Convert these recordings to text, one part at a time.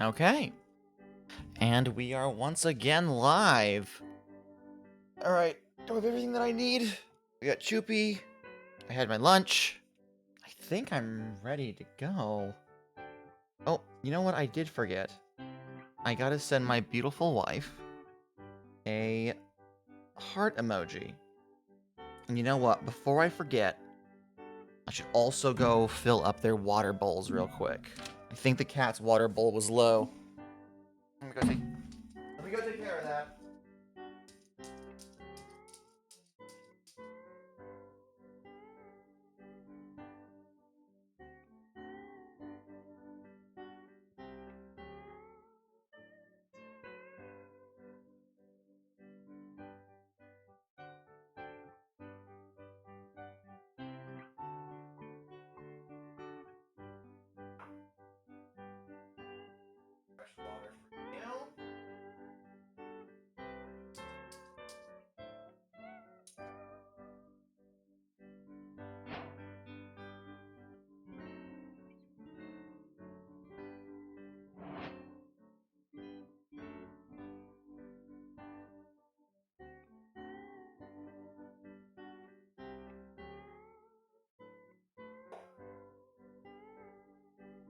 Okay. And we are once again live. Alright, do I have everything that I need? I got Choopy. I had my lunch. I think I'm ready to go. Oh, you know what I did forget? I gotta send my beautiful wife a heart emoji. And you know what? Before I forget, I should also go fill up their water bowls real quick. I think the cat's water bowl was low. Let me go take care of that. Fresh water for you.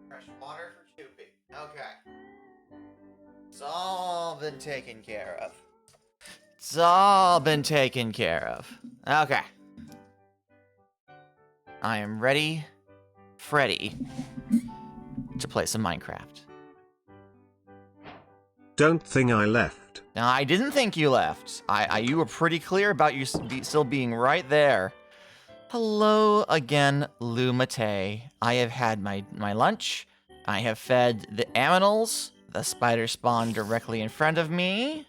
Fresh water for Choopy. Okay. It's all been taken care of. It's all been taken care of. Okay. I am ready, Freddy, to play some Minecraft. Don't think I left. Now, I didn't think you left. You were pretty clear about you still being right there. Hello again, Lumate. I have had my lunch. I have fed the aminals. The spider spawned directly in front of me.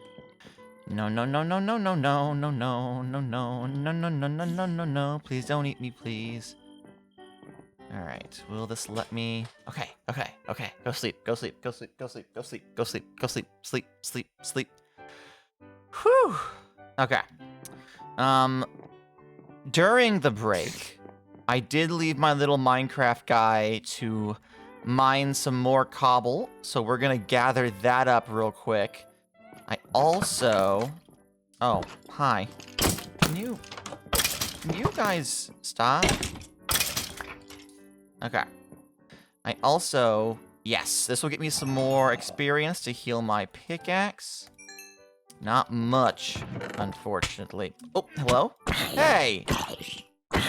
No, no, no, no, no, no, no, no, no, no, no, no, no, no, no, no, no, no. Please don't eat me, please. Alright, will this let me... Okay. Go sleep, go sleep, go sleep, go sleep, go sleep, go sleep, go sleep, sleep, sleep, sleep. Whew! Okay. During the break, I did leave my little Minecraft guy to mine some more cobble, so we're gonna gather that up real quick. I also... Oh, hi. Can you guys stop? Okay. I also... Yes, this will get me some more experience to heal my pickaxe. Not much, unfortunately. Oh, hello? Hey!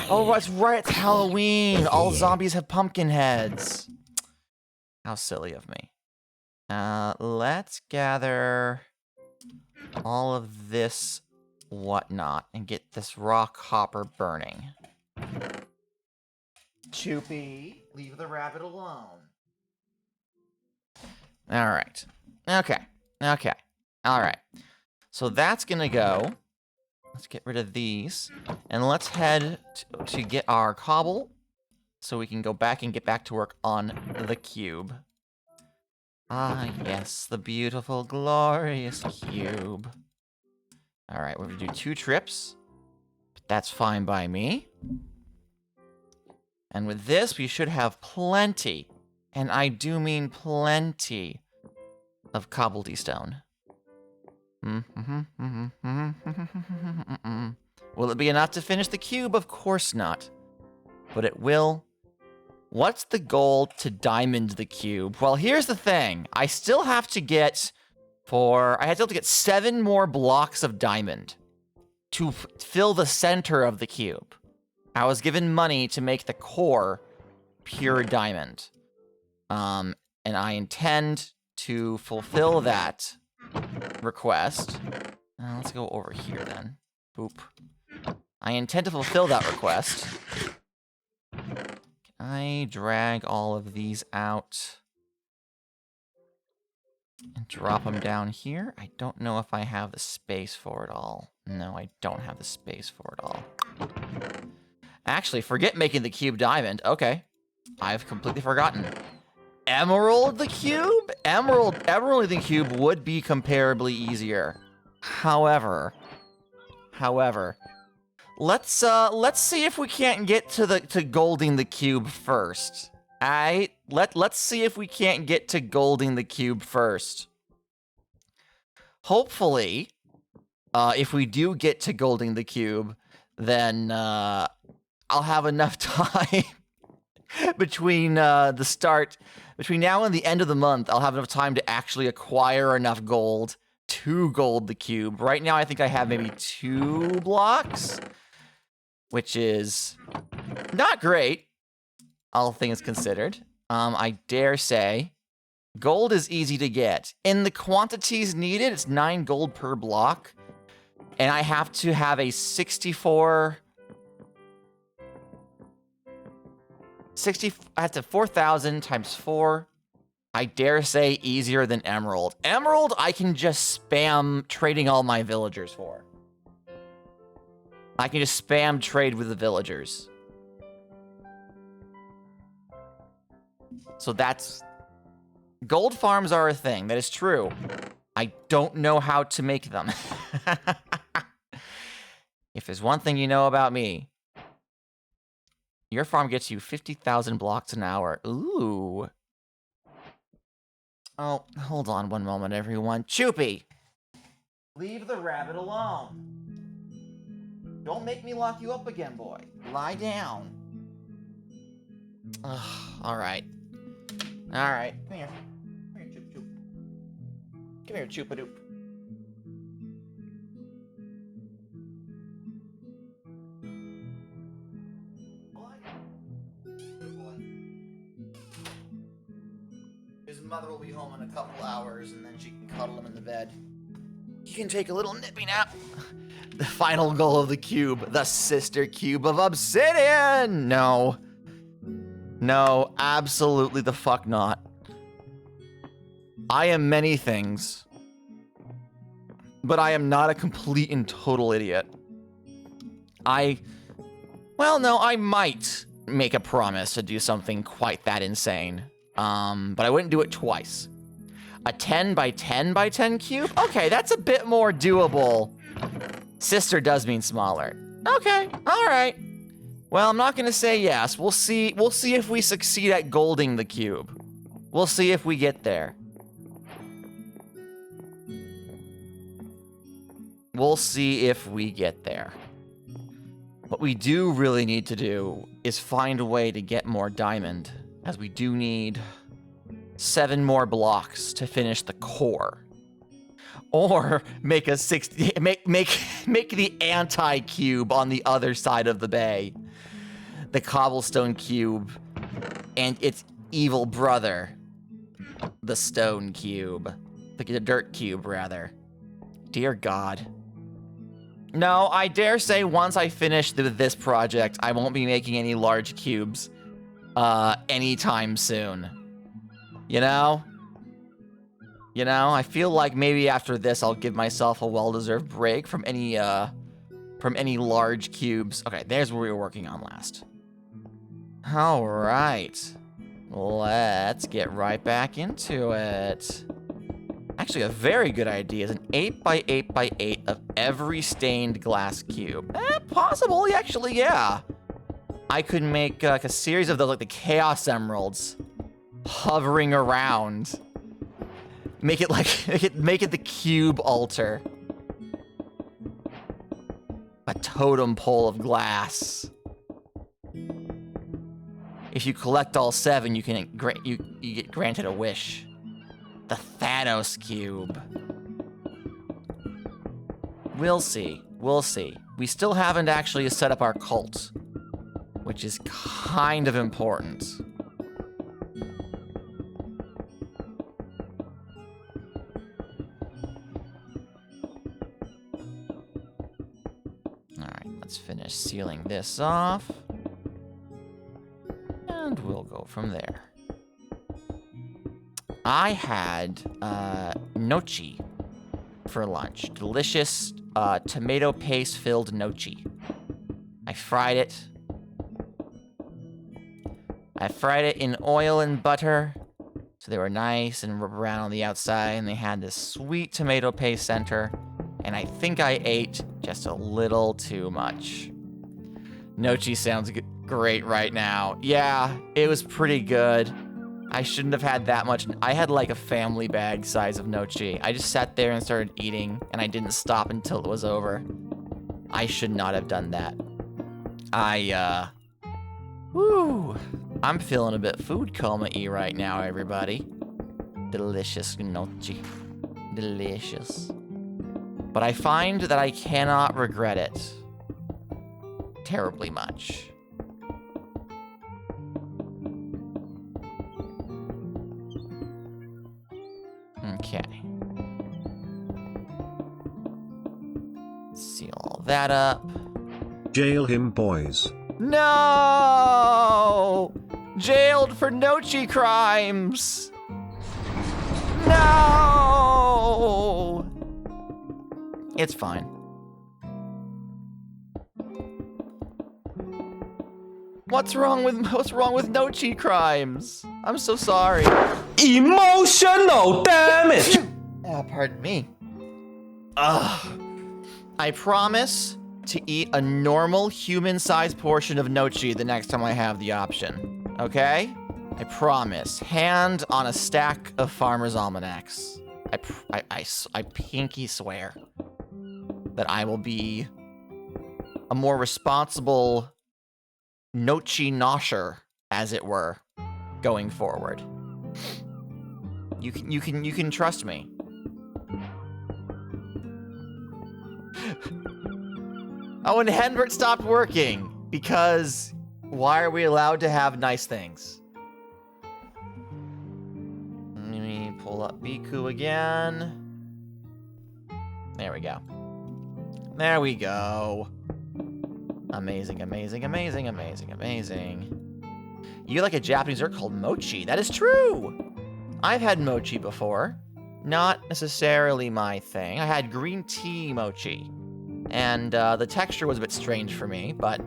Oh, that's right, it's Halloween! All zombies have pumpkin heads. How silly of me. Let's gather all of this whatnot and get this rock hopper burning. Choopy, leave the rabbit alone. Alright. Okay. Alright. So that's gonna go. Let's get rid of these. And let's head to get our cobble so we can go back and get back to work on the cube. Ah, yes, the beautiful, glorious cube. Alright, we're gonna do 2 trips. But that's fine by me. And with this, we should have plenty, and I do mean plenty, of cobblestone. Will it be enough to finish the cube? Of course not. But it will. What's the goal to diamond the cube? Well, here's the thing. I still have to get 7 more blocks of diamond to fill the center of the cube. I was given money to make the core pure diamond. And I intend to fulfill that request. Let's go over here then. Boop. I intend to fulfill that request. Can I drag all of these out and drop them down here? I don't know if I have the space for it all. No, I don't have the space for it all. Actually, forget making the cube diamond. Okay. I've completely forgotten. Emerald the cube? Emerald the cube would be comparably easier. However, let's see if we can't get to golding the cube first. Let's see if we can't get to golding the cube first. Hopefully, if we do get to golding the cube, then I'll have enough time between now and the end of the month. I'll have enough time to actually acquire enough gold to gold the cube. Right now, I think I have maybe 2 blocks, which is not great, all things considered. I dare say gold is easy to get. In the quantities needed, it's 9 gold per block. And I have to have a 4,000 times 4. I dare say easier than Emerald. Emerald, I can just spam trading all my villagers for. I can just spam trade with the villagers. So that's... Gold farms are a thing, that is true. I don't know how to make them. If there's one thing you know about me, your farm gets you 50,000 blocks an hour. Ooh. Oh, hold on one moment, everyone. Choopy! Leave the rabbit alone. Don't make me lock you up again, boy. Lie down. Alright. Alright. Come here. Come here, Choop Choop. Come here, Choopadoop. His mother will be home in a couple hours, and then she can cuddle him in the bed. He can take a little nippy nap. The final goal of the cube, the sister cube of obsidian! No. No, absolutely the fuck not. I am many things, but I am not a complete and total idiot. Well, no, I might make a promise to do something quite that insane. But I wouldn't do it twice. A 10 by 10 by 10 cube? Okay, that's a bit more doable. Sister does mean smaller. Okay, all right. Well, I'm not gonna say yes. We'll see if we succeed at golding the cube. We'll see if we get there. We'll see if we get there. What we do really need to do is find a way to get more diamond, as we do need 7 more blocks to finish the core. Or make a make the anti-cube on the other side of the bay. The cobblestone cube and its evil brother, the stone cube. The dirt cube, rather. Dear God. No, I dare say once I finish this project, I won't be making any large cubes anytime soon. You know? You know, I feel like maybe after this I'll give myself a well-deserved break from any large cubes. Okay, there's what we were working on last. All right. Let's get right back into it. Actually, a very good idea is an 8 by 8 by 8 of every stained glass cube. Possibly, actually, yeah. I could make like a series of those, like the Chaos Emeralds, hovering around. Make it like make it the cube altar. A totem pole of glass. If you collect all 7, you can you get granted a wish. The Thanos cube. We'll see. We'll see. We still haven't actually set up our cult, which is kind of important. Alright, let's finish sealing this off. And we'll go from there. I had nochi for lunch. Delicious tomato paste filled nochi. I fried it. I fried it in oil and butter, so they were nice and brown on the outside, and they had this sweet tomato paste center, and I think I ate just a little too much. Nochi sounds great right now. Yeah, it was pretty good. I shouldn't have had that much. I had like a family bag size of Nochi. I just sat there and started eating, and I didn't stop until it was over. I should not have done that. Woo. I'm feeling a bit food coma-y right now, everybody. Delicious Nochi. Delicious. But I find that I cannot regret it terribly much. Okay. Seal all that up. Jail him, boys. No! Jailed for Nochi crimes! No! It's fine. What's wrong with Nochi crimes? I'm so sorry. Emotional damage! Pardon me. Ugh. I promise to eat a normal human-sized portion of Nochi the next time I have the option. Okay? I promise. Hand on a stack of Farmer's Almanacs. I pinky swear that I will be a more responsible Nochi nosher, as it were, going forward. You can trust me. Oh, and Henbert stopped working because why are we allowed to have nice things? Let me pull up Biku again. There we go. There we go. Amazing, amazing, amazing, amazing, amazing. You like a Japanese dessert called mochi. That is true. I've had mochi before. Not necessarily my thing. I had green tea mochi. And the texture was a bit strange for me, but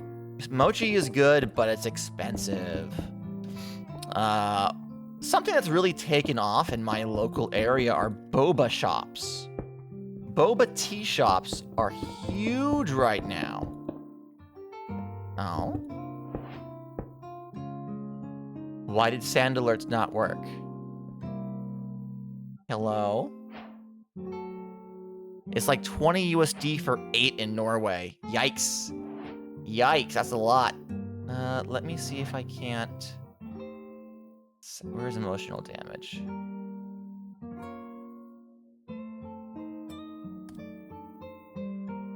mochi is good, but it's expensive. Something that's really taken off in my local area are boba shops. Boba tea shops are huge right now. Oh? Why did Sand Alerts not work? Hello? It's like 20 USD for 8 in Norway. Yikes. Yikes, that's a lot. Let me see if I can't... Where's emotional damage?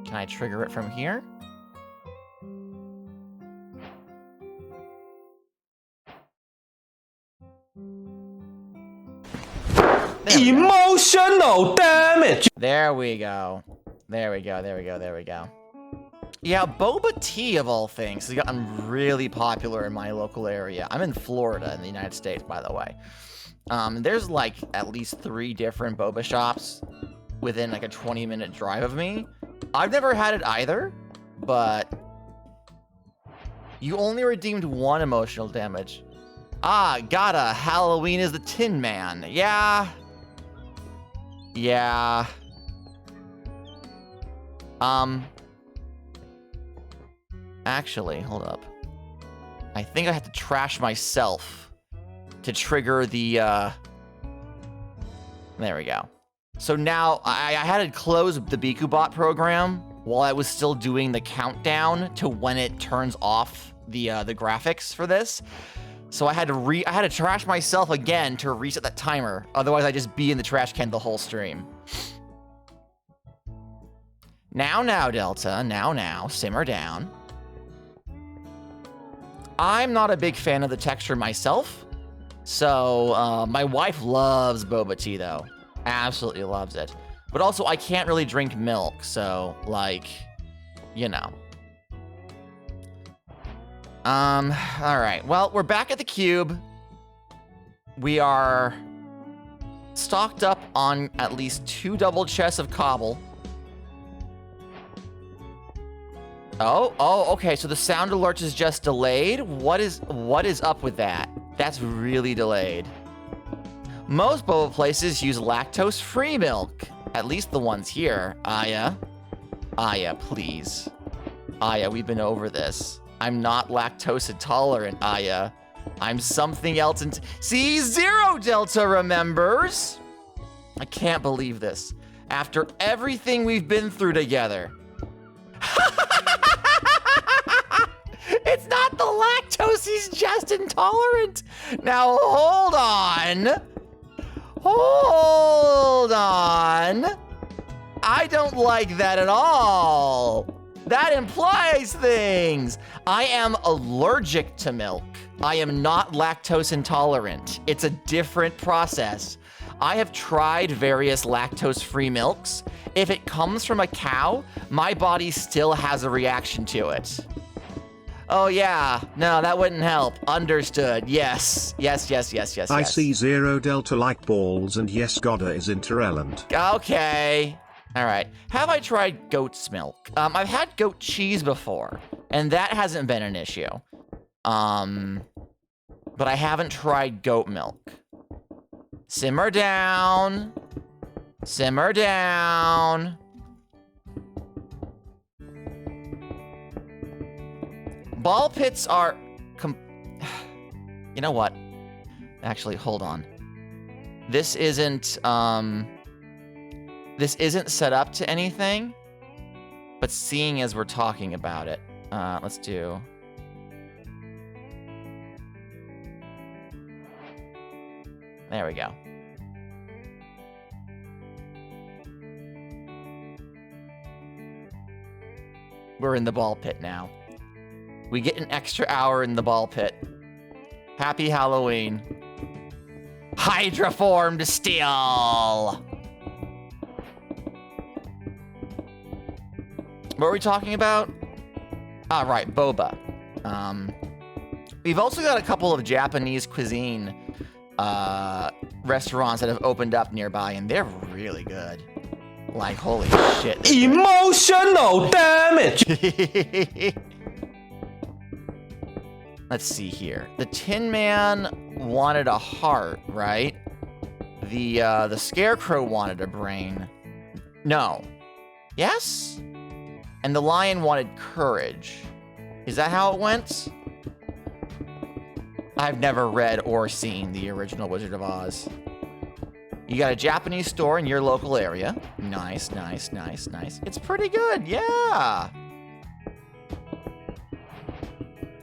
Can I trigger it from here? Emotional damage! There we go. There we go, there we go, there we go. Yeah, boba tea, of all things, has gotten really popular in my local area. I'm in Florida, in the United States, by the way. There's, like, at least 3 different boba shops within, like, a 20-minute drive of me. I've never had it either, but... You only redeemed 1 emotional damage. Ah, gotta. Halloween is the Tin Man. Yeah... Yeah. Actually, hold up. I think I have to trash myself to trigger the, There we go. So now, I had to close the BikuBot program while I was still doing the countdown to when it turns off the graphics for this. So I had to trash myself again to reset that timer. Otherwise, I'd just be in the trash can the whole stream. Now, Delta. Now. Simmer down. I'm not a big fan of the texture myself. So, my wife loves boba tea, though. Absolutely loves it. But also, I can't really drink milk. So, like, you know. Alright. Well, we're back at the cube. We are stocked up on at least 2 double chests of cobble. Oh, okay, so the sound alert is just delayed? What is up with that? That's really delayed. Most boba places use lactose-free milk. At least the ones here. Aya, please. Aya, we've been over this. I'm not lactose intolerant, Aya. I'm something else. See, Zero Delta remembers. I can't believe this. After everything we've been through together. It's not the lactose, he's just intolerant. Now, hold on. Hold on. I don't like that at all. That implies things. I am allergic to milk. I am not lactose intolerant. It's a different process. I have tried various lactose-free milks. If it comes from a cow, my body still has a reaction to it. Oh yeah, no, that wouldn't help. Understood, yes. Yes. I see Zero Delta like balls and yes, Godda is interrelevant. Okay. All right. Have I tried goat's milk? I've had goat cheese before, and that hasn't been an issue. But I haven't tried goat milk. Simmer down. Simmer down. Ball pits are you know what? Actually, hold on. This isn't set up to anything, but seeing as we're talking about it, let's do. There we go. We're in the ball pit now. We get an extra hour in the ball pit. Happy Halloween. Hydroformed steel! What were we talking about? Ah, right, boba. We've also got a couple of Japanese cuisine restaurants that have opened up nearby, and they're really good. Like, holy shit. Emotional damage! Let's see here. The Tin Man wanted a heart, right? The Scarecrow wanted a brain. No. Yes? And the Lion wanted courage. Is that how it went? I've never read or seen the original Wizard of Oz. You got a Japanese store in your local area. Nice. It's pretty good, yeah.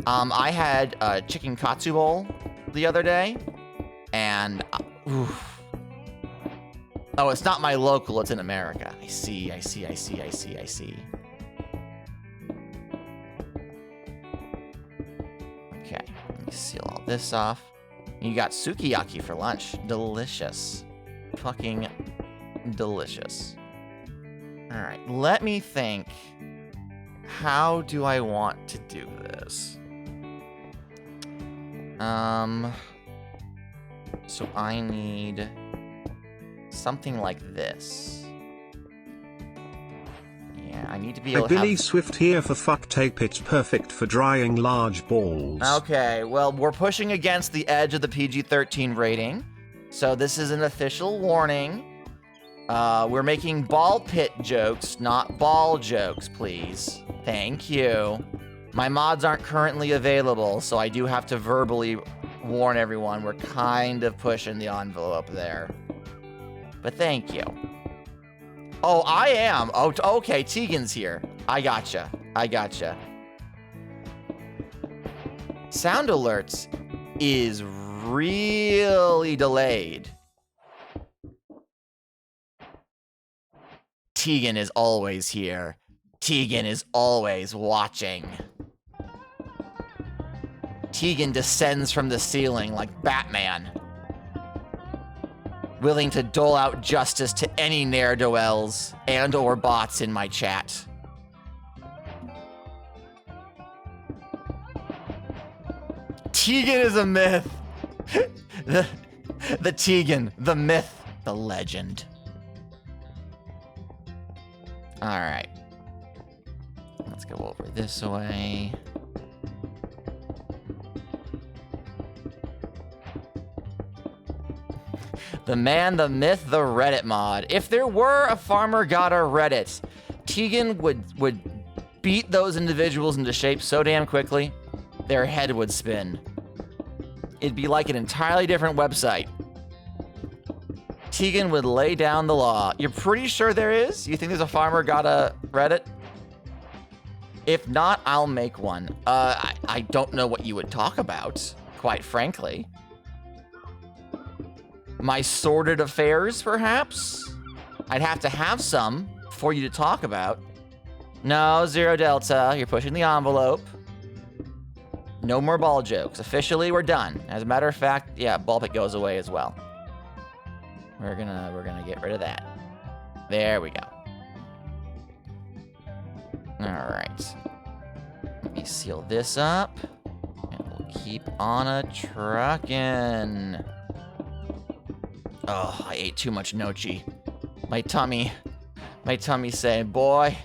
I had a chicken katsu bowl the other day, and oof. Oh, it's not my local, it's in America. I see. Okay, let me seal all this off. You got sukiyaki for lunch. Delicious. Fucking delicious. All right, let me think. How do I want to do this? So I need something like this. Yeah, I need to be able to Billy have... Swift here for fuck tape. It's perfect for drying large balls. Okay, well, we're pushing against the edge of the PG-13 rating. So this is an official warning. We're making ball pit jokes, not ball jokes, please. Thank you. My mods aren't currently available, so I do have to verbally warn everyone. We're kind of pushing the envelope there. But thank you. Oh, I am. Oh, okay, Tegan's here. I gotcha. Sound alerts is really delayed. Tegan is always here. Tegan is always watching. Tegan descends from the ceiling like Batman, willing to dole out justice to any ne'er-do-wells and or bots in my chat. Tegan is a myth. The Tegan, the myth, the legend. All right. Let's go over this way. The man, the myth, the Reddit mod. If there were a farmer got a Reddit, Tegan would beat those individuals into shape so damn quickly, their head would spin. It'd be like an entirely different website. Tegan would lay down the law. You're pretty sure there is? You think there's a farmer got a Reddit? If not, I'll make one. I don't know what you would talk about, quite frankly. My sordid affairs, perhaps? I'd have to have some for you to talk about. No, Zero Delta, you're pushing the envelope. No more ball jokes. Officially, we're done. As a matter of fact, yeah, ball pit goes away as well. We're gonna get rid of that. There we go. All right. Let me seal this up, and we'll keep on a truckin'. Oh, I ate too much Nochi. My tummy's saying, boy,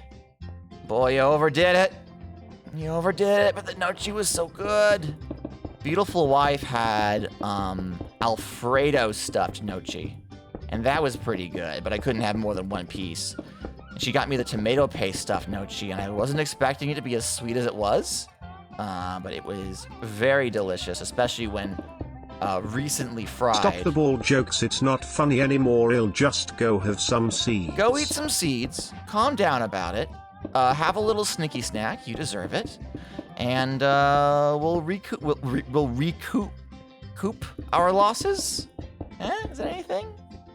you overdid it. You overdid it, but the Nochi was so good. Beautiful Wife had Alfredo stuffed Nochi, and that was pretty good, but I couldn't have more than one piece. And she got me the tomato paste stuffed Nochi, and I wasn't expecting it to be as sweet as it was, but it was very delicious, especially when recently fried. Stop the ball jokes, it's not funny anymore, he'll just go have some seeds. Go eat some seeds, calm down about it, have a little sneaky snack, you deserve it, and we'll recoup our losses? Is that anything?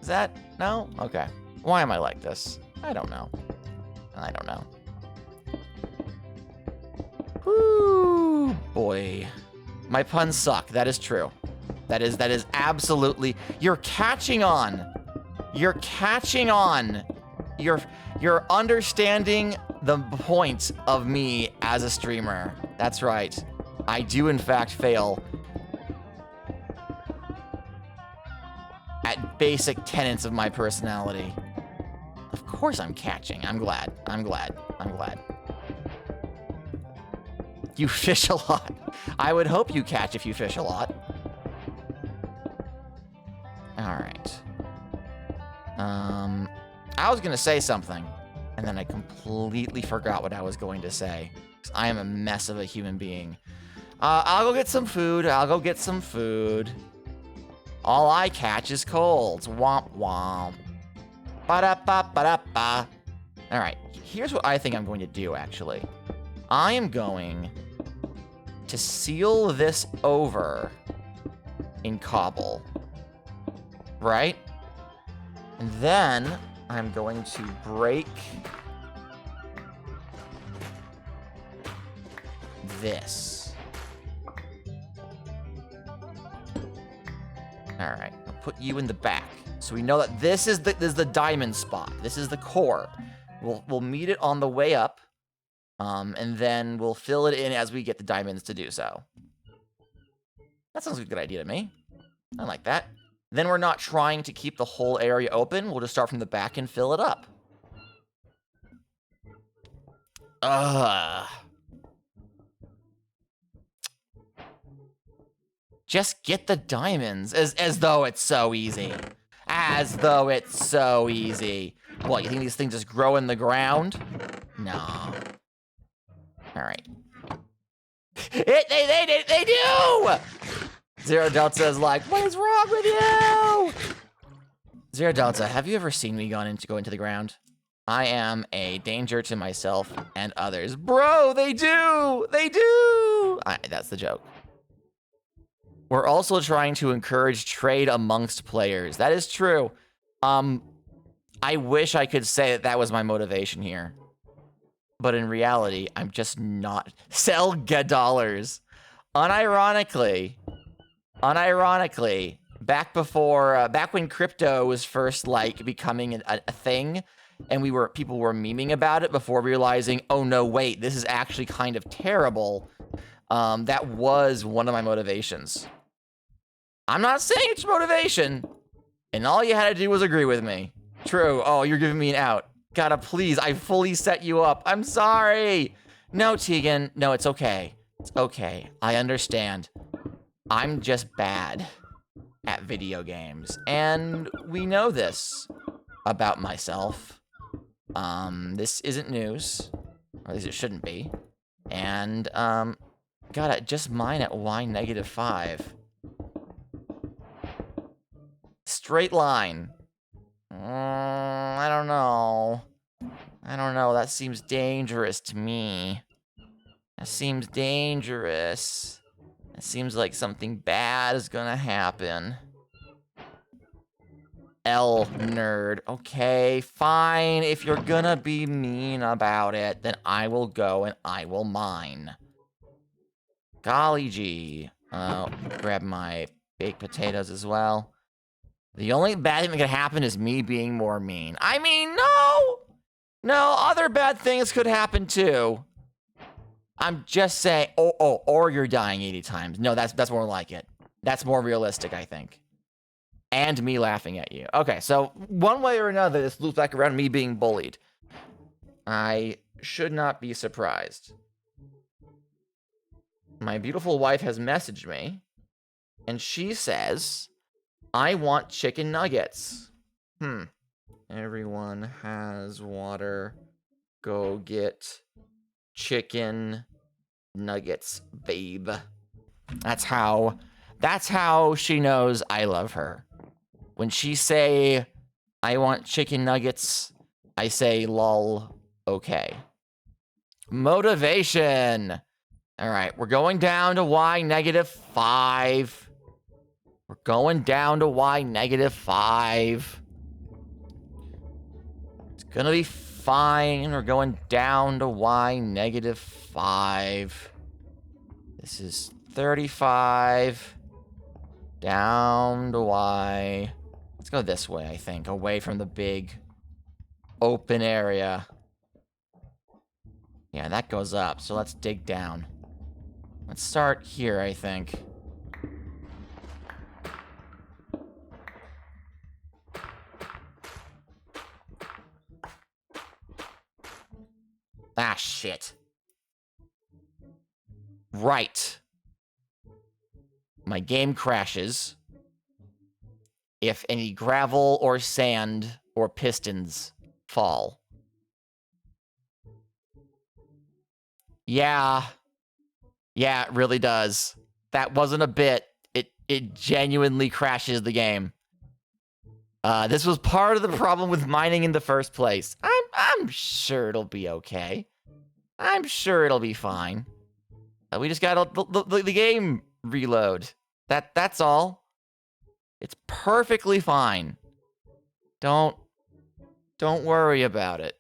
Is that, no? Okay. Why am I like this? I don't know. Whoo, boy. My puns suck, that is true. That is absolutely, you're catching on. You're catching on. You're understanding the point of me as a streamer. That's right. I do in fact fail at basic tenets of my personality. Of course I'm catching. I'm glad. You fish a lot. I would hope you catch if you fish a lot. Alright. I was gonna say something, and then I completely forgot what I was going to say. 'Cause I am a mess of a human being. I'll go get some food. All I catch is colds. Womp womp. Ba-da-ba-ba-da-ba. Alright, here's what I think I'm going to do, actually. I am going to seal this over in cobble. Right? And then I'm going to break this. All right, I'll put you in the back. So we know that this is the diamond spot. This is the core. We'll meet it on the way up. And then we'll fill it in as we get the diamonds to do so. That sounds like a good idea to me. I like that. Then we're not trying to keep the whole area open. We'll just start from the back and fill it up. Just get the diamonds, as though it's so easy. As though it's so easy. What, you think these things just grow in the ground? No. All right. They do! Zero Delta is like, what is wrong with you? Zero Delta, have you ever seen me go into the ground? I am a danger to myself and others. Bro, they do! They do! That's the joke. We're also trying to encourage trade amongst players. That is true. I wish I could say that was my motivation here. But in reality, I'm just not. Sell dollars. Unironically, back when crypto was first like becoming a thing, and people were memeing about it before realizing, oh no, wait, this is actually kind of terrible. That was one of my motivations. I'm not saying it's motivation, and all you had to do was agree with me. True. Oh, you're giving me an out. Gotta please, I fully set you up. I'm sorry. No, Tegan. No, it's okay. It's okay. I understand. I'm just bad at video games, and we know this about myself. This isn't news. Or at least it shouldn't be. And, gotta just mine at y negative 5. Straight line. I don't know. I don't know. That seems dangerous to me. That seems dangerous. It seems like something bad is gonna happen. L nerd. Okay, fine. If you're gonna be mean about it, then I will go and I will mine. Golly gee. Grab my baked potatoes as well. The only bad thing that could happen is me being more mean. I mean, no! No, other bad things could happen too. I'm just saying, or you're dying 80 times. No, that's more like it. That's more realistic, I think. And me laughing at you. Okay, so one way or another, this loops back around me being bullied. I should not be surprised. My beautiful wife has messaged me, and she says, I want chicken nuggets. Everyone has water. Go get chicken nuggets, babe. That's how she knows I love her. When she say, I want chicken nuggets, I say, lol, okay. Motivation. All right, we're going down to y negative 5. We're going down to y negative 5. It's gonna be fine. We're going down to y negative 5. This is 35. Down to y. Let's go this way, I think. Away from the big open area. Yeah, that goes up. So let's dig down. Let's start here, I think. Ah, shit. Right. My game crashes if any gravel or sand or pistons fall. Yeah. Yeah, it really does. That wasn't a bit. It genuinely crashes the game. This was part of the problem with mining in the first place. I'm sure it'll be okay. I'm sure it'll be fine. We just got the game reload. That's all. It's perfectly fine. Don't worry about it.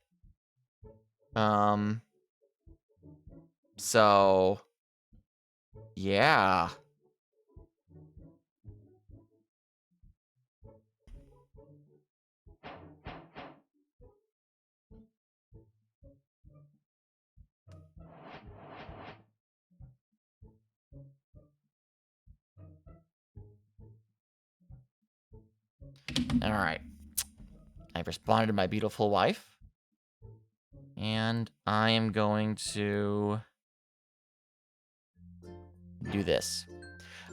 So yeah. All right. I've responded to my beautiful wife. And I am going to do this.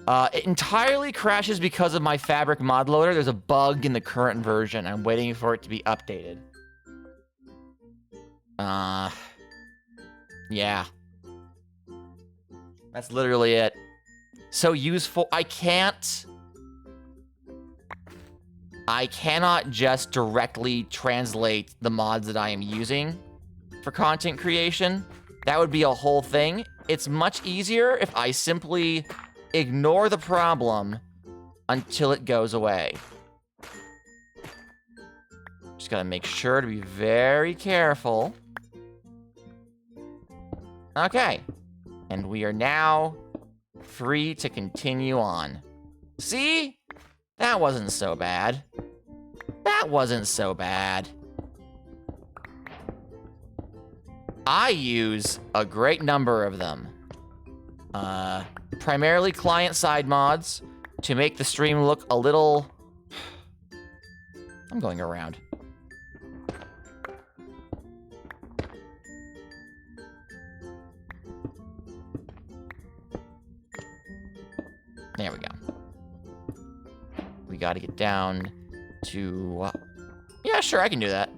It entirely crashes because of my Fabric mod loader. There's a bug in the current version. I'm waiting for it to be updated. Yeah. That's literally it. So useful. I cannot just directly translate the mods that I am using for content creation. That would be a whole thing. It's much easier if I simply ignore the problem until it goes away. Just gotta make sure to be very careful. Okay. And we are now free to continue on. See? That wasn't so bad. That wasn't so bad. I use a great number of them. Primarily client-side mods to make the stream look a little... I'm going around. There we go. We gotta get down to... yeah, sure, I can do that.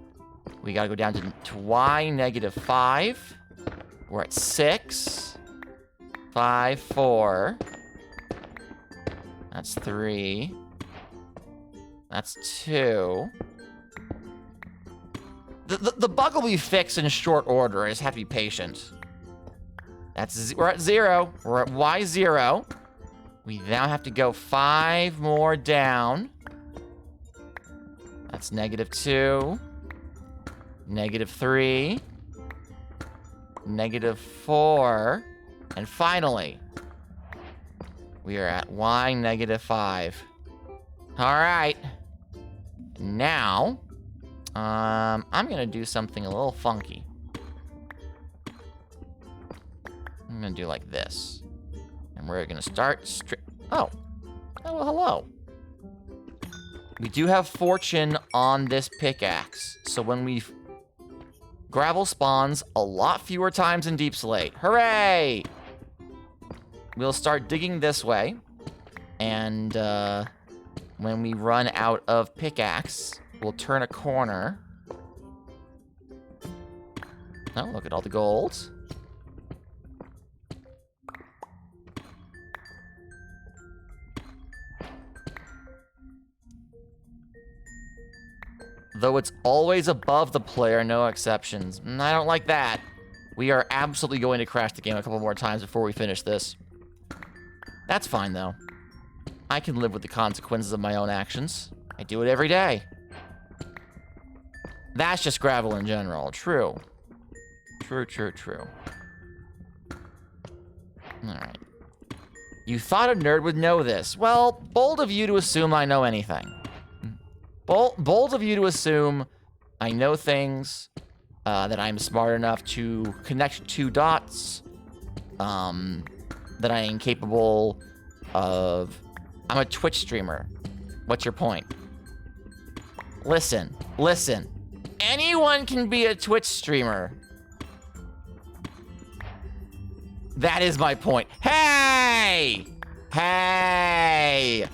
We gotta go down to y negative 5. We're at 6. 5, 4. That's 3. That's 2. The bug will be fixed in short order. I just have to be patient. We're at 0. We're at Y0. We now have to go 5 more down. That's -2. -3. -4. And finally, we are at Y -5. All right. Now, I'm gonna do something a little funky. I'm gonna do like this. And we're gonna start oh, well, hello. We do have fortune on this pickaxe. So when we gravel spawns a lot fewer times in Deep Slate. Hooray! We'll start digging this way. And when we run out of pickaxe, we'll turn a corner. Oh, look at all the gold. Though it's always above the player, no exceptions. I don't like that. We are absolutely going to crash the game a couple more times before we finish this. That's fine, though. I can live with the consequences of my own actions. I do it every day. That's just gravel in general. True. True, true, true. Alright. You thought a nerd would know this. Well, bold of you to assume I know anything. Bold of you to assume I know things, that I'm smart enough to connect 2 dots, that I am capable of... I'm a Twitch streamer. What's your point? Listen. Anyone can be a Twitch streamer. That is my point. Hey! Hey!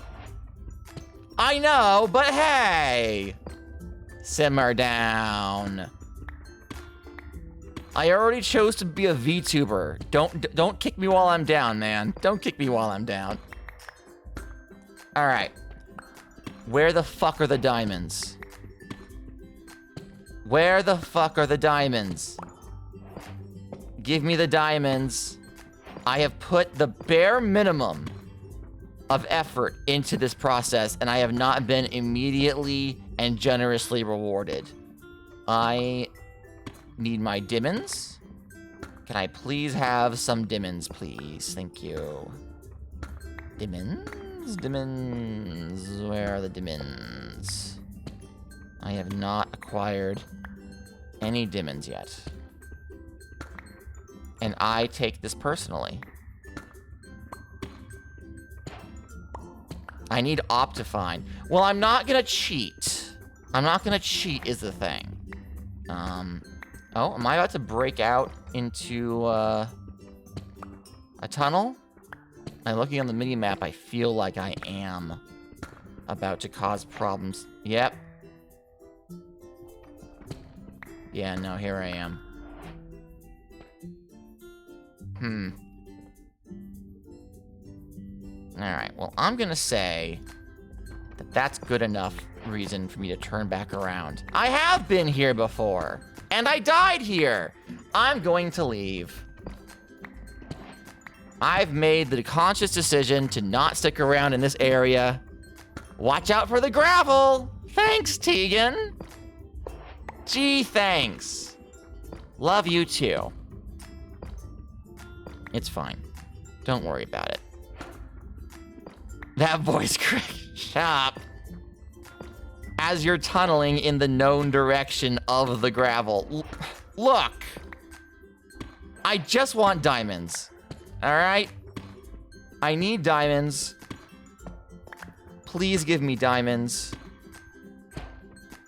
I know, but hey! Simmer down. I already chose to be a VTuber. Don't kick me while I'm down, man. Don't kick me while I'm down. All right. Where the fuck are the diamonds? Where the fuck are the diamonds? Give me the diamonds. I have put the bare minimum of effort into this process, and I have not been immediately and generously rewarded. I need my diamonds. Can I please have some diamonds, please? Thank you. Diamonds, where are the diamonds? I have not acquired any diamonds yet. And I take this personally. I need Optifine. Well, I'm not gonna cheat. I'm not gonna cheat is the thing. Oh, am I about to break out into, a tunnel? I'm looking on the mini-map, I feel like I am about to cause problems. Yep. Yeah, no, here I am. Alright, well, I'm gonna say that that's good enough reason for me to turn back around. I have been here before, and I died here. I'm going to leave. I've made the conscious decision to not stick around in this area. Watch out for the gravel. Thanks, Tegan. Gee, thanks. Love you too. It's fine. Don't worry about it. That voice crack. Shut up. As you're tunneling in the known direction of the gravel. Look. I just want diamonds. All right? I need diamonds. Please give me diamonds.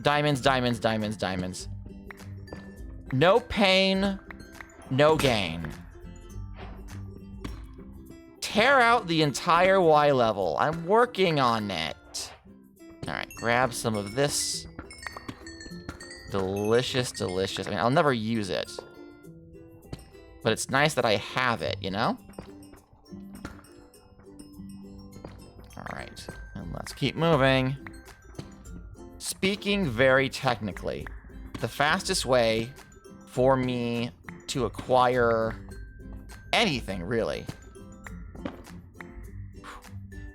Diamonds, diamonds, diamonds, diamonds. No pain, no gain. Tear out the entire Y level. I'm working on it. All right, grab some of this. Delicious, delicious. I mean, I'll never use it. But it's nice that I have it, you know? Alright, and let's keep moving. Speaking very technically, the fastest way for me to acquire anything, really,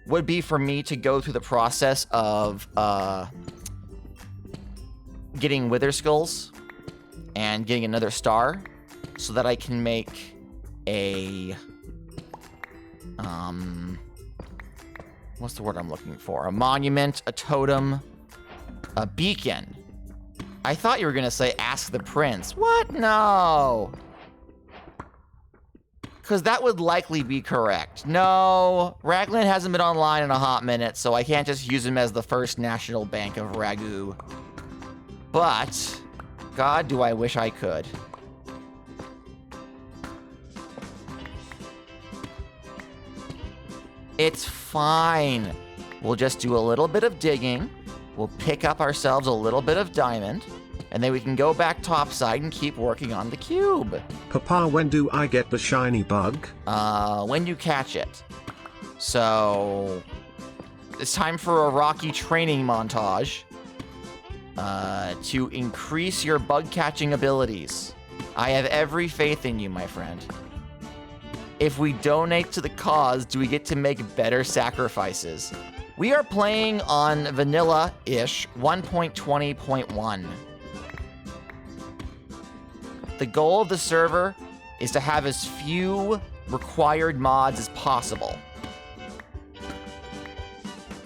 would be for me to go through the process of getting Wither Skulls and getting another star so that I can make a what's the word I'm looking for? A monument, a totem, a beacon. I thought you were gonna say ask the prince. What? No. Because that would likely be correct. No, Raglan hasn't been online in a hot minute, so I can't just use him as the first national bank of Ragu. But, God, do I wish I could. It's fine. We'll just do a little bit of digging. We'll pick up ourselves a little bit of diamond, and then we can go back topside and keep working on the cube. Papa, when do I get the shiny bug? When you catch it. So, it's time for a Rocky training montage to increase your bug catching abilities. I have every faith in you, my friend. If we donate to the cause, do we get to make better sacrifices? We are playing on vanilla-ish 1.20.1. The goal of the server is to have as few required mods as possible.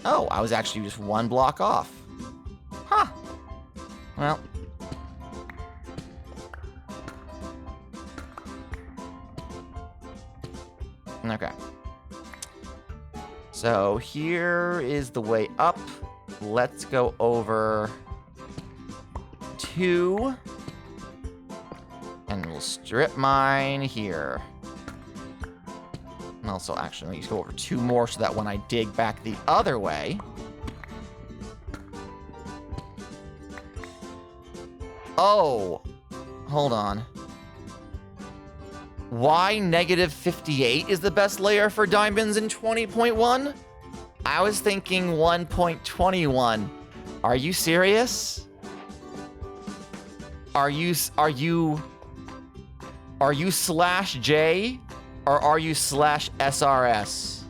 Oh, I was actually just one block off. Huh. Well. Okay. So here is the way up. Let's go over 2. And we'll strip mine here. And also, actually, let's go over 2 more so that when I dig back the other way... Oh! Hold on. Why negative 58 is the best layer for diamonds in 20.1? I was thinking 1.21. Are you serious? Are you /J or are you /SRS?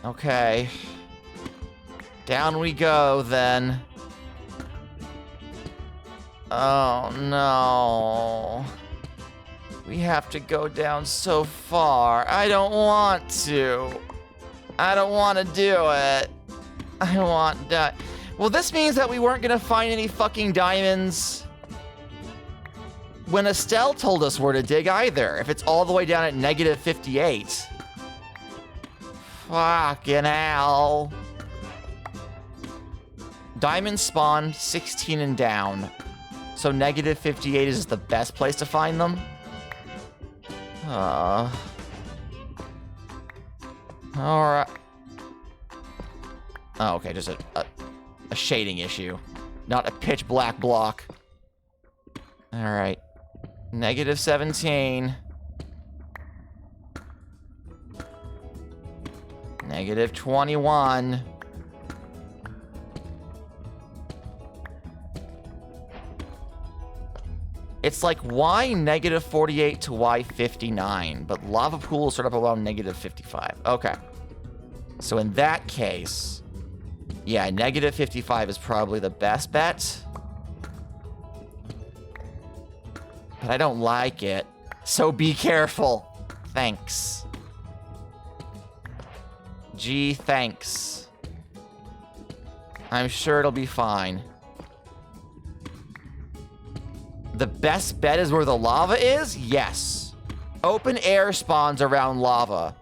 Okay. Down we go, then. Oh, no. We have to go down so far. I don't want to. I don't want to do it. I want that. Well, this means that we weren't going to find any fucking diamonds when Estelle told us where to dig either, if it's all the way down at negative 58. Fucking hell. Diamonds spawn 16 and down. So negative 58 is the best place to find them? Alright. Oh, okay, just a shading issue. Not a pitch black block. Alright. Negative 17. Negative 21. It's like, why negative 48 to why 59? But lava pools start up around negative 55. Okay. So in that case, yeah, negative 55 is probably the best bet. But I don't like it. So be careful. Thanks. Gee, thanks. I'm sure it'll be fine. The best bet is where the lava is? Yes. Open air spawns around lava,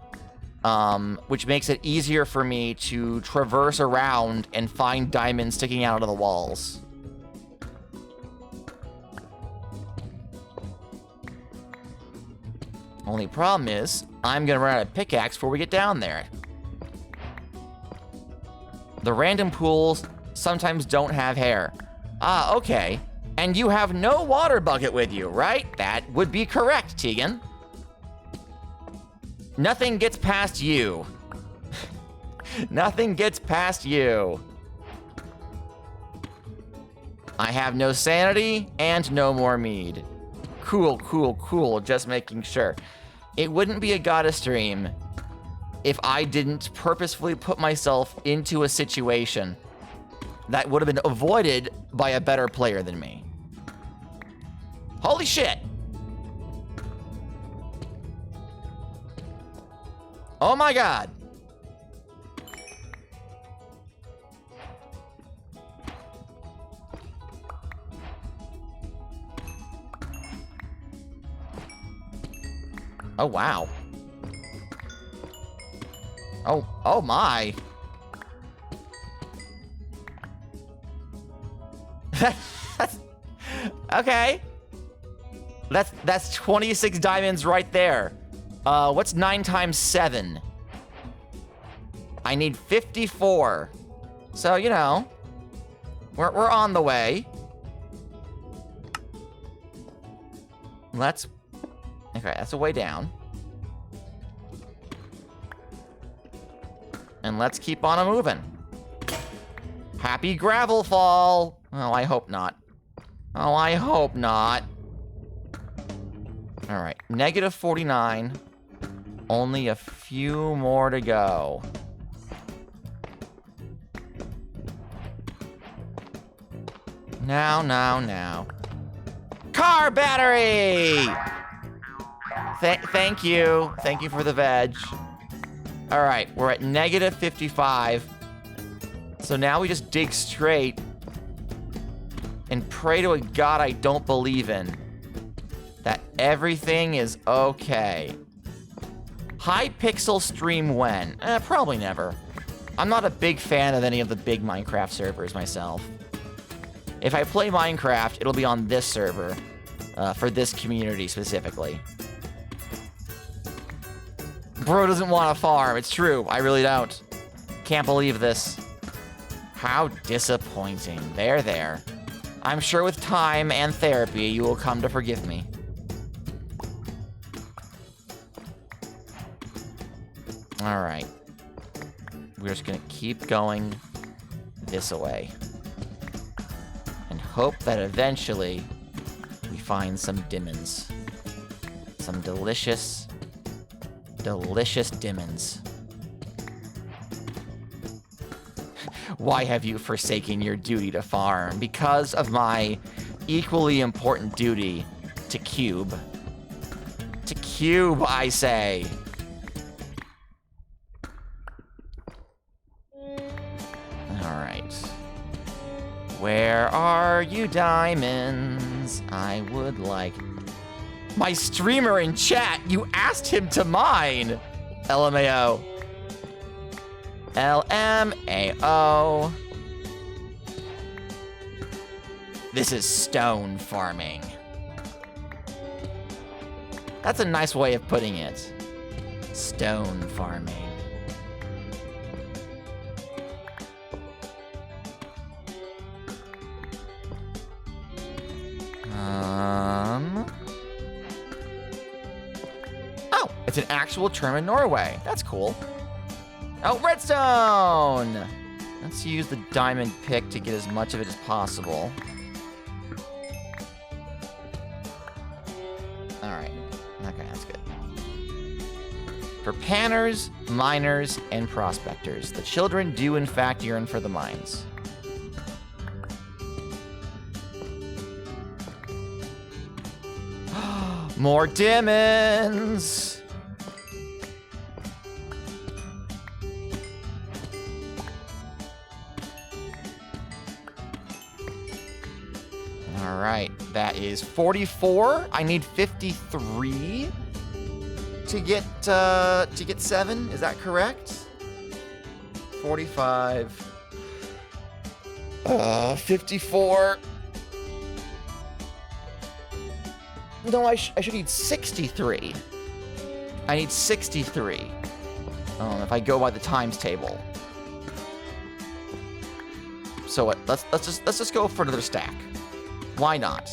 which makes it easier for me to traverse around and find diamonds sticking out of the walls. Only problem is, I'm gonna run out of pickaxe before we get down there. The random pools sometimes don't have hair. Ah, okay. And you have no water bucket with you, right? That would be correct, Tegan. Nothing gets past you. Nothing gets past you. I have no sanity and no more mead. Cool, cool, cool. Just making sure. It wouldn't be a goddess stream if I didn't purposefully put myself into a situation that would have been avoided by a better player than me. Holy shit! Oh my god! Oh wow. Oh my. Okay. That's 26 diamonds right there. What's 9 times 7? I need 54. So, you know, we're on the way. Okay, that's a way down. And let's keep on moving. Happy gravel fall. Oh, I hope not. Oh, I hope not. All right, negative 49. Only a few more to go. Now. Car battery! Thank you. Thank you for the veg. All right, we're at negative 55. So now we just dig straight and pray to a god I don't believe in that everything is okay. High pixel stream when? Probably never. I'm not a big fan of any of the big Minecraft servers myself. If I play Minecraft, it'll be on this server, for this community specifically. Bro doesn't want to farm. It's true. I really don't. Can't believe this. How disappointing. There. I'm sure with time and therapy, you will come to forgive me. All right. We're just gonna keep going this way. And hope that eventually we find some diamonds. Some delicious diamonds. Why have you forsaken your duty to farm? Because of my equally important duty to cube. To cube, I say. Alright. Where are you, diamonds? I would like... My streamer in chat, you asked him to mine! LMAO. LMAO. This is stone farming. That's a nice way of putting it. Stone farming. Oh, it's an actual term in Norway. That's cool. Oh, redstone! Let's use the diamond pick to get as much of it as possible. Alright. Okay, that's good. For panners, miners, and prospectors, the children do in fact yearn for the mines. More diamonds! Alright, that is 44. I need 53 to get 7. Is that correct? 45. 54. No, I should need 63. I need 63. If I go by the times table. So what? Let's just go for another stack. Why not?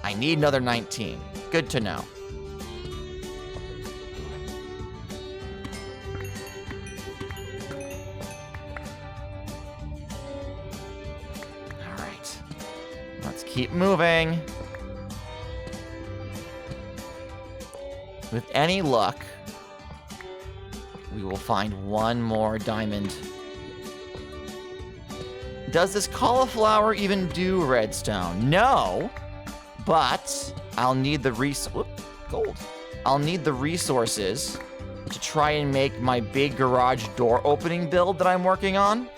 I need another 19. Good to know. All right. Let's keep moving. With any luck, we will find one more diamond. Does this cauliflower even do redstone? No, but I'll need the gold. I'll need the resources to try and make my big garage door opening build that I'm working on.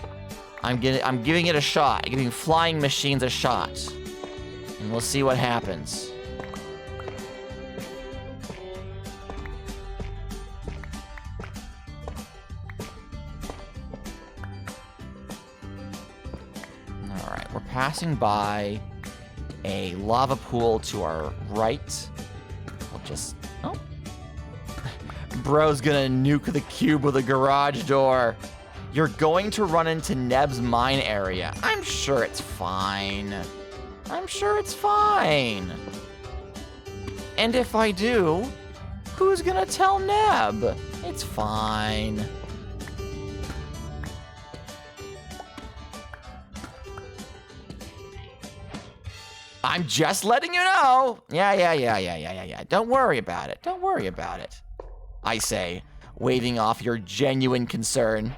I'm giving it a shot. I'm giving flying machines a shot, and we'll see what happens. Passing by a lava pool to our right. We'll just... Oh. Bro's gonna nuke the cube with a garage door. You're going to run into Neb's mine area. I'm sure it's fine. I'm sure it's fine. And if I do, who's gonna tell Neb? It's fine. I'm just letting you know. Yeah. Don't worry about it. Don't worry about it. I say, waving off your genuine concern.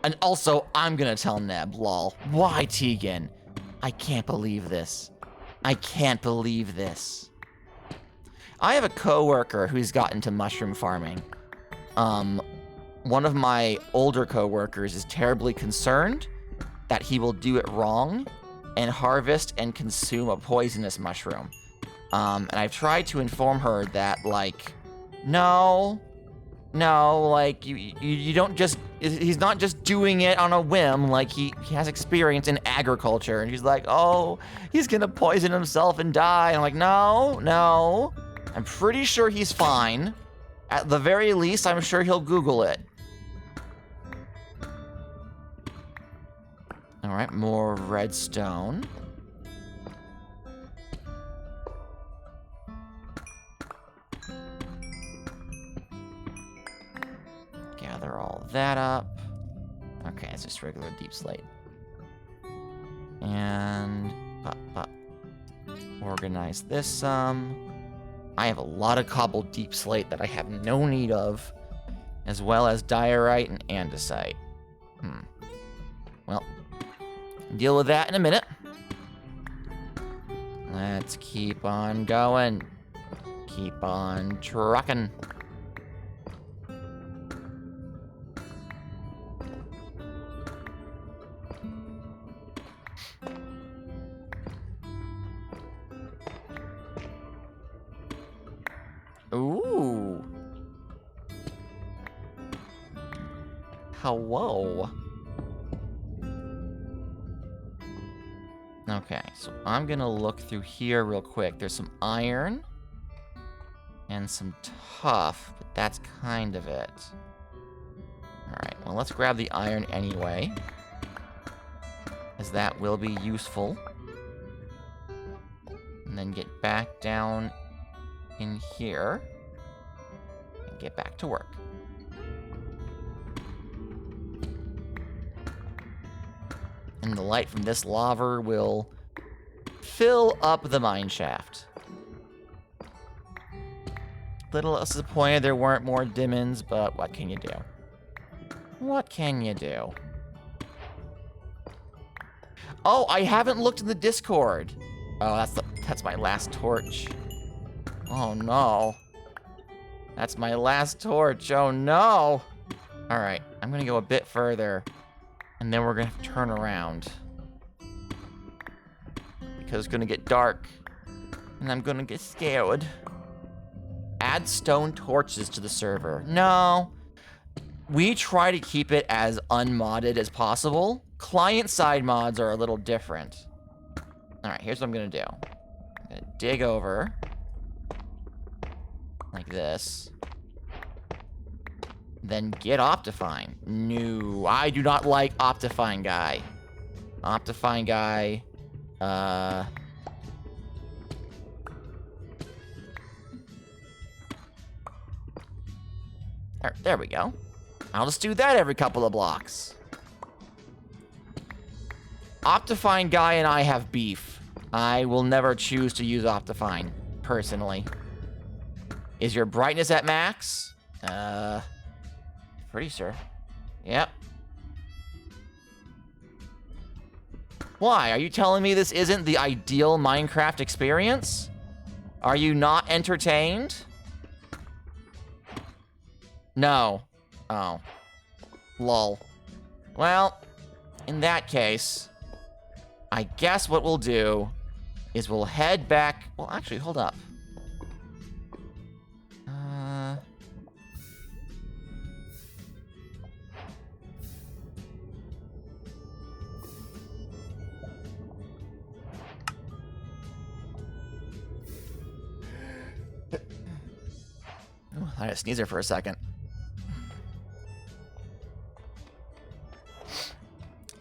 And also, I'm gonna tell Neb, lol. Why, Tegan? I can't believe this. I can't believe this. I have a coworker who's got into mushroom farming. One of my older coworkers is terribly concerned that he will do it wrong and harvest and consume a poisonous mushroom. And I've tried to inform her that, like, no, like, you don't just, he's not just doing it on a whim, like, he has experience in agriculture, and he's like, oh, he's gonna poison himself and die. And I'm like, no, I'm pretty sure he's fine. At the very least, I'm sure he'll Google it. All right, more redstone. Gather all that up. Okay, it's just regular deep slate. And organize this some. I have a lot of cobbled deep slate that I have no need of, as well as diorite and andesite. Well, deal with that in a minute. Let's keep on going. Keep on trucking. Ooh. Hello. Okay, so I'm gonna look through here real quick. There's some iron and some tuff, but that's kind of it. Alright, well, let's grab the iron anyway, as that will be useful. And then get back down in here and get back to work. And the light from this lava will fill up the mine shaft. Little disappointed there weren't more diamonds, but what can you do? What can you do? Oh, I haven't looked in the Discord. Oh, that's my last torch. Oh no. That's my last torch. Oh no. All right, I'm gonna go a bit further, and then we're gonna have to turn around because it's gonna get dark, and I'm gonna get scared. Add stone torches to the server. No. We try to keep it as unmodded as possible. Client-side mods are a little different. All right, here's what I'm gonna do. I'm gonna dig over like this. Then get Optifine. No, I do not like Optifine guy. Optifine guy. There we go. I'll just do that every couple of blocks. Optifine guy and I have beef. I will never choose to use Optifine, personally. Is your brightness at max? Pretty sure. Yep. Why? Are you telling me this isn't the ideal Minecraft experience? Are you not entertained? No. Oh. Lol. Well, in that case, I guess what we'll do is we'll head back. Well, actually, hold up. I had a sneezer for a second.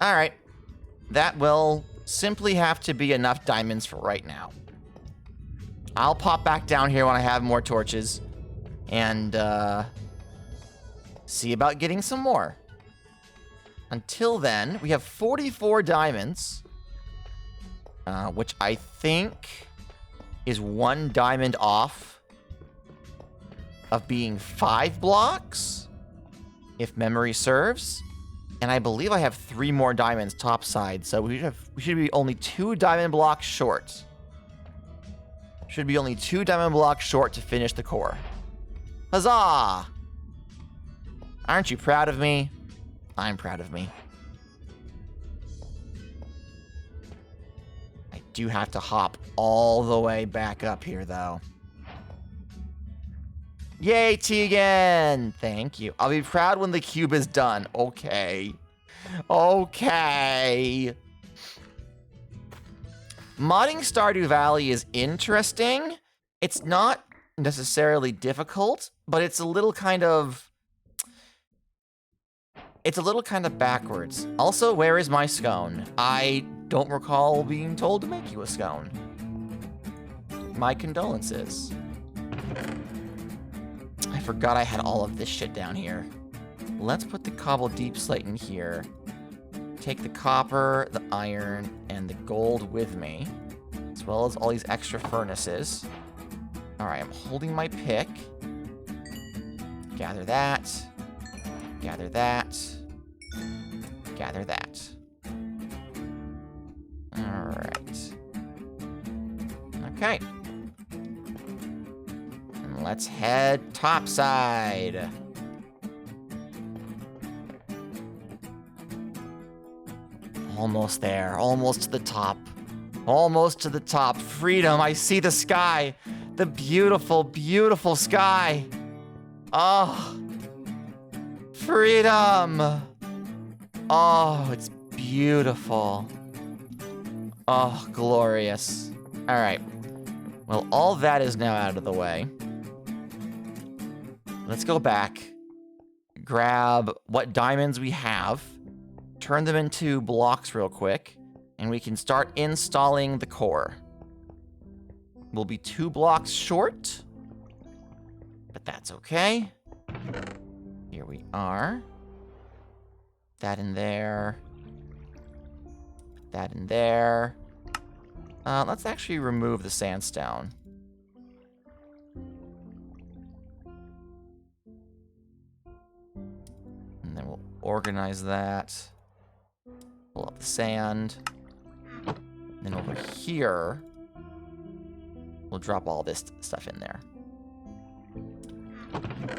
Alright. That will simply have to be enough diamonds for right now. I'll pop back down here when I have more torches. And, see about getting some more. Until then, we have 44 diamonds. Which I think is 1 diamond off of being 5 blocks, if memory serves. And I believe I have 3 more diamonds topside, so we should be only 2 diamond blocks short. Should be only 2 diamond blocks short to finish the core. Huzzah! Aren't you proud of me? I'm proud of me. I do have to hop all the way back up here, though. Yay, Tegan! Thank you. I'll be proud when the cube is done. Okay. Okay. Modding Stardew Valley is interesting. It's not necessarily difficult, but it's a little kind of... It's a little kind of backwards. Also, where is my scone? I don't recall being told to make you a scone. My condolences. I forgot I had all of this shit down here. Let's put the cobble deep slate in here. Take the copper, the iron, and the gold with me, as well as all these extra furnaces. Alright, I'm holding my pick. Gather that. Gather that. Gather that. Alright. Okay. Let's head topside. Almost there. Almost to the top. Almost to the top. Freedom. I see the sky. The beautiful, beautiful sky. Oh. Freedom. Oh, it's beautiful. Oh, glorious. All right. Well, all that is now out of the way. Let's go back, grab what diamonds we have, turn them into blocks real quick, and we can start installing the core. We'll be 2 blocks short, but that's okay. Here we are. That in there. That in there. Let's actually remove the sandstone. And then we'll organize that. Pull up the sand. And then over here, we'll drop all this stuff in there.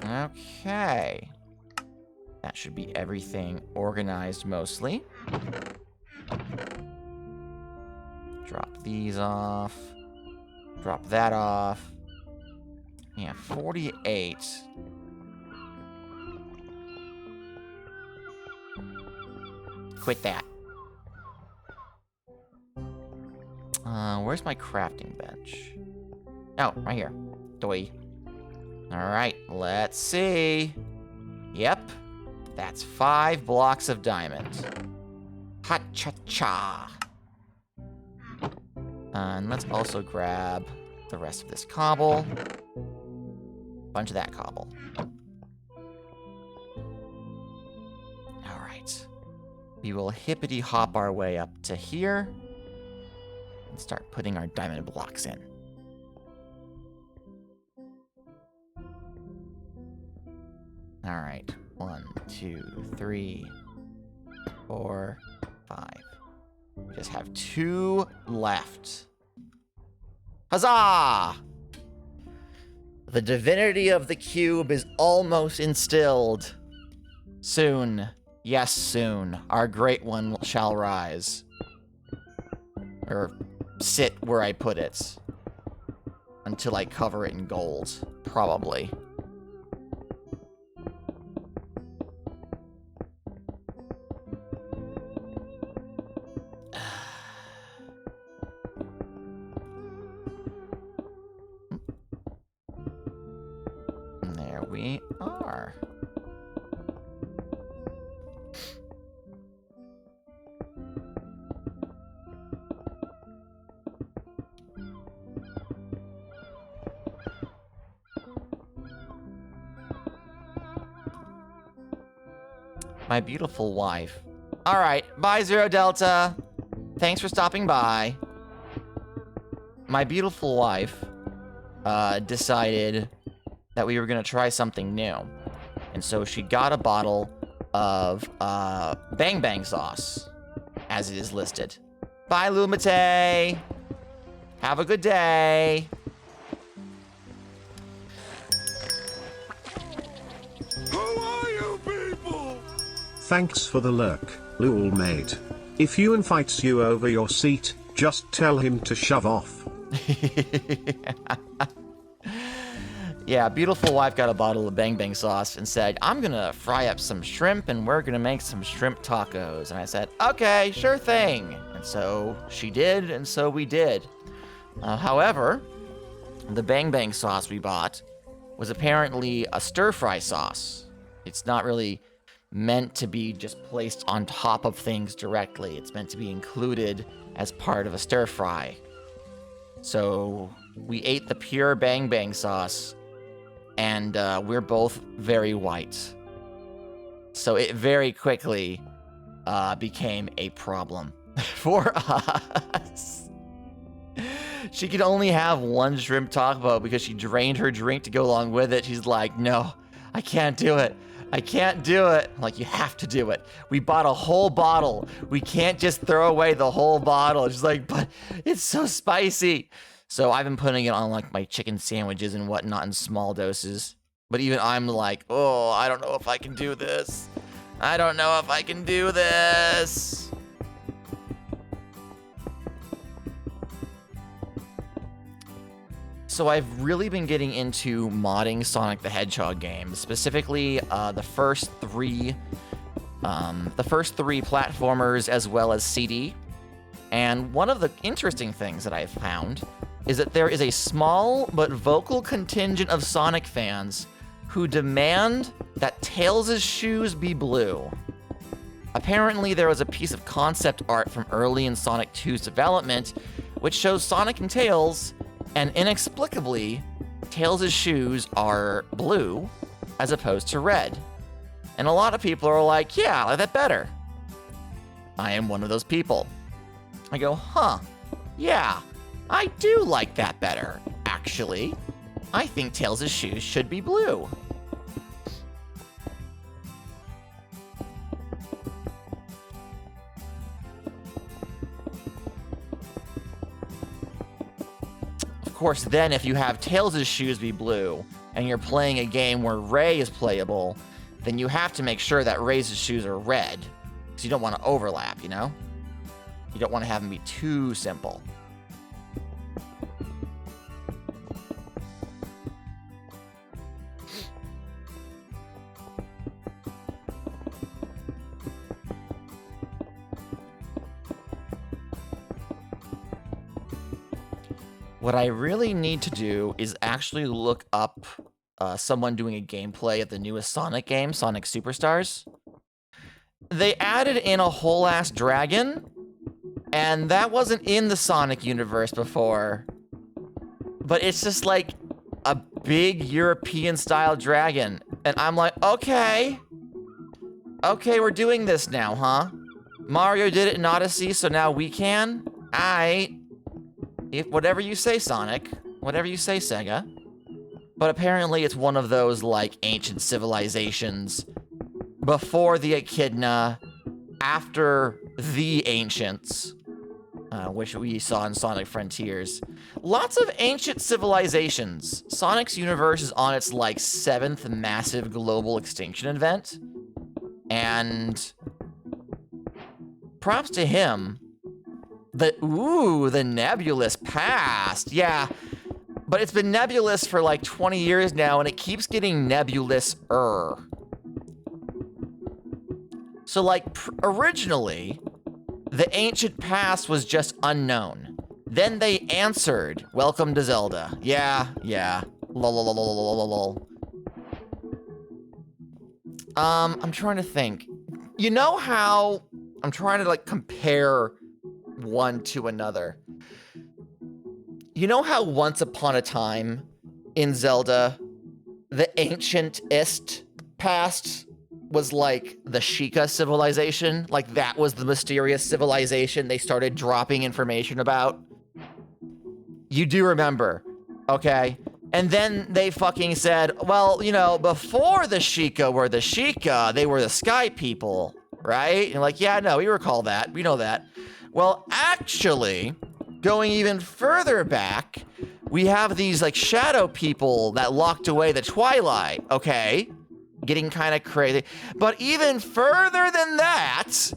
Okay. That should be everything organized mostly. Drop these off. Drop that off. Yeah, 48. Quit that. Where's my crafting bench? Oh, right here. Doi. Alright, let's see. Yep. That's 5 blocks of diamond. Ha-cha-cha. And let's also grab the rest of this cobble. Bunch of that cobble. Alright. We will hippity-hop our way up to here. And start putting our diamond blocks in. Alright. 1, 2, 3, 4, 5. We just have 2 left. Huzzah! The divinity of the cube is almost instilled. Soon, yes, soon, our great one shall rise. Or sit where I put it. Until I cover it in gold, probably. There we are. My beautiful wife. Alright, bye Zero Delta. Thanks for stopping by. My beautiful wife decided that we were going to try something new. And so she got a bottle of Bang Bang sauce, as it is listed. Bye, Lumite. Have a good day. Who are you people? Thanks for the lurk, Lul mate. If Ewan fights you over your seat, just tell him to shove off. Yeah, beautiful wife got a bottle of Bang Bang sauce and said, I'm gonna fry up some shrimp and we're gonna make some shrimp tacos. And I said, okay, sure thing. And so she did, and so we did. However, the Bang Bang sauce we bought was apparently a stir-fry sauce. It's not really meant to be just placed on top of things directly. It's meant to be included as part of a stir-fry. So we ate the pure Bang Bang sauce, and we're both very white. So it very quickly became a problem for us. She could only have one shrimp taco because she drained her drink to go along with it. She's like, no, I can't do it. I can't do it. I'm like, you have to do it. We bought a whole bottle. We can't just throw away the whole bottle. She's like, but it's so spicy. So I've been putting it on like my chicken sandwiches and whatnot in small doses. But even I'm like, oh, I don't know if I can do this. I don't know if I can do this. So I've really been getting into modding Sonic the Hedgehog games, specifically the first three platformers as well as CD. And one of the interesting things that I've found is that there is a small but vocal contingent of Sonic fans who demand that Tails' shoes be blue. Apparently there was a piece of concept art from early in Sonic 2's development which shows Sonic and Tails, and inexplicably, Tails' shoes are blue as opposed to red. And a lot of people are like, yeah, I like that better. I am one of those people. I go, huh, yeah, I do like that better, actually. I think Tails' shoes should be blue. Of course, then if you have Tails' shoes be blue, and you're playing a game where Ray is playable, then you have to make sure that Ray's shoes are red, because you don't want to overlap, you know? You don't want to have them be too simple. What I really need to do is actually look up someone doing a gameplay of the newest Sonic game, Sonic Superstars. They added in a whole ass dragon, and that wasn't in the Sonic universe before. But it's just like a big European style dragon. And I'm like, okay, we're doing this now, huh? Mario did it in Odyssey, so now we can? Aight. If whatever you say, Sonic. Whatever you say, Sega. But apparently it's one of those, like, ancient civilizations. Before the Echidna, after the Ancients, which we saw in Sonic Frontiers. Lots of ancient civilizations. Sonic's universe is on its, like, 7th massive global extinction event. And props to him. The nebulous past. Yeah, but it's been nebulous for like 20 years now, and it keeps getting nebulous-er. So, like, originally, the ancient past was just unknown. Then they answered, "Welcome to Zelda." Yeah. Lol. I'm trying to think. You know how I'm trying to, like, compare one to another. You know how once upon a time in Zelda, the ancientist past was like the Sheikah civilization? Like, that was the mysterious civilization they started dropping information about? You do remember, okay? And then they fucking said, well, you know, before the Sheikah were the Sheikah, they were the Sky People, right? And you're like, yeah, no, we recall that. We know that. Well, actually, going even further back, we have these, like, shadow people that locked away the Twilight, okay? Getting kind of crazy. But even further than that,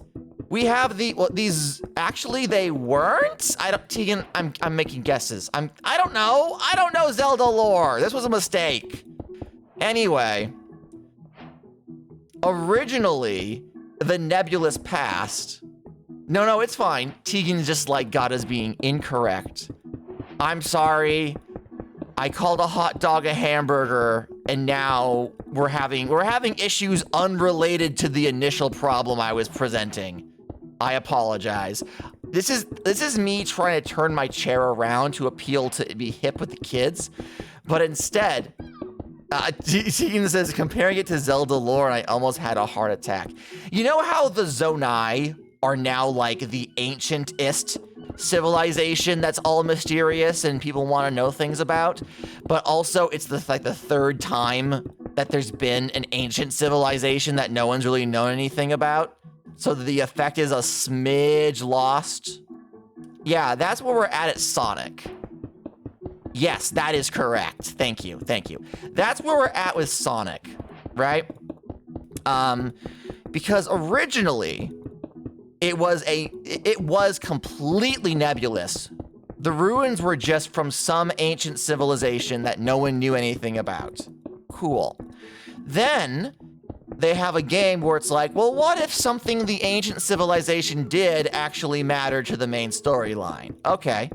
we have these, actually, they weren't? Tegan, I'm making guesses. I don't know. I don't know Zelda lore. This was a mistake. Anyway, originally, the nebulous past. No, it's fine. Tegan just, like, got us being incorrect. I'm sorry. I called a hot dog a hamburger, and now we're having issues unrelated to the initial problem I was presenting. I apologize. This is me trying to turn my chair around to appeal to be hip with the kids, but instead, Tegan says, comparing it to Zelda lore, and I almost had a heart attack. You know how the Zonai are now, like, the ancientist civilization that's all mysterious and people want to know things about? But also, it's the third time that there's been an ancient civilization that no one's really known anything about. So the effect is a smidge lost. Yeah, that's where we're at Sonic. Yes, that is correct. Thank you. That's where we're at with Sonic, right? Because originally, it was completely nebulous. The ruins were just from some ancient civilization that no one knew anything about. Cool. Then they have a game where it's like, well, what if something the ancient civilization did actually matter to the main storyline? Okay.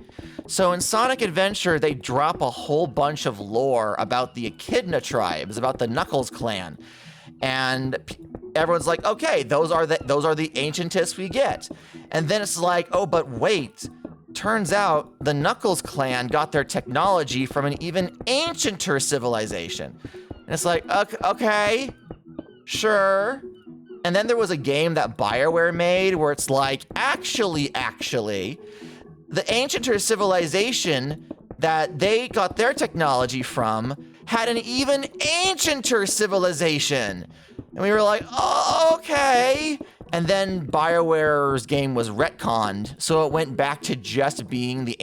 So in Sonic Adventure, they drop a whole bunch of lore about the Echidna tribes, about the Knuckles clan. And everyone's like, okay, those are the ancientists we get. And then it's like, oh, but wait, turns out the Knuckles clan got their technology from an even ancienter civilization. And it's like, okay, sure. And then there was a game that BioWare made where it's like, actually, the ancienter civilization that they got their technology from had an even ancienter civilization. And we were like, oh, okay. And then BioWare's game was retconned, so it went back to just being the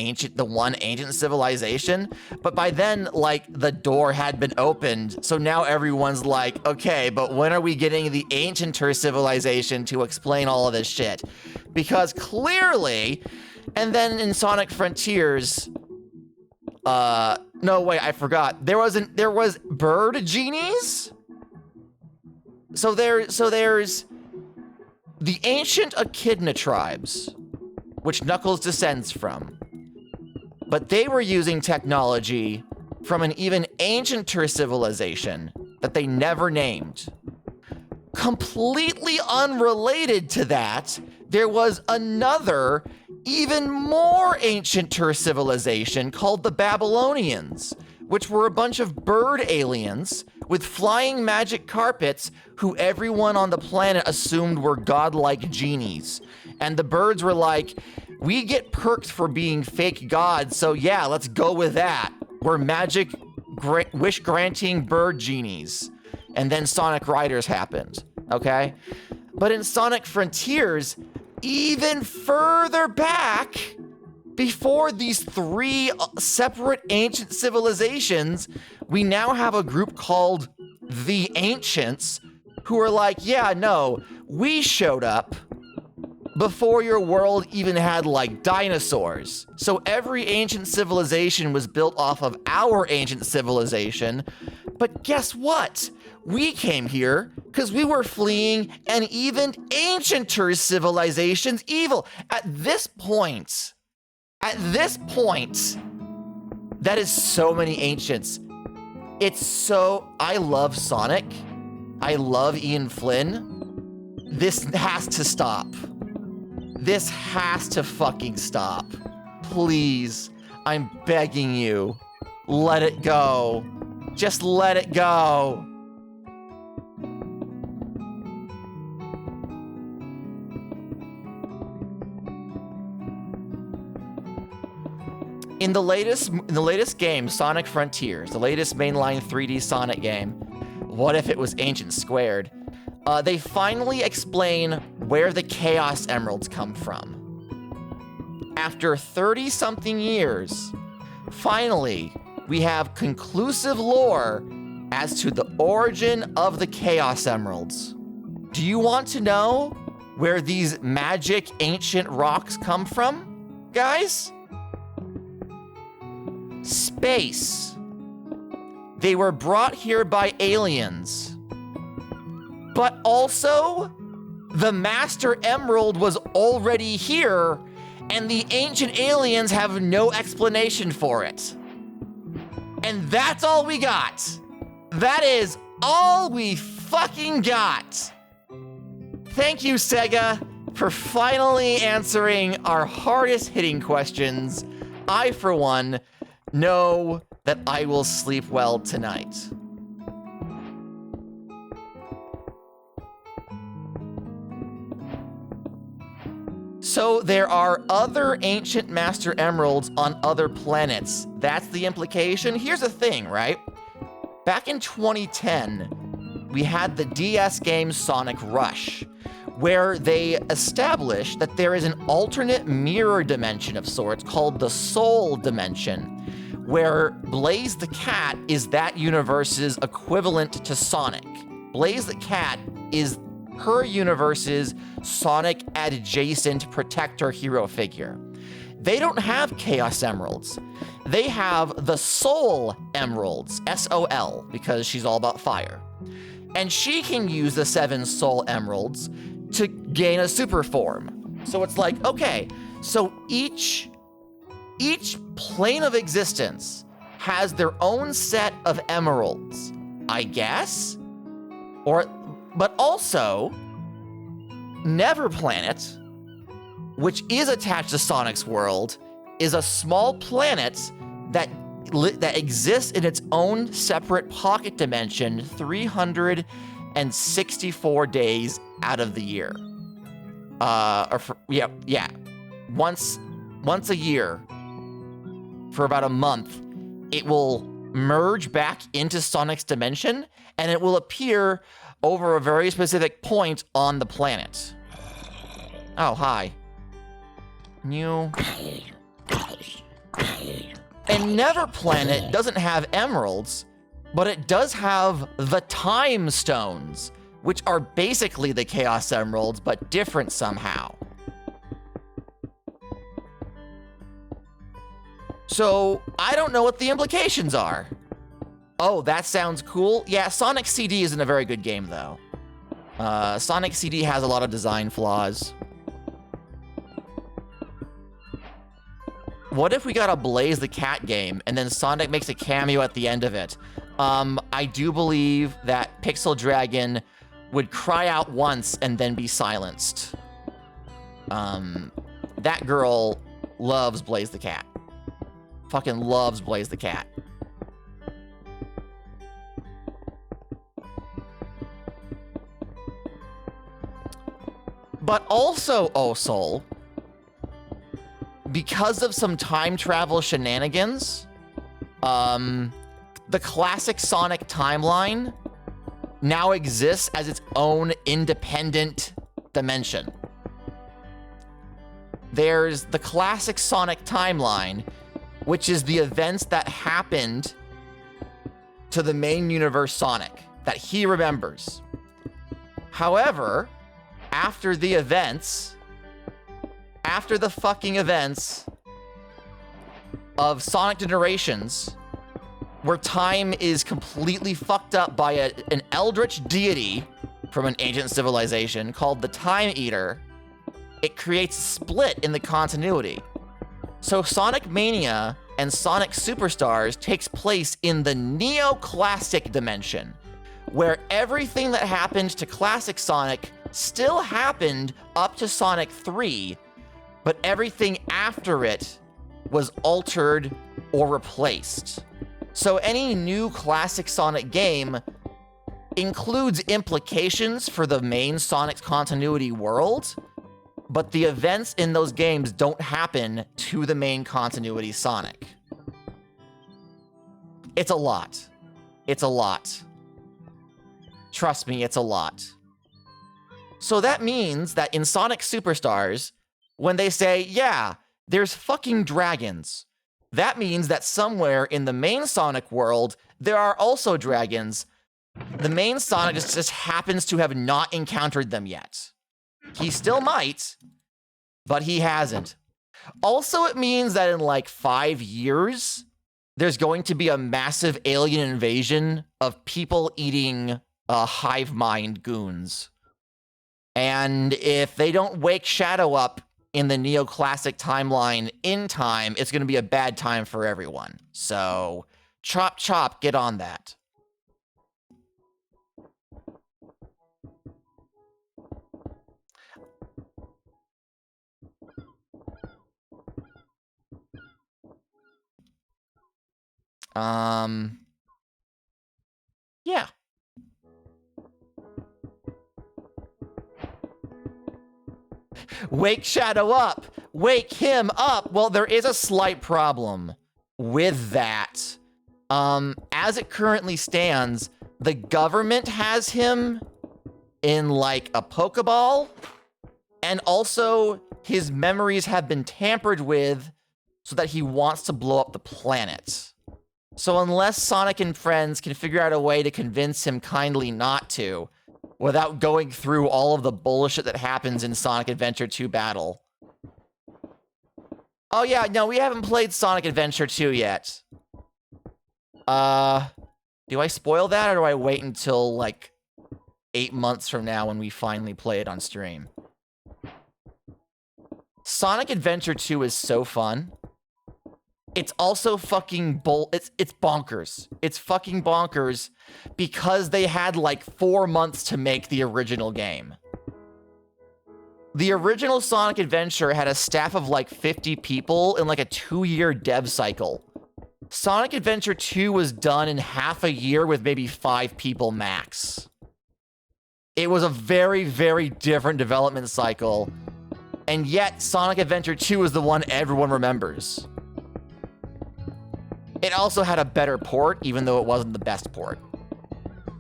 one ancient civilization. But by then, like, the door had been opened, so now everyone's like, okay, but when are we getting the ancienter civilization to explain all of this shit? Because clearly, and then in Sonic Frontiers, no, wait, I forgot. There was bird genies? So there's the ancient Echidna tribes, which Knuckles descends from. But they were using technology from an even ancienter civilization that they never named. Completely unrelated to that, there was another, even more ancienter civilization called the Babylonians, which were a bunch of bird aliens with flying magic carpets who everyone on the planet assumed were godlike genies. And the birds were like, we get perked for being fake gods, so yeah, let's go with that. We're magic wish-granting bird genies. And then Sonic Riders happened, okay? But in Sonic Frontiers, even further back, before these three separate ancient civilizations, we now have a group called the Ancients who are like, yeah, no, we showed up before your world even had like dinosaurs. So every ancient civilization was built off of our ancient civilization. But guess what? We came here because we were fleeing an even ancienter civilization's evil. At this point, that is so many ancients. I love Sonic. I love Ian Flynn. This has to stop. This has to fucking stop. Please, I'm begging you. Let it go. Just let it go. In the latest game, Sonic Frontiers, the latest mainline 3D Sonic game, what if it was Ancient Squared? They finally explain where the Chaos Emeralds come from. After 30-something years, finally, we have conclusive lore as to the origin of the Chaos Emeralds. Do you want to know where these magic ancient rocks come from, guys? Space. They were brought here by aliens. But also, the Master Emerald was already here, and the ancient aliens have no explanation for it. And that's all we got. That is all we fucking got. Thank you, Sega, for finally answering our hardest hitting questions. I, for one, know that I will sleep well tonight. So there are other ancient Master Emeralds on other planets. That's the implication. Here's the thing, right? Back in 2010, we had the DS game Sonic Rush, where they established that there is an alternate mirror dimension of sorts called the Soul Dimension, where Blaze the Cat is that universe's equivalent to Sonic. Blaze the Cat is her universe's Sonic adjacent protector hero figure. They don't have Chaos Emeralds. They have the Soul Emeralds, S-O-L, because she's all about fire. And she can use the 7 Soul Emeralds to gain a super form. So it's like, okay, so each plane of existence has their own set of emeralds, I guess? But also, Never Planet, which is attached to Sonic's world, is a small planet that exists in its own separate pocket dimension 364 days out of the year. Once a year, for about a month, it will merge back into Sonic's dimension, and it will appear over a very specific point on the planet. Oh, hi. New. And Never Planet doesn't have emeralds, but it does have the Time Stones, which are basically the Chaos Emeralds, but different somehow. So, I don't know what the implications are. Oh, that sounds cool. Yeah, Sonic CD isn't a very good game, though. Sonic CD has a lot of design flaws. What if we got a Blaze the Cat game and then Sonic makes a cameo at the end of it? I do believe that Pixel Dragon would cry out once and then be silenced. That girl loves Blaze the Cat. Fucking loves Blaze the Cat. But also, Oh Soul, because of some time travel shenanigans, the classic Sonic timeline now exists as its own independent dimension. There's the classic Sonic timeline, which is the events that happened to the main universe Sonic that he remembers. However, after the fucking events of Sonic Generations, where time is completely fucked up by an eldritch deity from an ancient civilization called the Time Eater, it creates a split in the continuity. So Sonic Mania and Sonic Superstars takes place in the Neoclassic dimension, where everything that happened to classic Sonic still happened up to Sonic 3, but everything after it was altered or replaced. So any new classic Sonic game includes implications for the main Sonic continuity world, but the events in those games don't happen to the main continuity Sonic. It's a lot. It's a lot. Trust me, it's a lot. So that means that in Sonic Superstars, when they say, yeah, there's fucking dragons, that means that somewhere in the main Sonic world, there are also dragons. The main Sonic just happens to have not encountered them yet. He still might, but he hasn't. Also, it means that in like 5 years, there's going to be a massive alien invasion of people eating hive mind goons. And if they don't wake Shadow up in the Neoclassic timeline in time, it's going to be a bad time for everyone. So, chop chop, get on that. Yeah. Wake Shadow up! Wake him up! Well, there is a slight problem with that. As it currently stands, the government has him in, like, a Pokeball, and also his memories have been tampered with so that he wants to blow up the planet. So unless Sonic and friends can figure out a way to convince him kindly not to, without going through all of the bullshit that happens in Sonic Adventure 2 Battle. Oh yeah, no, we haven't played Sonic Adventure 2 yet. Do I spoil that, or do I wait until, like, 8 months from now when we finally play it on stream? Sonic Adventure 2 is so fun. It's also fucking it's bonkers. It's fucking bonkers because they had like 4 months to make the original game. The original Sonic Adventure had a staff of like 50 people in like a 2-year dev cycle. Sonic Adventure 2 was done in half a year with maybe 5 people max. It was a very, very different development cycle, and yet Sonic Adventure 2 is the one everyone remembers. It also had a better port, even though it wasn't the best port.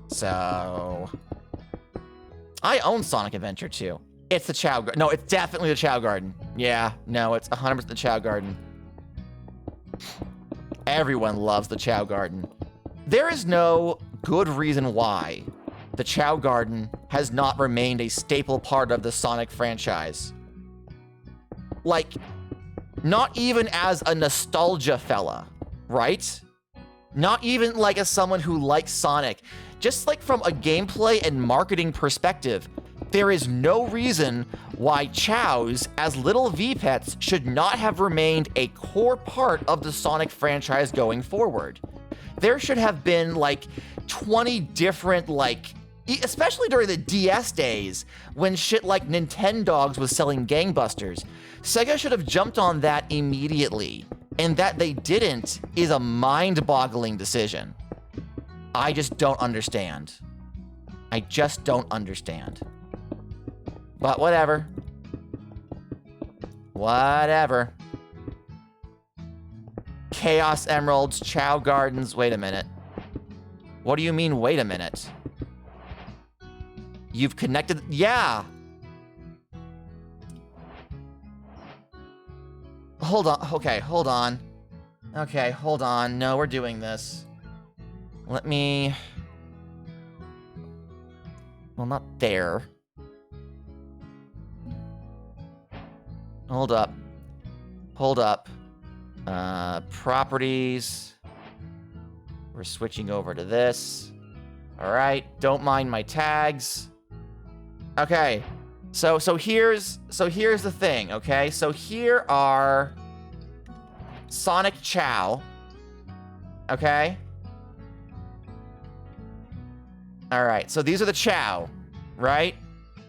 So... I own Sonic Adventure 2. It's the Chao Garden. No, it's definitely the Chao Garden. Yeah, no, it's 100% the Chao Garden. Everyone loves the Chao Garden. There is no good reason why the Chao Garden has not remained a staple part of the Sonic franchise. Like, not even as a nostalgia fella. Right? Not even like as someone who likes Sonic. Just like from a gameplay and marketing perspective, There is no reason why Chows, as little V-Pets, should not have remained a core part of the Sonic franchise going forward. There should have been like 20 different, especially during the DS days, when shit like Nintendogs was selling gangbusters. Sega should have jumped on that immediately, and that they didn't is a mind-boggling decision. I just don't understand. I just don't understand. But whatever. Whatever. Chaos Emeralds, Chow Gardens. Wait a minute. What do you mean, wait a minute? You've connected. Yeah. Hold on. Okay, hold on. Okay, hold on. No, we're doing this. Let me. Well, not there. Hold up. Hold up. Properties. We're switching over to this. All right, don't mind my tags. Okay, so here's the thing, okay? So here are Sonic Chow, okay? All right, so these are the Chow, right?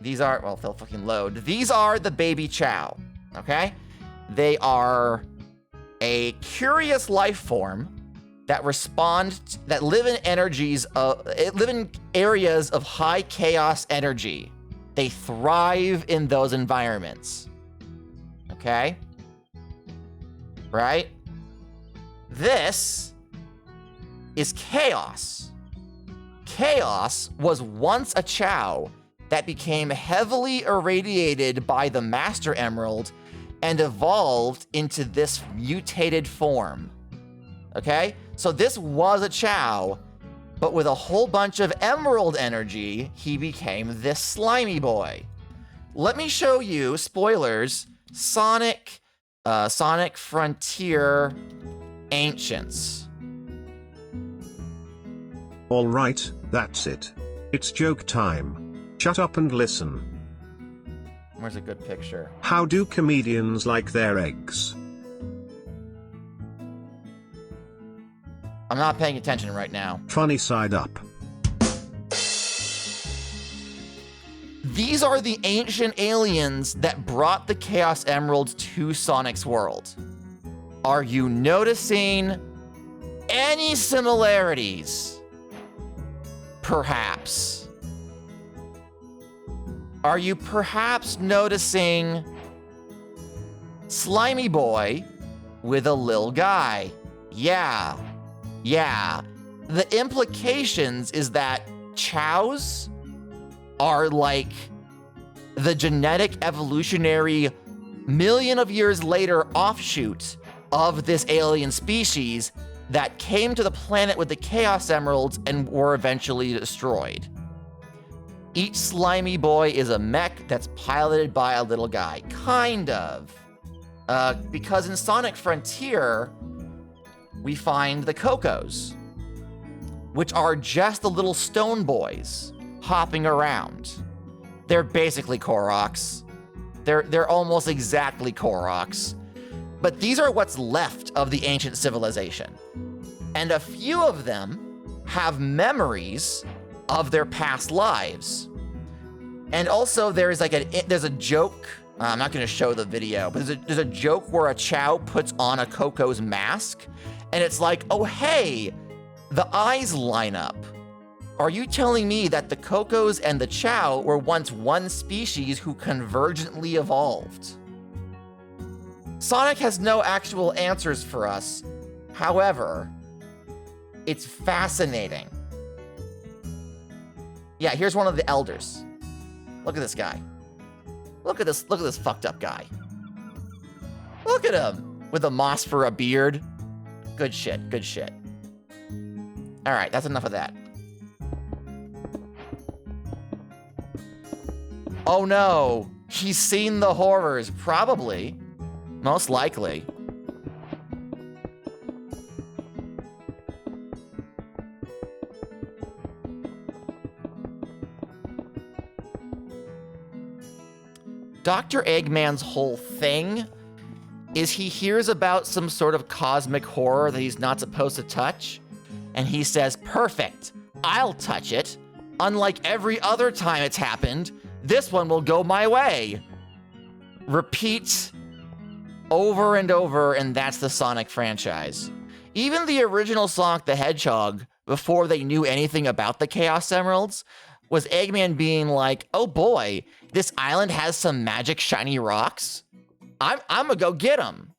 These are, well, they'll fucking load. These are the baby Chow, okay? They are a curious life form that that live in live in areas of high chaos energy. They thrive in those environments. Okay? Right? This is Chaos. Chaos was once a Chow that became heavily irradiated by the Master Emerald and evolved into this mutated form. Okay? So this was a Chow, but with a whole bunch of emerald energy, he became this slimy boy. Let me show you, spoilers, Sonic Frontier Ancients. Alright, that's it. It's joke time. Shut up and listen. Where's a good picture? How do comedians like their eggs? I'm not paying attention right now. Funny side up. These are the ancient aliens that brought the Chaos Emeralds to Sonic's world. Are you noticing any similarities? Perhaps. Are you perhaps noticing Slimy Boy with a lil guy? Yeah. Yeah. The implications is that Chows are like the genetic evolutionary million of years later offshoot of this alien species that came to the planet with the Chaos Emeralds and were eventually destroyed. Each slimy boy is a mech that's piloted by a little guy. Kind of. Because in Sonic Frontier, we find the Cocos, which are just the little stone boys hopping around. They're basically Koroks. They're almost exactly Koroks. But these are what's left of the ancient civilization. And a few of them have memories of their past lives. And also there's a joke, I'm not gonna show the video, but there's a joke where a Chow puts on a Coco's mask, and it's like, oh hey, the eyes line up. Are you telling me that the Cocos and the Chow were once one species who convergently evolved? Sonic has no actual answers for us. However, it's fascinating. Yeah, here's one of the elders. Look at this guy. Look at this fucked up guy. Look at him with a moss for a beard. Good shit, good shit. All right, that's enough of that. Oh no, he's seen the horrors, probably. Most likely. Dr. Eggman's whole thing is he hears about some sort of cosmic horror that he's not supposed to touch, and he says, perfect, I'll touch it. Unlike every other time it's happened, this one will go my way. Repeat over and over, and that's the Sonic franchise. Even the original Sonic the Hedgehog, before they knew anything about the Chaos Emeralds, was Eggman being like, oh boy, this island has some magic shiny rocks. I'm gonna go get them.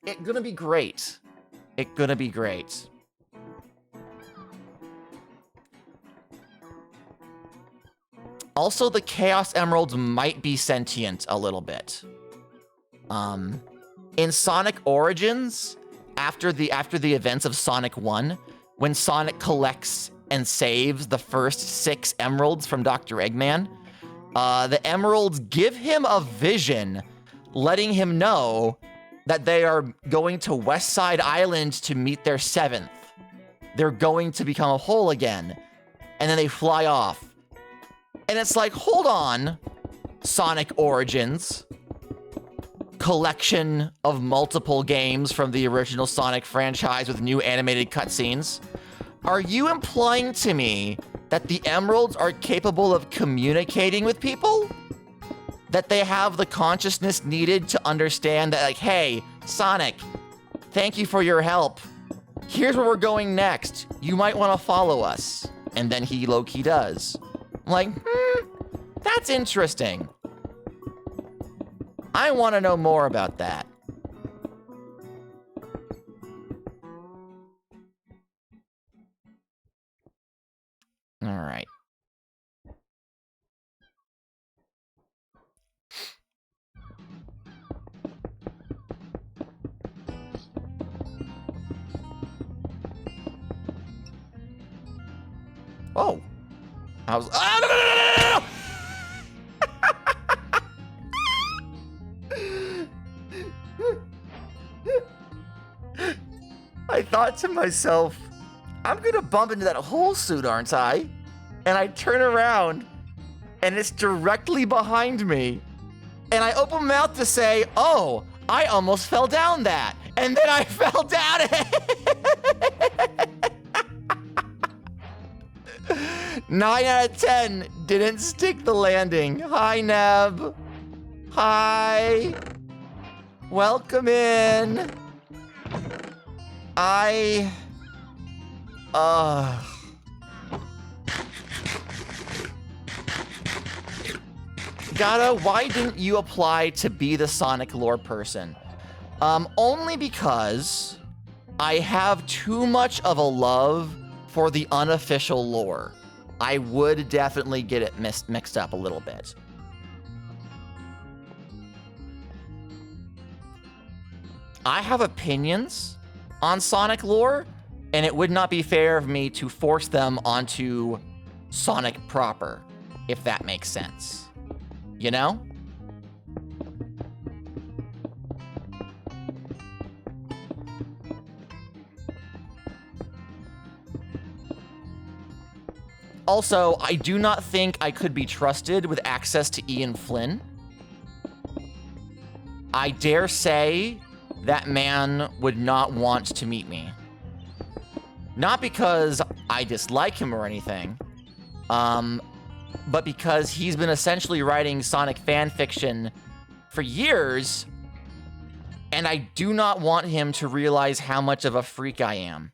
It's gonna be great. It's gonna be great. Also, the Chaos Emeralds might be sentient a little bit. In Sonic Origins, after the events of Sonic 1, when Sonic collects and saves the first 6 emeralds from Dr. Eggman, the emeralds give him a vision, letting him know that they are going to West Side Island to meet their 7th. They're going to become a whole again. And then they fly off. And it's like, hold on, Sonic Origins, collection of multiple games from the original Sonic franchise with new animated cutscenes. Are you implying to me that the emeralds are capable of communicating with people? That they have the consciousness needed to understand that, like, hey, Sonic, thank you for your help. Here's where we're going next. You might want to follow us. And then he low-key does. I'm like, that's interesting. I want to know more about that. All right. Oh. I was... Ah, no, no, no, no, no, no! I thought to myself, I'm gonna bump into that whole suit, aren't I? And I turn around, and it's directly behind me. And I open my mouth to say, oh, I almost fell down that. And then I fell down it. 9 out of 10 didn't stick the landing. Hi, Neb. Hi. Welcome in. Gato, why didn't you apply to be the Sonic lore person? Only because I have too much of a love for the unofficial lore. I would definitely get it mixed up a little bit. I have opinions on Sonic lore, and it would not be fair of me to force them onto Sonic proper, if that makes sense. You know? Also, I do not think I could be trusted with access to Ian Flynn. I dare say that man would not want to meet me. Not because I dislike him or anything, but because he's been essentially writing Sonic fan fiction for years, and I do not want him to realize how much of a freak I am.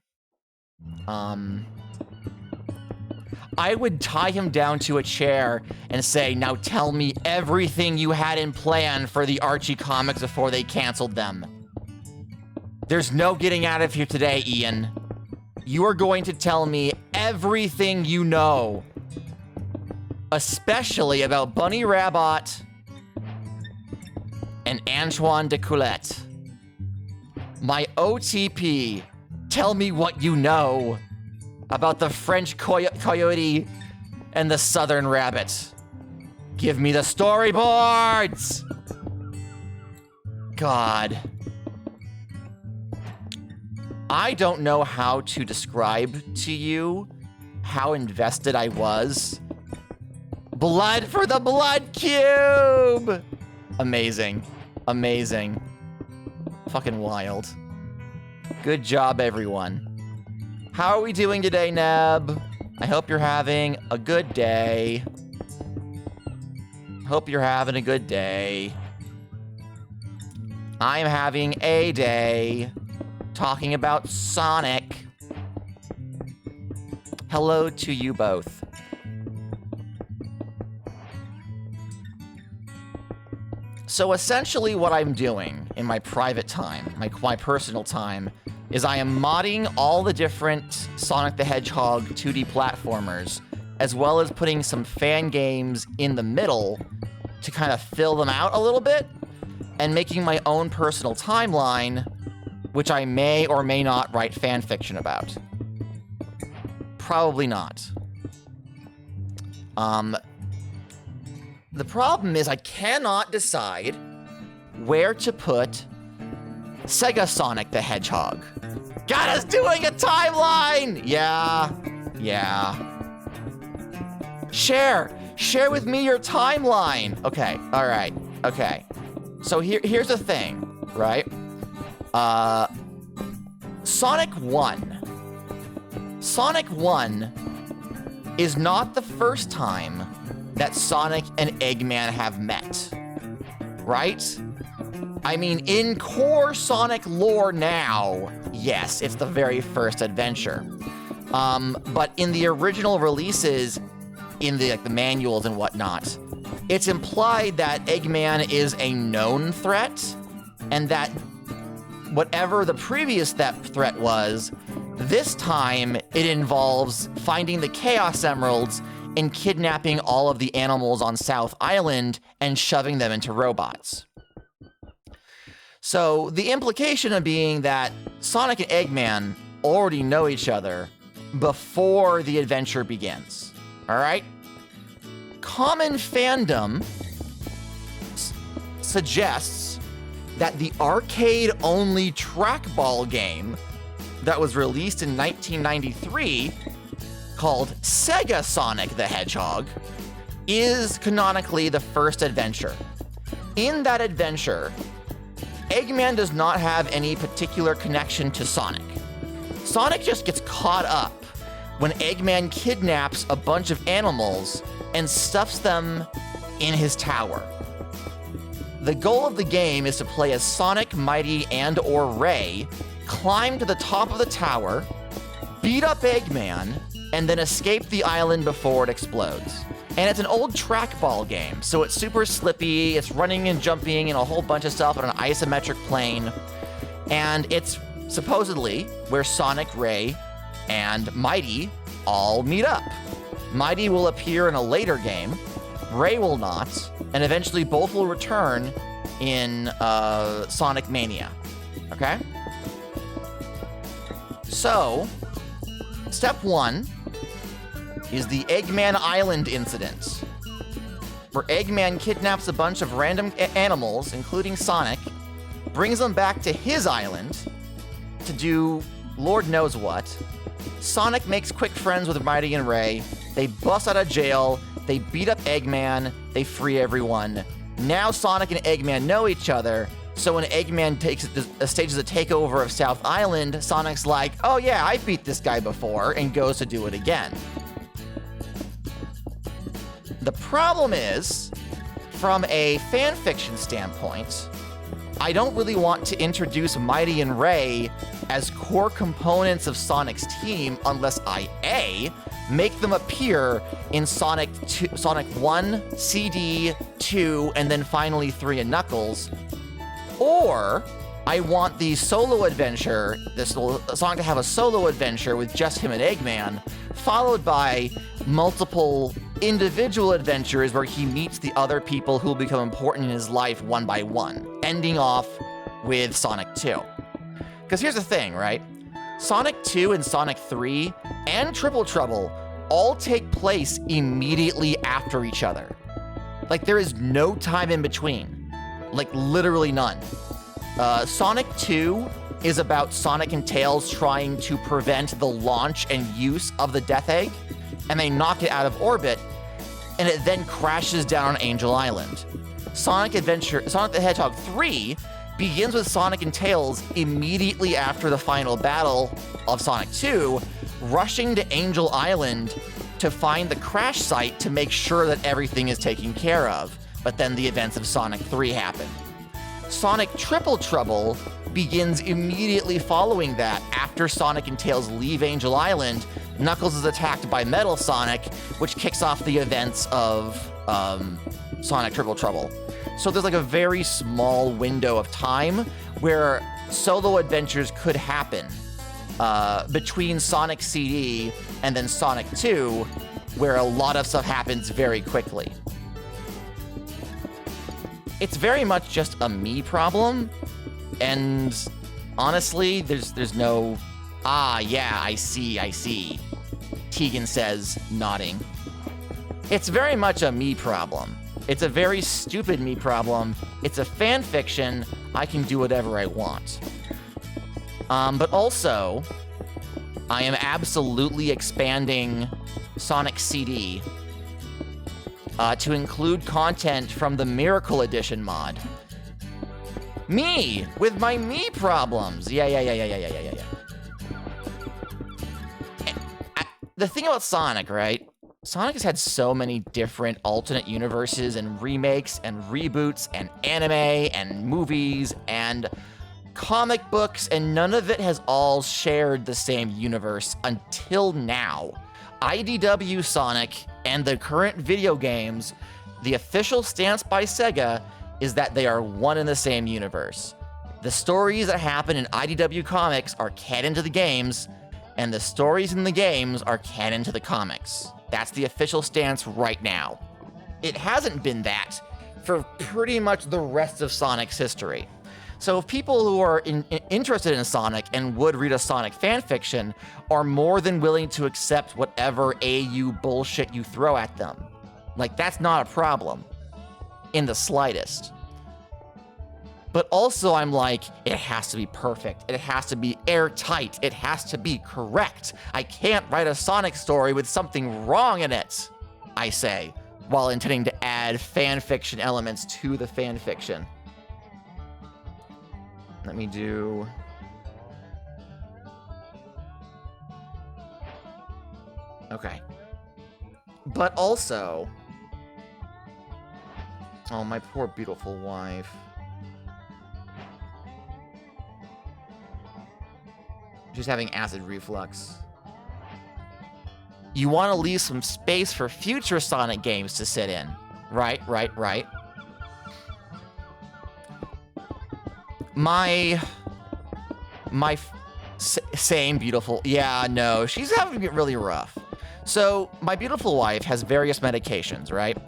I would tie him down to a chair and say, now tell me everything you had in plan for the Archie comics before they canceled them. There's no getting out of here today, Ian. You are going to tell me everything you know. Especially about Bunny Rabbit and Antoine de Coulette. My OTP, tell me what you know about the French coyote and the southern rabbit. Give me the storyboards! God. I don't know how to describe to you how invested I was. Blood for the Blood Cube! Amazing. Amazing. Fucking wild. Good job, everyone. How are we doing today, Neb? I hope you're having a good day. Hope you're having a good day. I'm having a day talking about Sonic. Hello to you both. So essentially what I'm doing in my private time, my personal time, is I am modding all the different Sonic the Hedgehog 2D platformers, as well as putting some fan games in the middle to kind of fill them out a little bit, and making my own personal timeline, which I may or may not write fan fiction about. Probably not. The problem is I cannot decide where to put Sega Sonic the Hedgehog. Got us doing a timeline! Yeah. Share with me your timeline. Okay, all right, okay. So here's the thing, right? Sonic 1. Sonic 1 is not the first time that Sonic and Eggman have met, right? I mean, in core Sonic lore now, yes, it's the very first adventure. But in the original releases, in the manuals and whatnot, it's implied that Eggman is a known threat, and that whatever the previous threat was, this time it involves finding the Chaos Emeralds and kidnapping all of the animals on South Island and shoving them into robots. So the implication of being that Sonic and Eggman already know each other before the adventure begins, all right? Common fandom suggests that the arcade-only trackball game that was released in 1993 called Sega Sonic the Hedgehog is canonically the first adventure. In that adventure, Eggman does not have any particular connection to Sonic. Sonic just gets caught up when Eggman kidnaps a bunch of animals and stuffs them in his tower. The goal of the game is to play as Sonic, Mighty, and/or Ray, climb to the top of the tower, beat up Eggman, and then escape the island before it explodes. And it's an old trackball game, so it's super slippy, it's running and jumping and a whole bunch of stuff on an isometric plane. And it's supposedly where Sonic, Ray, and Mighty all meet up. Mighty will appear in a later game, Ray will not, and eventually both will return in Sonic Mania. Okay? So, step 1 is the Eggman Island incident, where Eggman kidnaps a bunch of random animals, including Sonic, brings them back to his island to do Lord knows what. Sonic makes quick friends with Mighty and Ray. They bust out of jail. They beat up Eggman. They free everyone. Now Sonic and Eggman know each other. So when Eggman stages a takeover of South Island, Sonic's like, oh yeah, I beat this guy before, and goes to do it again. The problem is, from a fanfiction standpoint, I don't really want to introduce Mighty and Ray as core components of Sonic's team unless I A, make them appear in Sonic 1, CD, 2, and then finally 3 and Knuckles, or I want the solo adventure, Sonic to have a solo adventure with just him and Eggman, followed by multiple individual adventures where he meets the other people who will become important in his life one by one, ending off with Sonic 2. Because here's the thing, right? Sonic 2 and Sonic 3 and Triple Trouble all take place immediately after each other. Like, there is no time in between. Like, literally none. Sonic 2 is about Sonic and Tails trying to prevent the launch and use of the Death Egg, and they knock it out of orbit, and it then crashes down on Angel Island. Sonic the Hedgehog 3 begins with Sonic and Tails immediately after the final battle of Sonic 2, rushing to Angel Island to find the crash site to make sure that everything is taken care of. But then the events of Sonic 3 happen. Sonic Triple Trouble begins immediately following that. After Sonic and Tails leave Angel Island, Knuckles is attacked by Metal Sonic, which kicks off the events of Sonic Triple Trouble. So there's like a very small window of time where solo adventures could happen between Sonic CD and then Sonic 2, where a lot of stuff happens very quickly. It's very much just a me problem, and honestly, there's no, yeah, I see, Tegan says, nodding. It's very much a me problem. It's a very stupid me problem. It's a fan fiction. I can do whatever I want. But also, I am absolutely expanding Sonic CD to include content from the Miracle Edition mod. Me, with my me problems. Yeah. The thing about Sonic, right? Sonic has had so many different alternate universes and remakes and reboots and anime and movies and comic books, and none of it has all shared the same universe until now. IDW Sonic and the current video games, the official stance by Sega is that they are one and the same universe. The stories that happen in IDW comics are canon to the games, and the stories in the games are canon to the comics. That's the official stance right now. It hasn't been that for pretty much the rest of Sonic's history. So if people who are interested in Sonic and would read a Sonic fanfiction are more than willing to accept whatever AU bullshit you throw at them. Like, that's not a problem in the slightest. But also I'm like, it has to be perfect. It has to be airtight. It has to be correct. I can't write a Sonic story with something wrong in it, I say, while intending to add fanfiction elements to the fanfiction. Let me do... Okay. But also... Oh, my poor beautiful wife. She's having acid reflux. You want to leave some space for future Sonic games to sit in. Right. Same beautiful. Yeah, no, she's having it really rough. So my beautiful wife has various medications, right?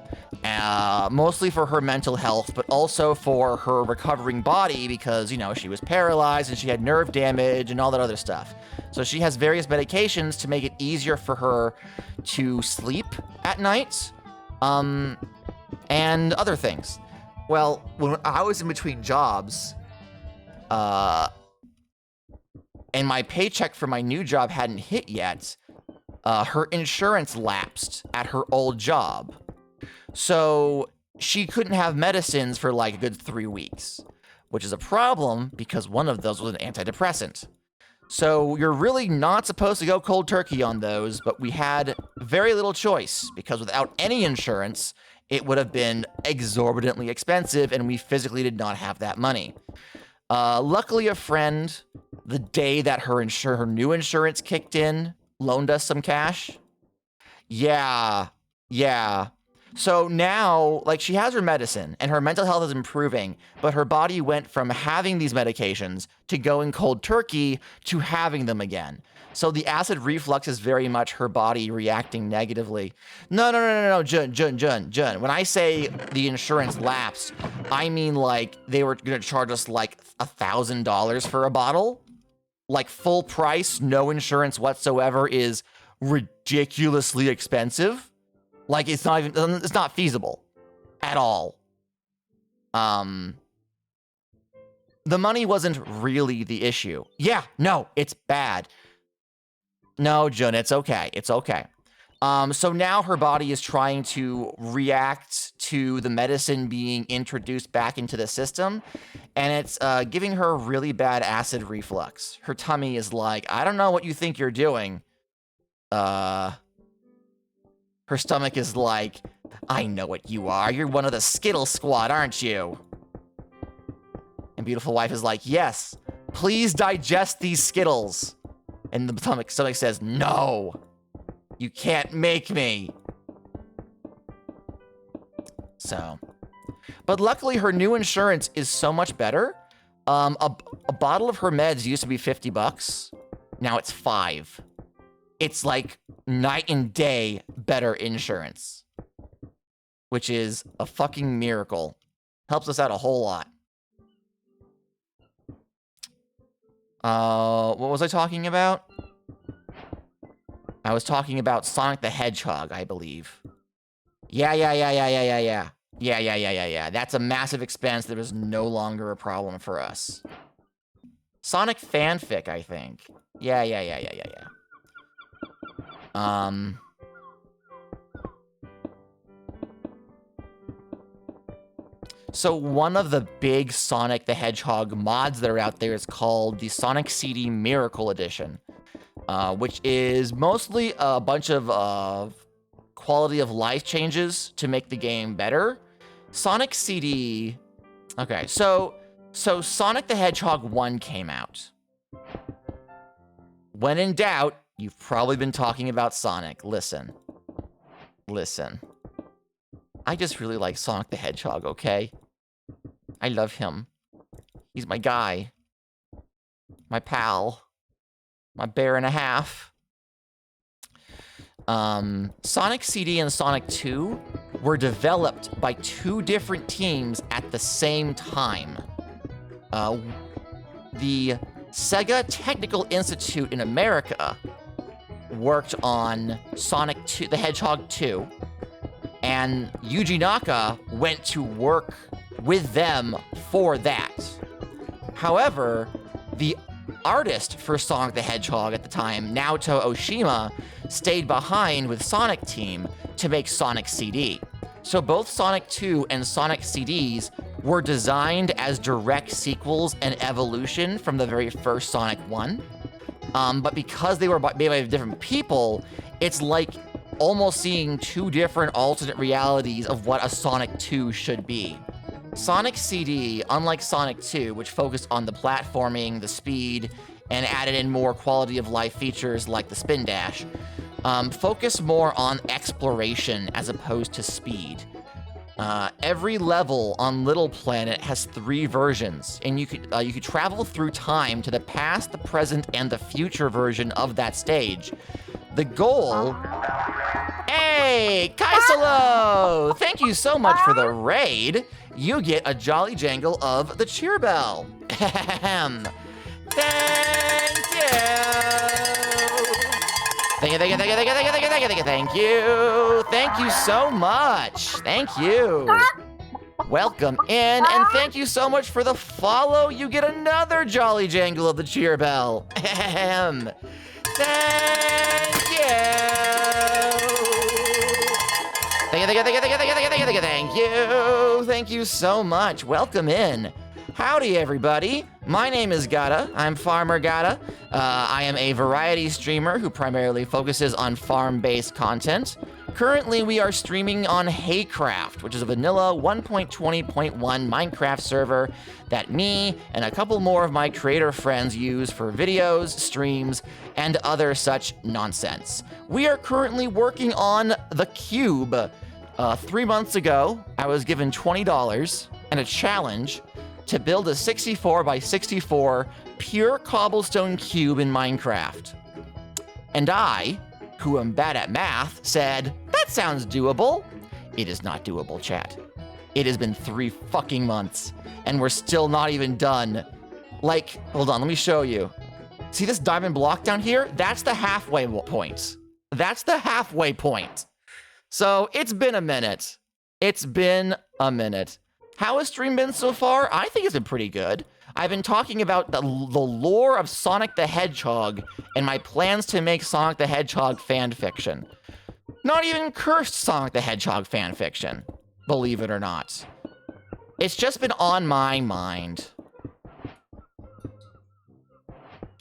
Mostly for her mental health, but also for her recovering body because, you know, she was paralyzed and she had nerve damage and all that other stuff. So she has various medications to make it easier for her to sleep at night, and other things. Well, when I was in between jobs, and my paycheck for my new job hadn't hit yet, her insurance lapsed at her old job. So she couldn't have medicines for like a good 3 weeks, which is a problem because one of those was an antidepressant. So you're really not supposed to go cold turkey on those, but we had very little choice because without any insurance, it would have been exorbitantly expensive and we physically did not have that money. Luckily, a friend, the day that her new insurance kicked in, loaned us some cash. Yeah. So now, like, she has her medicine and her mental health is improving, but her body went from having these medications to going cold turkey to having them again. So the acid reflux is very much her body reacting negatively. No, Jun. When I say the insurance lapsed, I mean like they were gonna charge us like $1,000 for a bottle. Like full price, no insurance whatsoever is ridiculously expensive. Like it's not feasible at all. The money wasn't really the issue. Yeah, no, it's bad. No, Jun, it's okay. So now her body is trying to react to the medicine being introduced back into the system, and it's giving her really bad acid reflux. Her tummy is like, I don't know what you think you're doing. Her stomach is like, I know what you are. You're one of the Skittle Squad, aren't you? And beautiful wife is like, yes, please digest these Skittles. And the stomach says, no, you can't make me. So, but luckily her new insurance is so much better. A bottle of her meds used to be $50. Now it's $5. It's like night and day better insurance, which is a fucking miracle. Helps us out a whole lot. What was I talking about? I was talking about Sonic the Hedgehog, I believe. Yeah. That's a massive expense that is no longer a problem for us. Sonic fanfic, I think. Yeah. So one of the big Sonic the Hedgehog mods that are out there is called the Sonic CD Miracle Edition, which is mostly a bunch of quality of life changes to make the game better. Sonic CD... Okay, so Sonic the Hedgehog 1 came out. When in doubt, you've probably been talking about Sonic. Listen. I just really like Sonic the Hedgehog, okay? I love him. He's my guy. My pal. My bear and a half. Sonic CD and Sonic 2 were developed by 2 different teams at the same time. The Sega Technical Institute in America worked on Sonic the Hedgehog 2, and Yuji Naka went to work with them for that. However, the artist for Sonic the Hedgehog at the time, Naoto Oshima, stayed behind with Sonic Team to make Sonic CD. So both Sonic 2 and Sonic CDs were designed as direct sequels and evolution from the very first Sonic 1. But because they were made by different people, it's like almost seeing 2 different alternate realities of what a Sonic 2 should be. Sonic CD, unlike Sonic 2, which focused on the platforming, the speed, and added in more quality of life features like the spin dash, focused more on exploration as opposed to speed. Every level on Little Planet has 3 versions, and you could travel through time to the past, the present, and the future version of that stage. The goal... Hey, Kaisalo! Thank you so much for the raid. You get a Jolly Jangle of the Cheer Bell. Thank you. Thank you so much. Thank you. Welcome in, and thank you so much for the follow. You get another Jolly Jangle of the Cheer Bell. Thank you. Thank you so much. Welcome in. Howdy, everybody. My name is Gata. I'm Farmer Gata. I am a variety streamer who primarily focuses on farm-based content. Currently, we are streaming on Haycraft, which is a vanilla 1.20.1 Minecraft server that me and a couple more of my creator friends use for videos, streams, and other such nonsense. We are currently working on The Cube. 3 months ago, I was given $20 and a challenge to build a 64 by 64 pure cobblestone cube in Minecraft. And I, who am bad at math, said, that sounds doable. It is not doable, chat. It has been 3 fucking months, and we're still not even done. Like, hold on, let me show you. See this diamond block down here? That's the halfway point. That's the halfway point. So it's been a minute. It's been a minute. How has stream been so far? I think it's been pretty good. I've been talking about the lore of Sonic the Hedgehog and my plans to make Sonic the Hedgehog fan fiction. Not even cursed Sonic the Hedgehog fanfiction, believe it or not. It's just been on my mind.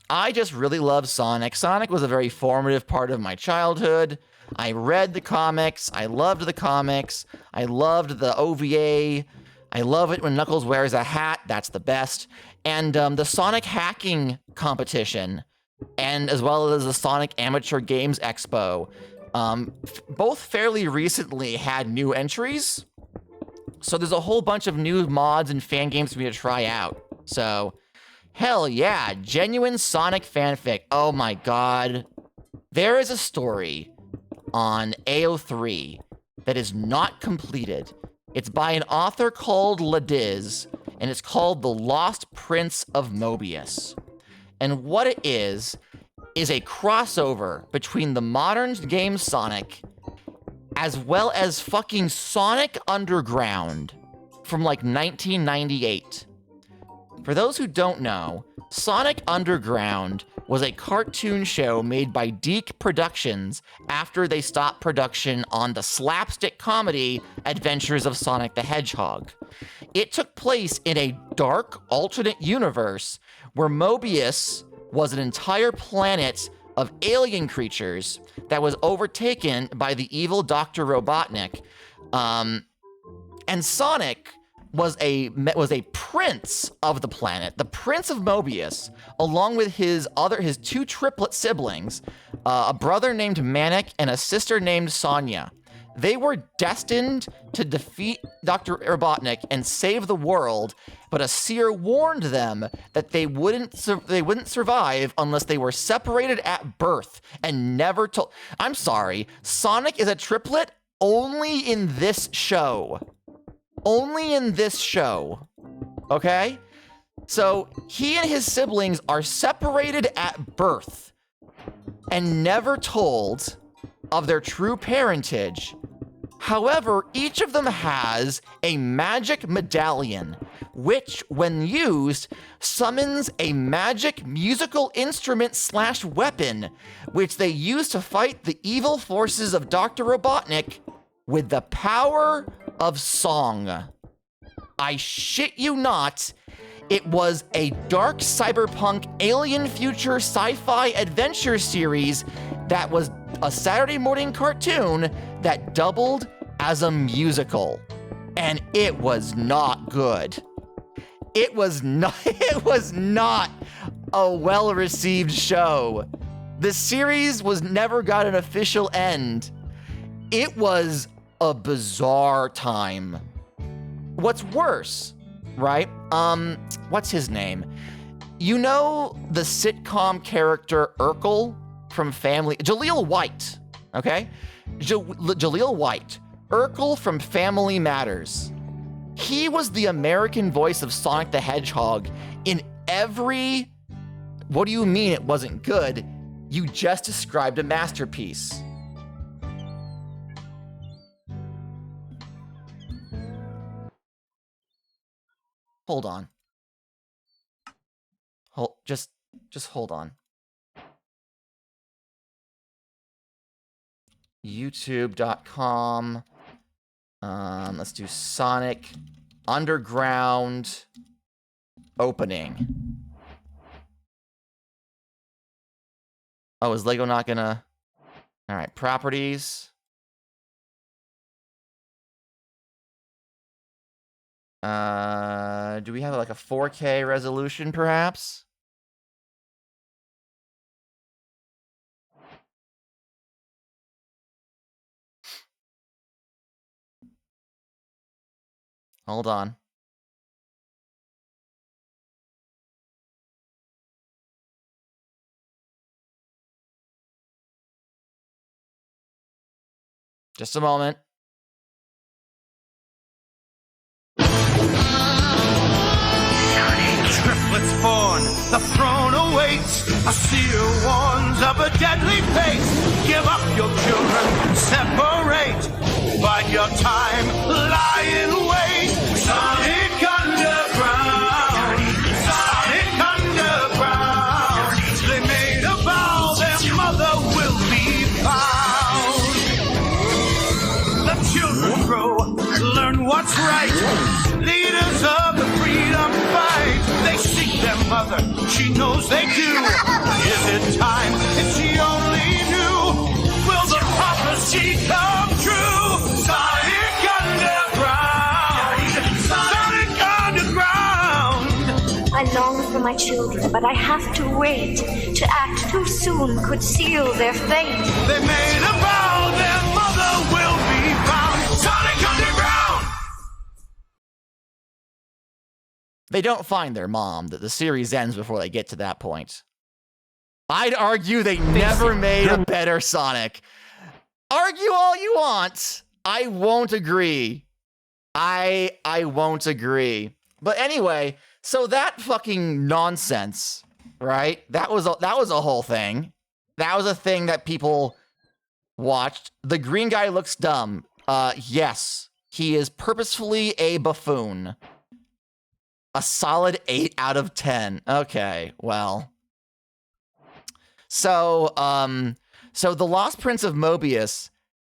I just really love Sonic. Sonic was a very formative part of my childhood. I read the comics. I loved the comics. I loved the OVA. I love it when Knuckles wears a hat. That's the best. And the Sonic hacking competition, and as well as the Sonic Amateur Games Expo, both fairly recently had new entries. So there's a whole bunch of new mods and fan games for me to try out. So, hell yeah, genuine Sonic fanfic. Oh my god. There is a story on AO3 that is not completed. It's by an author called Ladiz, and it's called The Lost Prince of Mobius. And what it is a crossover between the modern game Sonic as well as fucking Sonic Underground from like 1998. For those who don't know, Sonic Underground was a cartoon show made by Deke Productions after they stopped production on the slapstick comedy Adventures of Sonic the Hedgehog. It took place in a dark alternate universe where Mobius was an entire planet of alien creatures that was overtaken by the evil Dr. Robotnik. And Sonic was a prince of the planet, the Prince of Mobius, along with his two triplet siblings, a brother named Manic and a sister named Sonya. They were destined to defeat Dr. Robotnik and save the world, but a seer warned them that they wouldn't survive unless they were separated at birth and never told. I'm sorry, Sonic is a triplet only in this show. Only in this show, okay? So he and his siblings are separated at birth and never told of their true parentage. However, each of them has a magic medallion, which, when used, summons a magic musical instrument / weapon, which they use to fight the evil forces of Dr. Robotnik with the power of song. I shit you not, it was a dark cyberpunk alien future sci-fi adventure series that was a Saturday morning cartoon that doubled as a musical. And it was not good. It was not a well-received show. The series never got an official end. It was a bizarre time. What's worse, right? What's his name? You know the sitcom character Urkel from Family... Jaleel White, okay? Jaleel White. Urkel from Family Matters. He was the American voice of Sonic the Hedgehog in every... What do you mean it wasn't good? You just described a masterpiece. Hold on. Just hold on. YouTube.com. Let's do Sonic Underground opening. Oh, is Lego not gonna... All right, properties. Do we have like a 4K resolution, perhaps? Hold on. Just a moment. Triplets born, the throne awaits. A seer warns of a deadly fate. Give up your children, separate. Bide your time, lie in wait. Sonic Underground, Sonic Underground. They made a vow their mother will be found. doing what's right. Leaders of the freedom fight, they seek their mother, she knows they do. Is it time if she only knew? Will the prophecy come true? Sonic Underground! Sonic Underground! I long for my children, but I have to wait. To act too soon could seal their fate. They made a vow their mother will be found. Sonic Underground! They don't find their mom. The series ends before they get to that point. I'd argue they never made a better Sonic. Argue all you want. I won't agree. I won't agree. But anyway, so that fucking nonsense, right? That was a whole thing. That was a thing that people watched. The green guy looks dumb. Yes, he is purposefully a buffoon. A solid 8 out of 10. Okay, well. So The Lost Prince of Mobius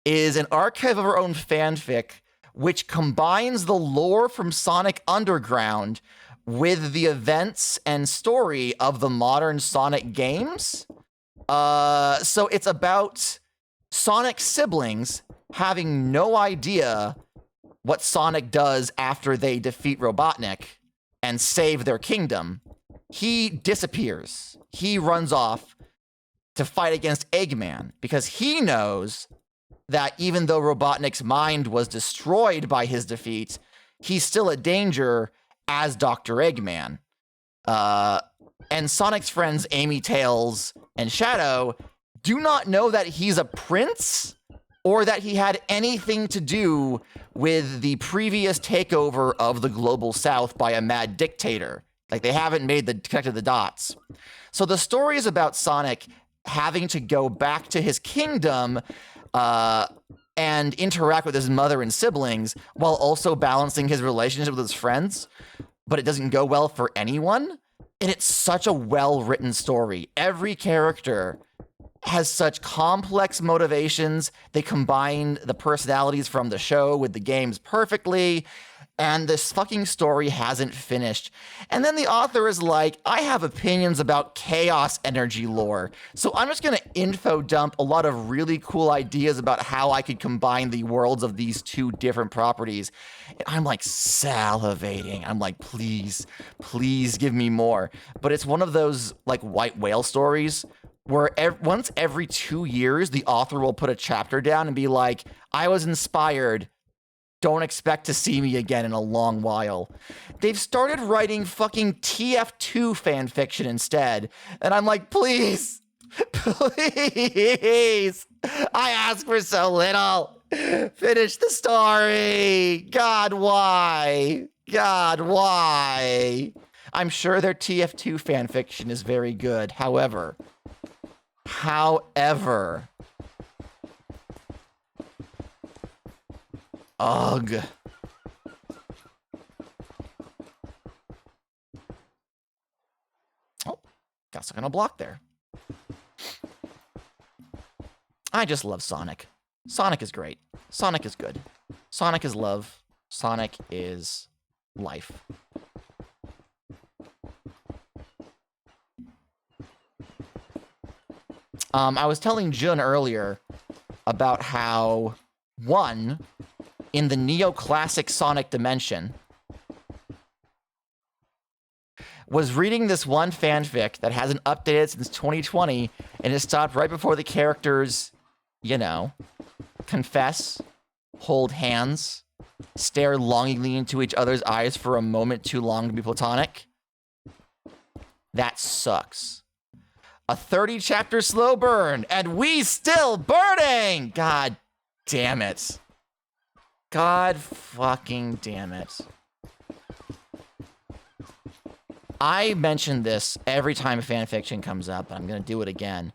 is an archive of our own fanfic which combines the lore from Sonic Underground with the events and story of the modern Sonic games. So it's about Sonic siblings having no idea what Sonic does after they defeat Robotnik and save their kingdom. He disappears. He runs off to fight against Eggman because he knows that even though Robotnik's mind was destroyed by his defeat, he's still a danger as Dr. Eggman. And Sonic's friends Amy, Tails, and Shadow do not know that he's a prince or that he had anything to do with the previous takeover of the global south by a mad dictator. Like, they haven't connected the dots. So the story is about Sonic having to go back to his kingdom and interact with his mother and siblings while also balancing his relationship with his friends. But it doesn't go well for anyone. And it's such a well-written story. Every character has such complex motivations. They combine the personalities from the show with the games perfectly. And this fucking story hasn't finished. And then the author is like, I have opinions about chaos energy lore. So I'm just going to info dump a lot of really cool ideas about how I could combine the worlds of these two different properties. And I'm like salivating. I'm like, please give me more. But it's one of those like white whale stories where once every 2 years, the author will put a chapter down and be like, I was inspired. Don't expect to see me again in a long while. They've started writing fucking TF2 fanfiction instead. And I'm like, please. I ask for so little. Finish the story. God, why? I'm sure their TF2 fanfiction is very good. However. Ugh. Oh, got stuck on a block there. I just love Sonic. Sonic is great. Sonic is good. Sonic is love. Sonic is life. I was telling Jun earlier about how, one, in the neoclassic Sonic dimension, was reading this one fanfic that hasn't updated since 2020, and it stopped right before the characters, you know, confess, hold hands, stare longingly into each other's eyes for a moment too long to be platonic. That sucks. A 30-chapter slow burn, and we still burning! God damn it. God fucking damn it. I mention this every time fanfiction comes up, and I'm going to do it again.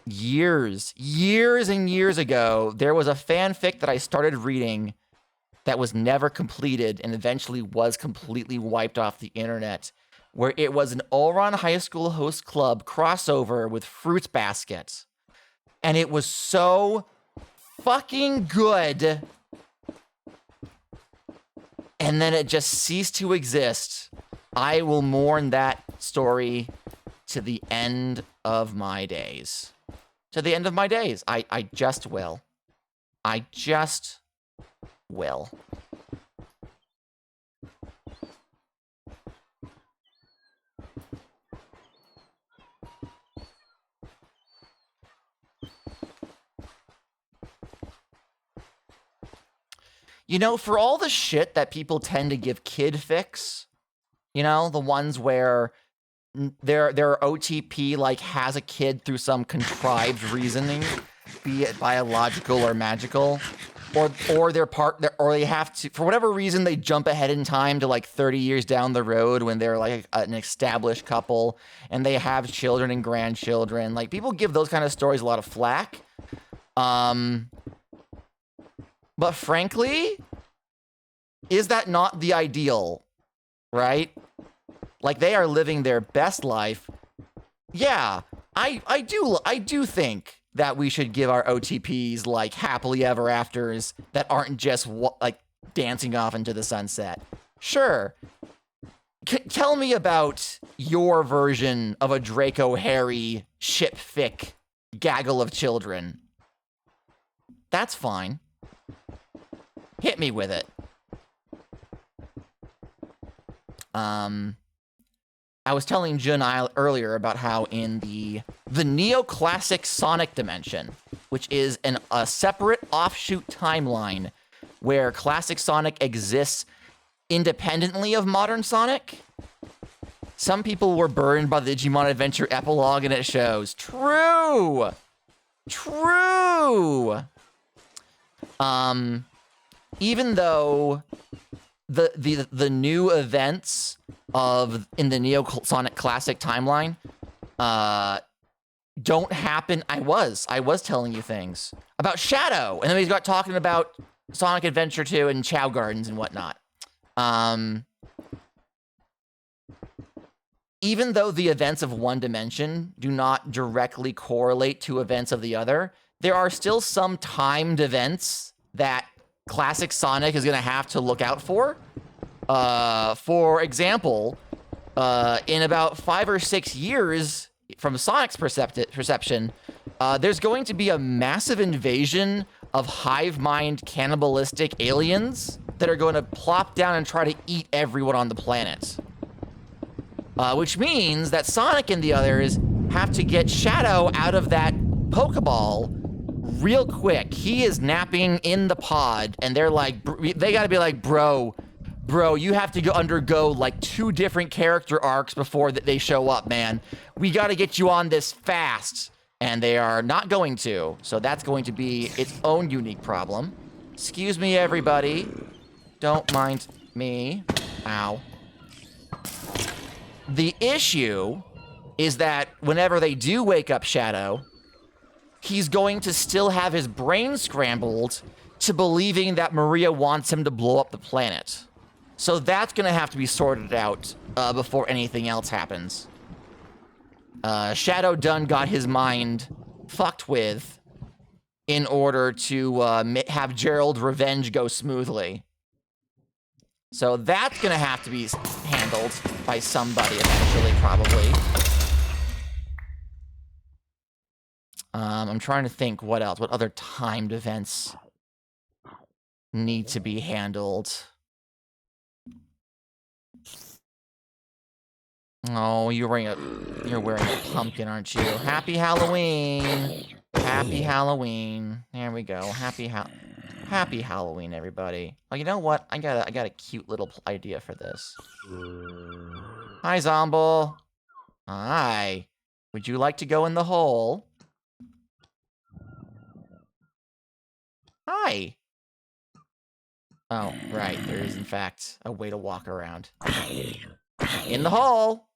Years and years ago, there was a fanfic that I started reading that was never completed and eventually was completely wiped off the internet, where it was an Ouran High School Host Club crossover with Fruits Basket. And it was so fucking good. and then it just ceased to exist, I will mourn that story to the end of my days. To the end of my days. I just will. I just will. You know, for all the shit that people tend to give kid fics, you know, the ones where their OTP like has a kid through some contrived reasoning, be it biological or magical, or they have to, for whatever reason, they jump ahead in time to like 30 years down the road when they're like an established couple and they have children and grandchildren. Like, people give those kind of stories a lot of flack. But frankly, is that not the ideal, right? Like, they are living their best life. Yeah, I do think that we should give our OTPs like happily ever afters that aren't just like dancing off into the sunset. Sure. Tell me about your version of a Draco Harry ship fic gaggle of children. That's fine. Hit me with it. I was telling Jun earlier about how in the neoclassic Sonic dimension, which is a separate offshoot timeline where classic Sonic exists independently of modern Sonic, some people were burned by the Digimon Adventure epilogue, and it shows. True! True! Even though the new events in the Neo Sonic Classic timeline don't happen. I was telling you things about Shadow, and then we got talking about Sonic Adventure 2 and Chow Gardens and whatnot. Even though the events of one dimension do not directly correlate to events of the other, there are still some timed events that classic Sonic is going to have to look out for. For example, in about 5 or 6 years from Sonic's perception, there's going to be a massive invasion of hive mind cannibalistic aliens that are going to plop down and try to eat everyone on the planet. Which means that Sonic and the others have to get Shadow out of that Pokeball real quick. He is napping in the pod, and they're like, they gotta be like, bro, you have to undergo like 2 different character arcs before they show up, man. We gotta get you on this fast. And they are not going to, so that's going to be its own unique problem. Excuse me, everybody. Don't mind me. Ow. The issue is that whenever they do wake up Shadow, he's going to still have his brain scrambled to believing that Maria wants him to blow up the planet. So that's going to have to be sorted out before anything else happens. Shadow done got his mind fucked with in order to have Gerald revenge go smoothly. So that's going to have to be handled by somebody eventually, probably. I'm trying to think what else. What other timed events need to be handled? Oh, you're wearing a pumpkin, aren't you? Happy Halloween! Happy Halloween. There we go. Happy Halloween, everybody. Oh, you know what? I got a cute little idea for this. Hi, Zomble. Hi. Would you like to go in the hole? Hi. Oh, right. There is, in fact, a way to walk around. In the hole.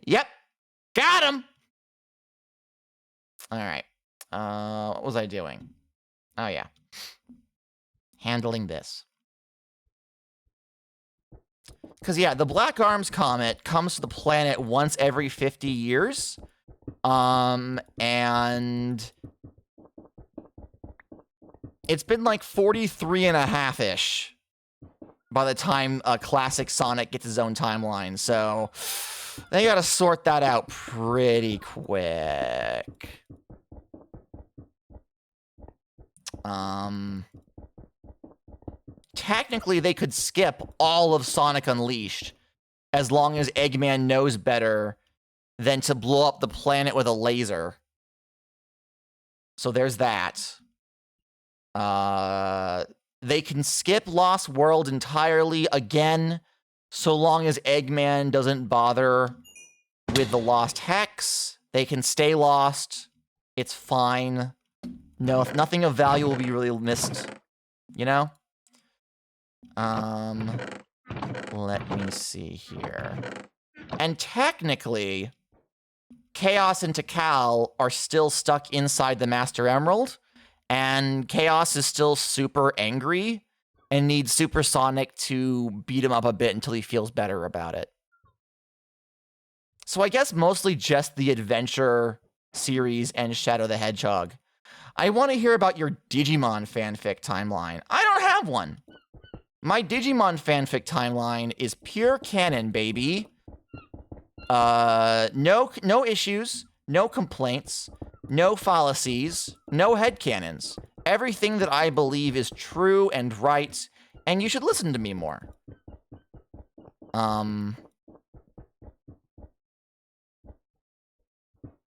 Yep. Got him. All right. What was I doing? Oh, yeah. Handling this. Because, yeah, the Black Arms Comet comes to the planet once every 50 years. And It's been like 43 and a half-ish by the time Classic Sonic gets his own timeline, so they gotta sort that out pretty quick. Technically, they could skip all of Sonic Unleashed as long as Eggman knows better than to blow up the planet with a laser. So there's that. They can skip Lost World entirely again, so long as Eggman doesn't bother with the Lost Hex. They can stay lost. It's fine. No, nothing of value will be really missed, you know? Let me see here. And technically, Chaos and Tikal are still stuck inside the Master Emerald, and Chaos is still super angry and needs Super Sonic to beat him up a bit until he feels better about it. So I guess mostly just the Adventure series and Shadow the Hedgehog. I want to hear about your Digimon fanfic timeline. I don't have one. My Digimon fanfic timeline is pure canon, baby. No issues, no complaints, no fallacies, no headcanons. Everything that I believe is true and right, and you should listen to me more.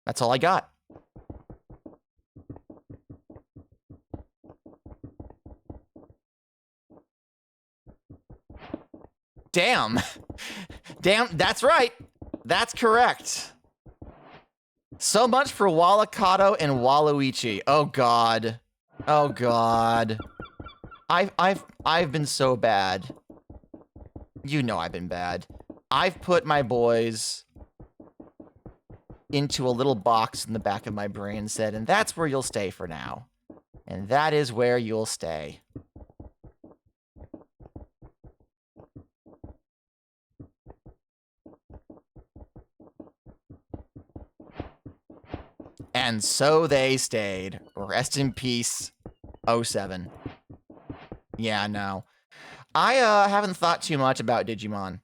That's all I got. Damn. Damn, that's right. That's correct. So much for Walakato and Waluigi. Oh god. Oh god. I've been so bad. You know I've been bad. I've put my boys into a little box in the back of my brain and said, and that's where you'll stay for now. And that is where you'll stay. And so they stayed. Rest in peace, 07. Yeah, no. I haven't thought too much about Digimon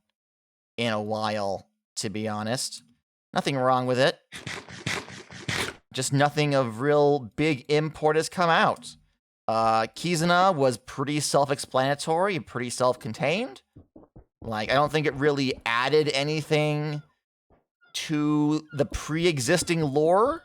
in a while, to be honest. Nothing wrong with it. Just nothing of real big import has come out. Kizuna was pretty self-explanatory, pretty self-contained. Like, I don't think it really added anything to the pre-existing lore.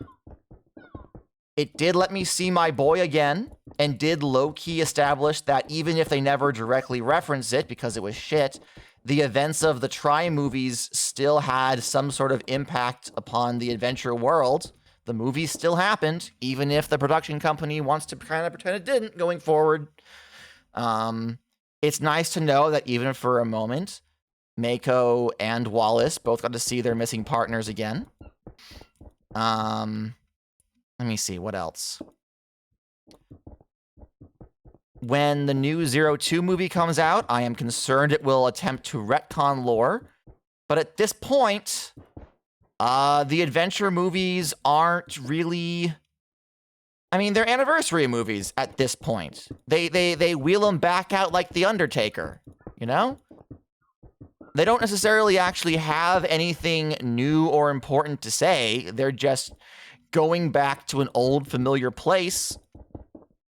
It did let me see my boy again, and did low-key establish that even if they never directly reference it, because it was shit, the events of the Tri movies still had some sort of impact upon the adventure world. The movies still happened, even if the production company wants to kind of pretend it didn't going forward. It's nice to know that even for a moment, Mako and Wallace both got to see their missing partners again. Let me see, what else? When the new Zero 2 movie comes out, I am concerned it will attempt to retcon lore. But at this point, the adventure movies aren't really... I mean, they're anniversary movies at this point. They wheel them back out like The Undertaker, you know? They don't necessarily actually have anything new or important to say. They're just going back to an old familiar place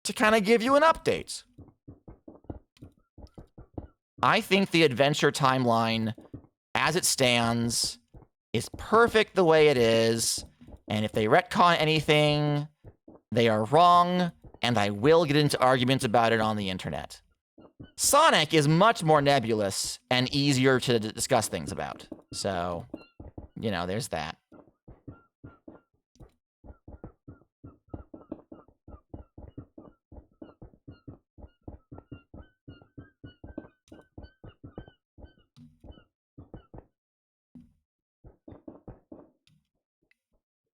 to kind of give you an update. I think the adventure timeline, as it stands, is perfect the way it is, and if they retcon anything, they are wrong, and I will get into arguments about it on the internet. Sonic is much more nebulous and easier to discuss things about, so, you know, there's that.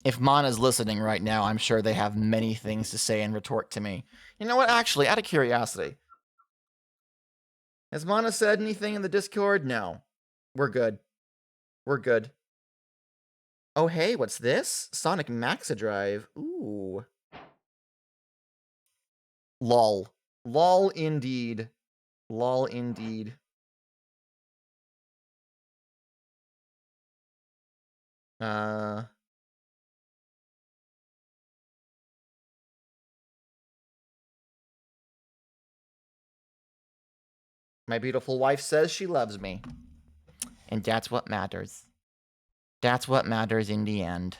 If Mana's listening right now, I'm sure they have many things to say and retort to me. You know what? Actually, out of curiosity, has Mana said anything in the Discord? No. We're good. We're good. Oh, hey, what's this? Sonic Maxidrive. Ooh. Lol. Lol indeed. Lol indeed. My beautiful wife says she loves me. And that's what matters. That's what matters in the end.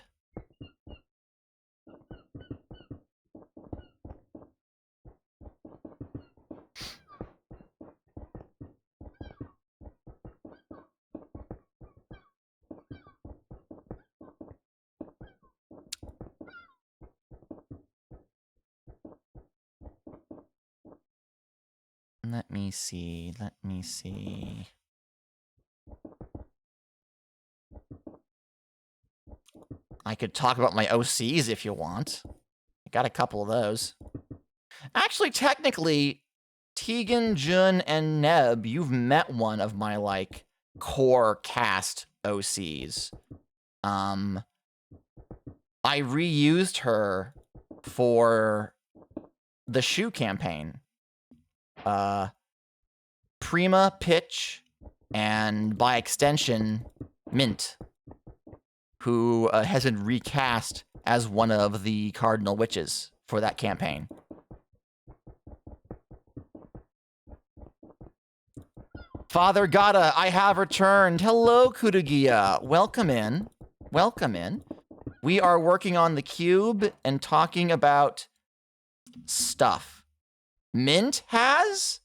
Let me see. Let me see. I could talk about my OCs if you want. I got a couple of those. Actually, technically, Tegan, Jun, and Neb, you've met one of my, like, core cast OCs. I reused her for the Shu campaign. Prima, Pitch, and by extension, Mint, who has been recast as one of the Cardinal Witches for that campaign. Father Gata, I have returned. Hello, Kurugia. Welcome in. Welcome in. We are working on the cube and talking about stuff. Mint has?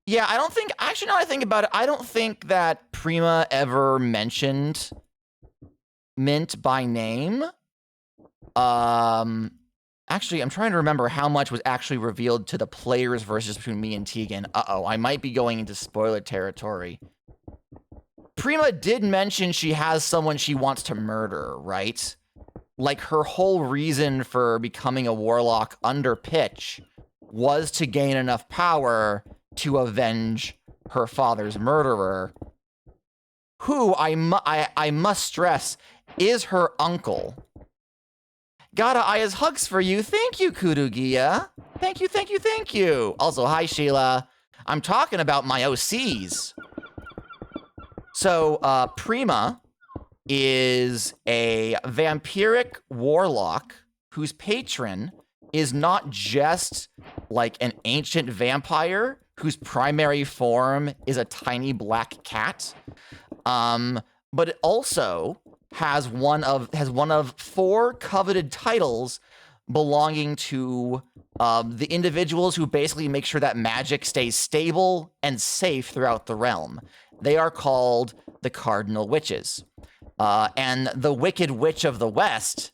Yeah, I don't think... Actually, now I think about it, I don't think that Prima ever mentioned Mint by name. Actually, I'm trying to remember how much was actually revealed to the players versus between me and Tegan. Uh-oh, I might be going into spoiler territory. Prima did mention she has someone she wants to murder, right? Like, her whole reason for becoming a warlock under Pitch was to gain enough power to avenge her father's murderer, who I must stress is her uncle. Gata Aya's hugs for you. Thank you, Kurugia. Thank you, thank you, thank you. Also, hi, Sheila. I'm talking about my OCs. So, Prima is a vampiric warlock whose patron is not just like an ancient vampire whose primary form is a tiny black cat, but it also has one of 4 coveted titles belonging to the individuals who basically make sure that magic stays stable and safe throughout the realm. They are called the Cardinal Witches. And the Wicked Witch of the West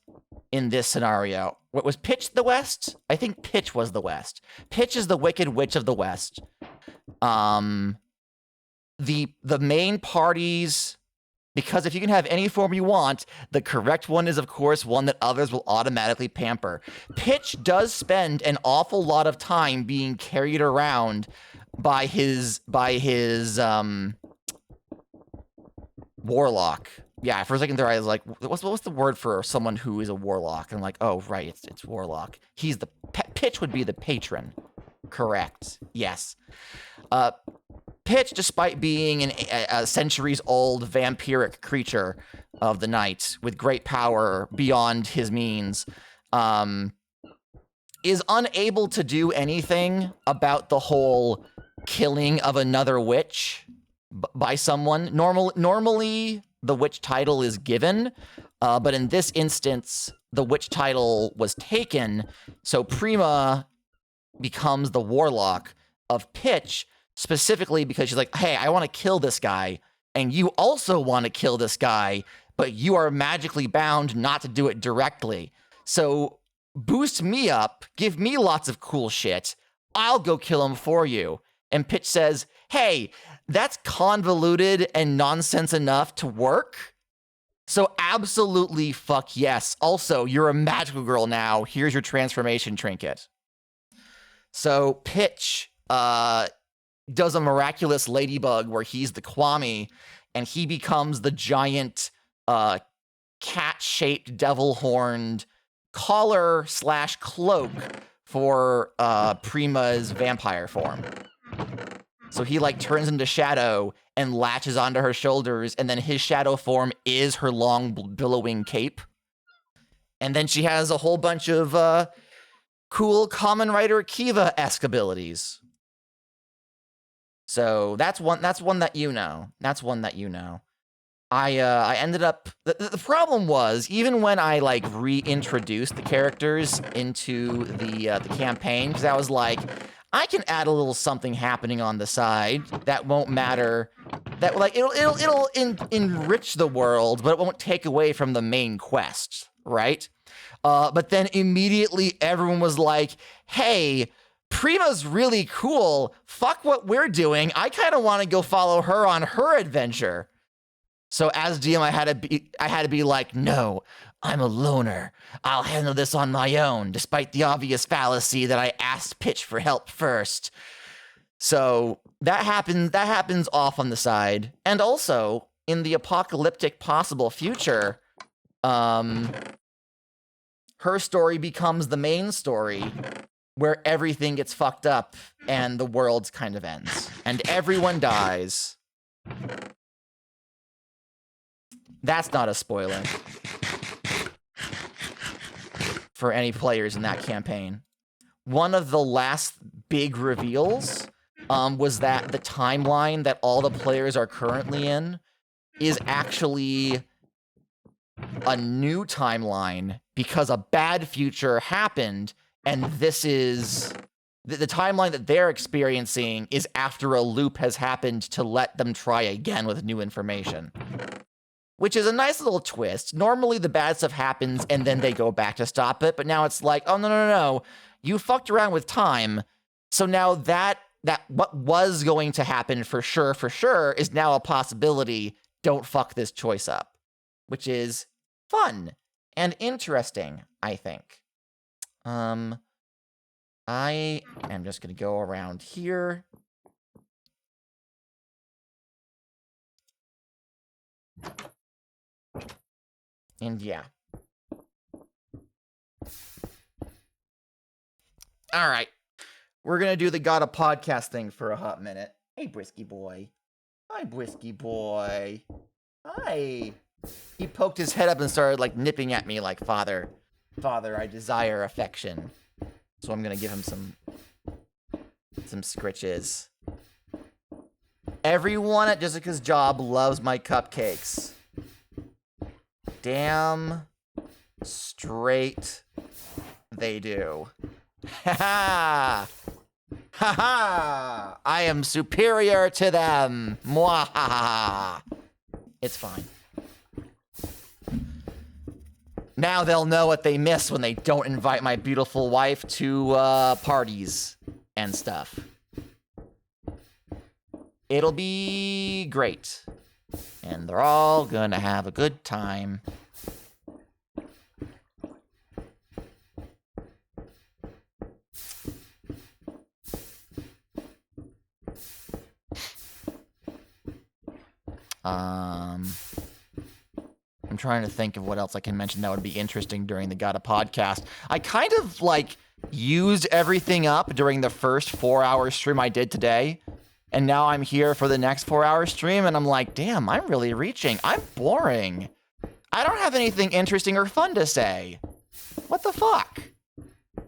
in this scenario, what was Pitch the West? I think Pitch was the West. Pitch is the Wicked Witch of the West. The main parties, because if you can have any form you want, the correct one is, of course, one that others will automatically pamper. Pitch does spend an awful lot of time being carried around by his warlock. Yeah, for a second there I was like, what's the word for someone who is a warlock? And I'm like, oh, right, it's warlock. He's the... Pitch would be the patron. Correct. Yes. Pitch, despite being a centuries-old vampiric creature of the night with great power beyond his means, is unable to do anything about the whole killing of another witch by someone. Normally, the witch title is given, but in this instance, the witch title was taken, so Prima becomes the warlock of Pitch, specifically because she's like, hey, I want to kill this guy, and you also want to kill this guy, but you are magically bound not to do it directly. So boost me up, give me lots of cool shit, I'll go kill him for you. And Pitch says, hey, that's convoluted and nonsense enough to work. So absolutely fuck yes. Also, you're a magical girl now. Here's your transformation trinket. So Pitch does a miraculous ladybug where he's the Kwame and he becomes the giant cat-shaped devil-horned collar/cloak for Prima's vampire form. So he like turns into shadow and latches onto her shoulders, and then his shadow form is her long billowing cape. And then she has a whole bunch of cool Kamen Rider Kiva-esque abilities. So that's one that you know. That's one that you know. I ended up the problem was, even when I like reintroduced the characters into the campaign, because I was like, I can add a little something happening on the side that won't matter. That like it'll enrich the world, but it won't take away from the main quest, right? But then immediately everyone was like, "Hey, Prima's really cool. Fuck what we're doing. I kind of want to go follow her on her adventure." So as DM, I had to be like, "No, I'm a loner. I'll handle this on my own," despite the obvious fallacy that I asked Pitch for help first. So that happens off on the side. And also, in the apocalyptic possible future, her story becomes the main story, where everything gets fucked up and the world kind of ends. And everyone dies. That's not a spoiler for any players in that campaign. One of the last big reveals was that the timeline that all the players are currently in is actually a new timeline because a bad future happened, and this is the timeline that they're experiencing is after a loop has happened to let them try again with new information. Which is a nice little twist. Normally the bad stuff happens and then they go back to stop it, but now it's like, oh no. You fucked around with time. So now that what was going to happen for sure is now a possibility. Don't fuck this choice up. Which is fun and interesting, I think. I am just gonna go around here. And yeah. All right. We're going to do the Gotta Podcast thing for a hot minute. Hey, Brisky boy. Hi, Brisky boy. Hi. He poked his head up and started, like, nipping at me like, Father, I desire affection. So I'm going to give him some scritches. Everyone at Jessica's job loves my cupcakes. Damn straight they do. Ha ha! Ha ha! I am superior to them. Mwahaha! It's fine. Now they'll know what they miss when they don't invite my beautiful wife to parties and stuff. It'll be great. And they're all gonna have a good time. I'm trying to think of what else I can mention that would be interesting during the Gotta Podcast. I kind of, like, used everything up during the first 4-hour stream I did today. And now I'm here for the next 4-hour stream, and I'm like, damn, I'm really reaching. I'm boring. I don't have anything interesting or fun to say. What the fuck?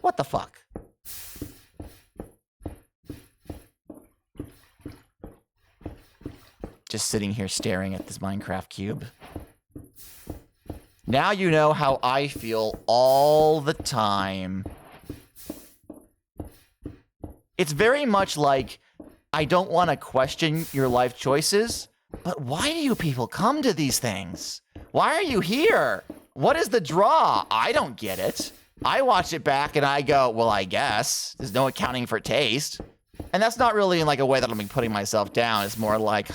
What the fuck? Just sitting here staring at this Minecraft cube. Now you know how I feel all the time. It's very much like, I don't want to question your life choices, but why do you people come to these things? Why are you here? What is the draw? I don't get it. I watch it back and I go, well, I guess. There's no accounting for taste. And that's not really in like a way that I'm putting myself down. It's more like,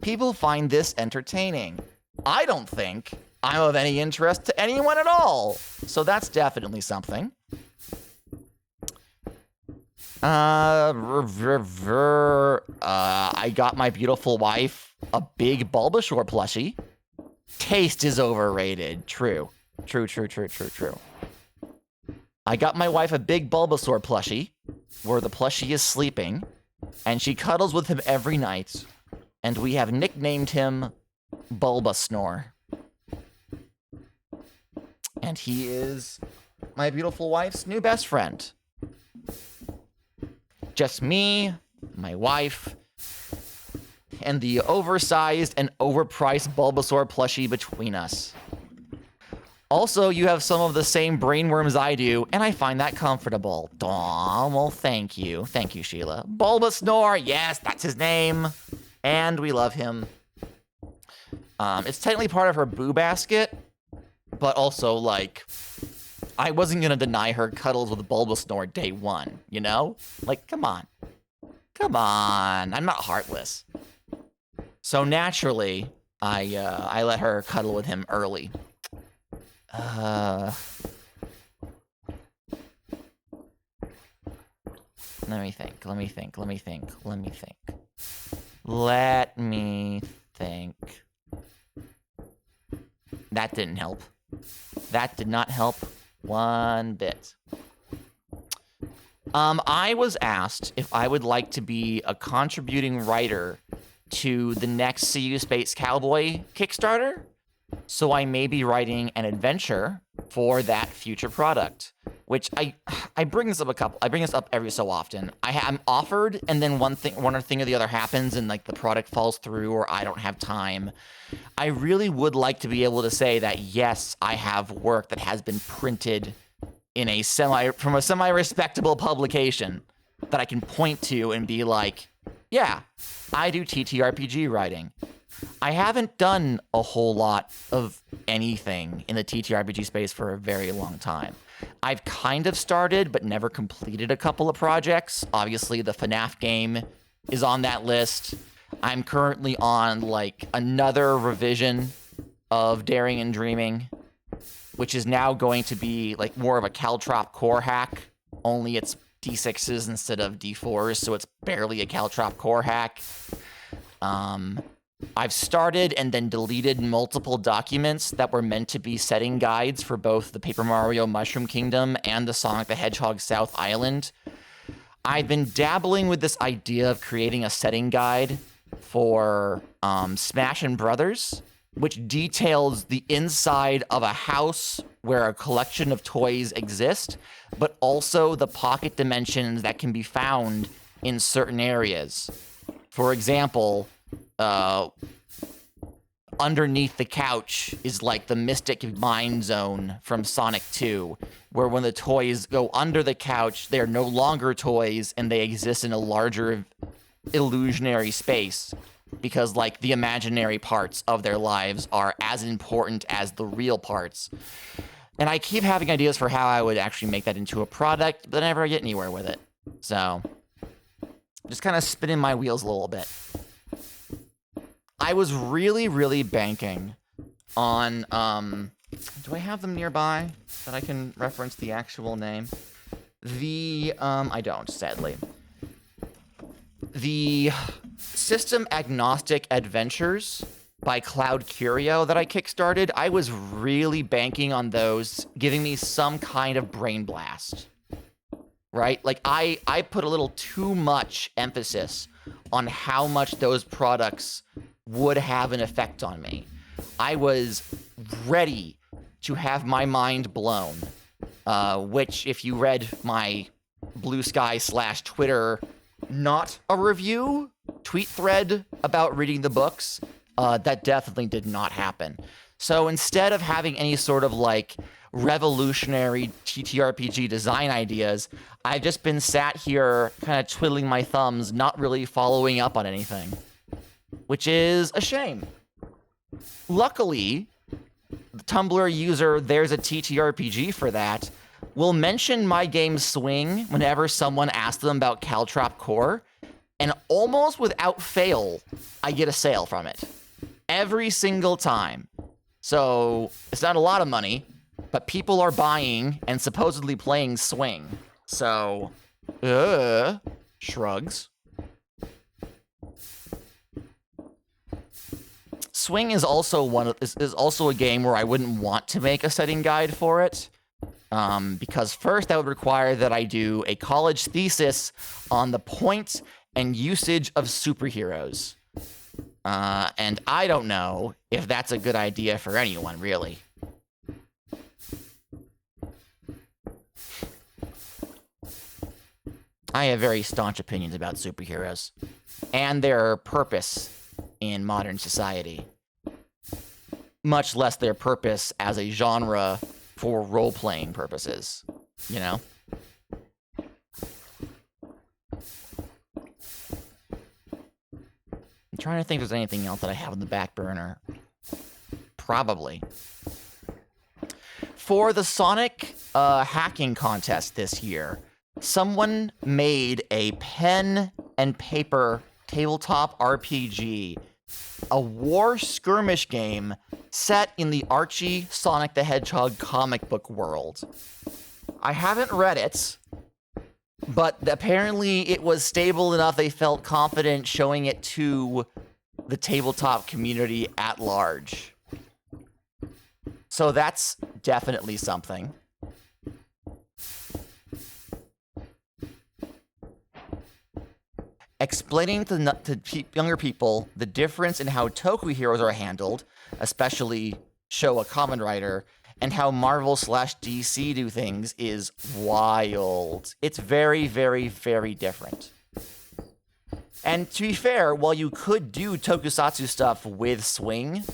people find this entertaining. I don't think I'm of any interest to anyone at all. So that's definitely something. I got my beautiful wife a big Bulbasaur plushie. Taste is overrated. True. I got my wife a big Bulbasaur plushie, where the plushie is sleeping, and she cuddles with him every night, and we have nicknamed him Bulbasnore. And he is my beautiful wife's new best friend. Just me, my wife, and the oversized and overpriced Bulbasaur plushie between us. Also, you have some of the same brainworms I do, and I find that comfortable. Aw, well, thank you. Thank you, Sheila. Bulbasnore, yes, that's his name. And we love him. It's technically part of her boo basket, but also, like, I wasn't gonna deny her cuddles with Bulbasnore day one, you know? Like, come on. Come on, I'm not heartless. So naturally, I let her cuddle with him early. Let me think. That didn't help. That did not help one bit. I was asked if I would like to be a contributing writer to the next See You Space Cowboy Kickstarter. So I may be writing an adventure for that future product, which I bring this up every so often. I'm offered, and then one thing or the other happens, and like the product falls through, or I don't have time. I really would like to be able to say that yes, I have work that has been printed in from a semi-respectable publication that I can point to and be like, yeah, I do TTRPG writing. I haven't done a whole lot of anything in the TTRPG space for a very long time. I've kind of started, but never completed a couple of projects. Obviously, the FNAF game is on that list. I'm currently on, like, another revision of Daring and Dreaming, which is now going to be, like, more of a Caltrop core hack, only it's D6s instead of D4s, so it's barely a Caltrop core hack. I've started and then deleted multiple documents that were meant to be setting guides for both the Paper Mario Mushroom Kingdom and the Sonic the Hedgehog South Island. I've been dabbling with this idea of creating a setting guide for Smash and Brothers, which details the inside of a house where a collection of toys exist, but also the pocket dimensions that can be found in certain areas. For example, underneath the couch is like the Mystic Mine Zone from Sonic 2, where when the toys go under the couch, they're no longer toys and they exist in a larger illusionary space because, like, the imaginary parts of their lives are as important as the real parts. And I keep having ideas for how I would actually make that into a product, but I never get anywhere with it. So, just kind of spinning my wheels a little bit. I was really, really banking on, do I have them nearby that I can reference the actual name? I don't, sadly. The System Agnostic Adventures by Cloud Curio that I kickstarted, I was really banking on those giving me some kind of brain blast, right? Like, I put a little too much emphasis on how much those products would have an effect on me. I was ready to have my mind blown, which, if you read my Blue Sky / Twitter, not a review, tweet thread about reading the books, that definitely did not happen. So instead of having any sort of, like, revolutionary TTRPG design ideas, I've just been sat here kind of twiddling my thumbs, not really following up on anything, which is a shame. Luckily, the Tumblr user There's a TTRPG for that will mention my game Swing whenever someone asks them about Caltrop Core, and almost without fail, I get a sale from it. Every single time. So, it's not a lot of money, but people are buying and supposedly playing Swing. So, shrugs. Swing is also is also a game where I wouldn't want to make a setting guide for it, Because first, that would require that I do a college thesis on the point and usage of superheroes. And I don't know if that's a good idea for anyone, really. I have very staunch opinions about superheroes and their purpose in modern society. Much less their purpose as a genre for role-playing purposes, you know? I'm trying to think if there's anything else that I have on the back burner. Probably. For the Sonic hacking contest this year, someone made a pen and paper tabletop RPG, a war skirmish game set in the Archie Sonic the Hedgehog comic book world. I haven't read it, but apparently it was stable enough they felt confident showing it to the tabletop community at large. So that's definitely something. Explaining to younger people the difference in how Toku heroes are handled, especially Showa Kamen Rider, and how Marvel/DC do things is wild. It's very, very, very different. And to be fair, while you could do tokusatsu stuff with Swing,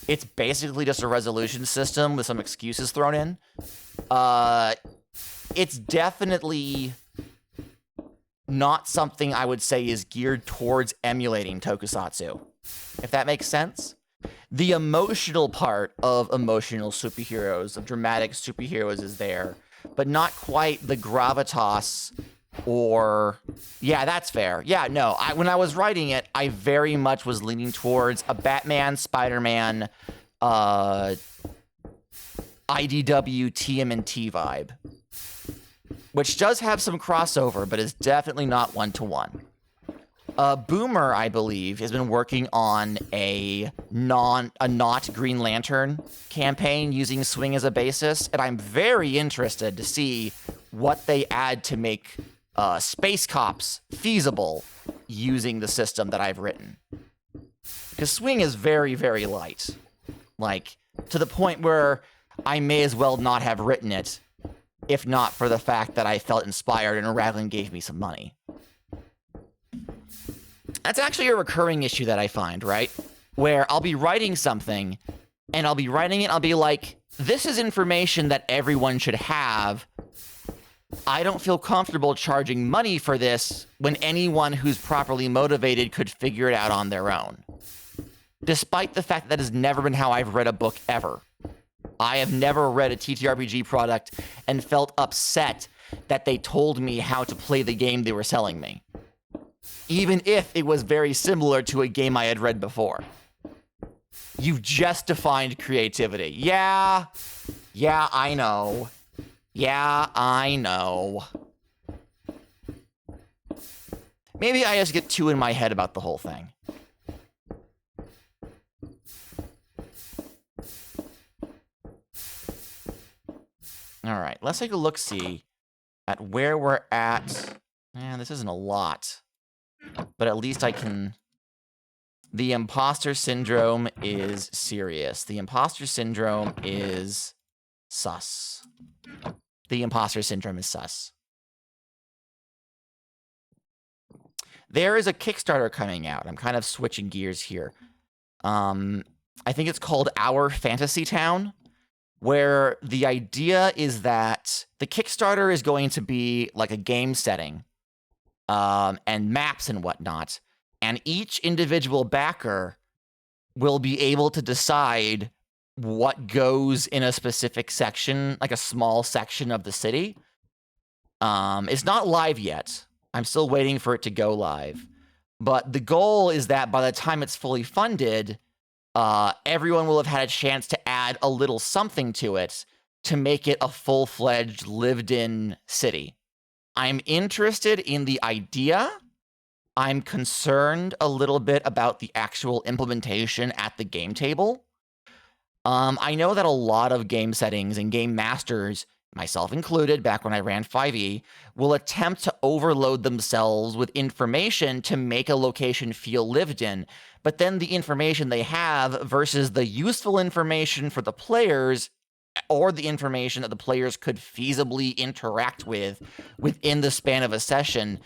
it's basically just a resolution system with some excuses thrown in. It's definitely not something I would say is geared towards emulating tokusatsu, if that makes sense. The emotional part of emotional superheroes, of dramatic superheroes, is there, but not quite the gravitas or... Yeah, that's fair. Yeah, no, when I was writing it, I very much was leaning towards a Batman, Spider-Man, IDW, TMNT vibe, which does have some crossover, but is definitely not one-to-one. Boomer, I believe, has been working on a not Green Lantern campaign using Swing as a basis, and I'm very interested to see what they add to make Space Cops feasible using the system that I've written. Because Swing is very, very light. Like, to the point where I may as well not have written it, if not for the fact that I felt inspired and Raglan gave me some money. That's actually a recurring issue that I find, right? Where I'll be writing something, and I'll be writing it, I'll be like, this is information that everyone should have. I don't feel comfortable charging money for this when anyone who's properly motivated could figure it out on their own. Despite the fact that has never been how I've read a book ever. I have never read a TTRPG product and felt upset that they told me how to play the game they were selling me. Even if it was very similar to a game I had read before. You've just defined creativity. Yeah, I know. Yeah, I know. Maybe I just get too in my head about the whole thing. All right, let's take a look-see at where we're at. Man, this isn't a lot, but at least I can... The imposter syndrome is serious. The imposter syndrome is sus. The imposter syndrome is sus. There is a Kickstarter coming out. I'm kind of switching gears here. I think it's called Our Fantasy Town, where the idea is that the Kickstarter is going to be like a game setting, and maps and whatnot, and each individual backer will be able to decide what goes in a specific section, like a small section of the city. It's not live yet. I'm still waiting for it to go live. But the goal is that by the time it's fully funded, everyone will have had a chance to add a little something to it to make it a full-fledged, lived-in city. I'm interested in the idea. I'm concerned a little bit about the actual implementation at the game table. I know that a lot of game settings and game masters myself included, back when I ran 5e, will attempt to overload themselves with information to make a location feel lived in. But then the information they have versus the useful information for the players, or the information that the players could feasibly interact with within the span of a session,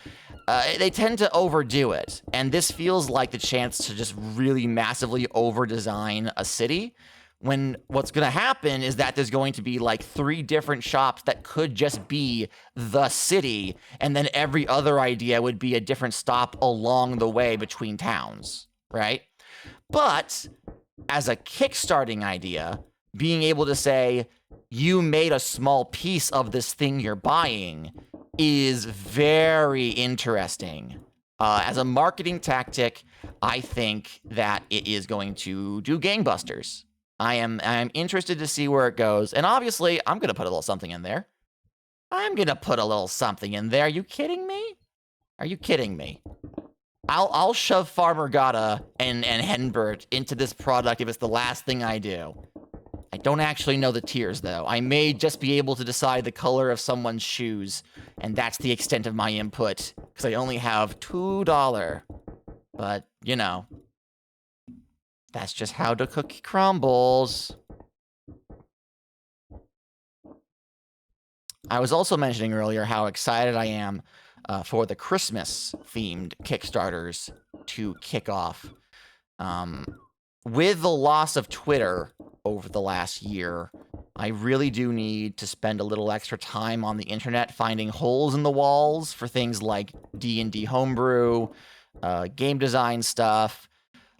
they tend to overdo it. And this feels like the chance to just really massively over-design a city, when what's going to happen is that there's going to be like 3 different shops that could just be the city, and then every other idea would be a different stop along the way between towns, right? But as a kickstarting idea, being able to say, you made a small piece of this thing you're buying is very interesting. As a marketing tactic, I think that it is going to do gangbusters. I am interested to see where it goes. And obviously, I'm going to put a little something in there. I'm going to put a little something in there. Are you kidding me? Are you kidding me? I'll shove Farmer Gata and Henbert into this product if it's the last thing I do. I don't actually know the tiers, though. I may just be able to decide the color of someone's shoes, and that's the extent of my input, because I only have $2. But, you know, that's just how the cookie crumbles. I was also mentioning earlier how excited I am for the Christmas-themed Kickstarters to kick off. With the loss of Twitter over the last year, I really do need to spend a little extra time on the internet finding holes in the walls for things like D&D homebrew, game design stuff.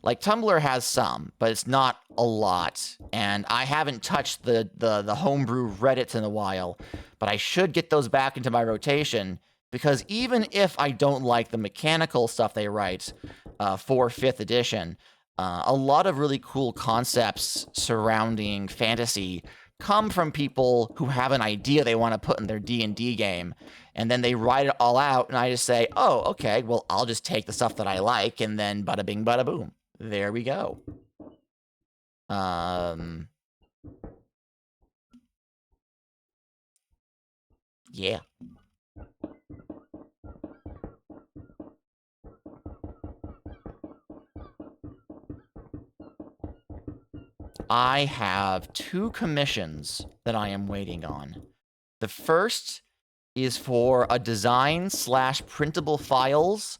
Like, Tumblr has some, but it's not a lot, and I haven't touched the homebrew Reddits in a while, but I should get those back into my rotation, because even if I don't like the mechanical stuff they write for 5th edition, a lot of really cool concepts surrounding fantasy come from people who have an idea they want to put in their D&D game, and then they write it all out, and I just say, oh, okay, well, I'll just take the stuff that I like, and then bada bing, bada boom. There we go. Yeah. I have 2 commissions that I am waiting on. The first is for a design/printable files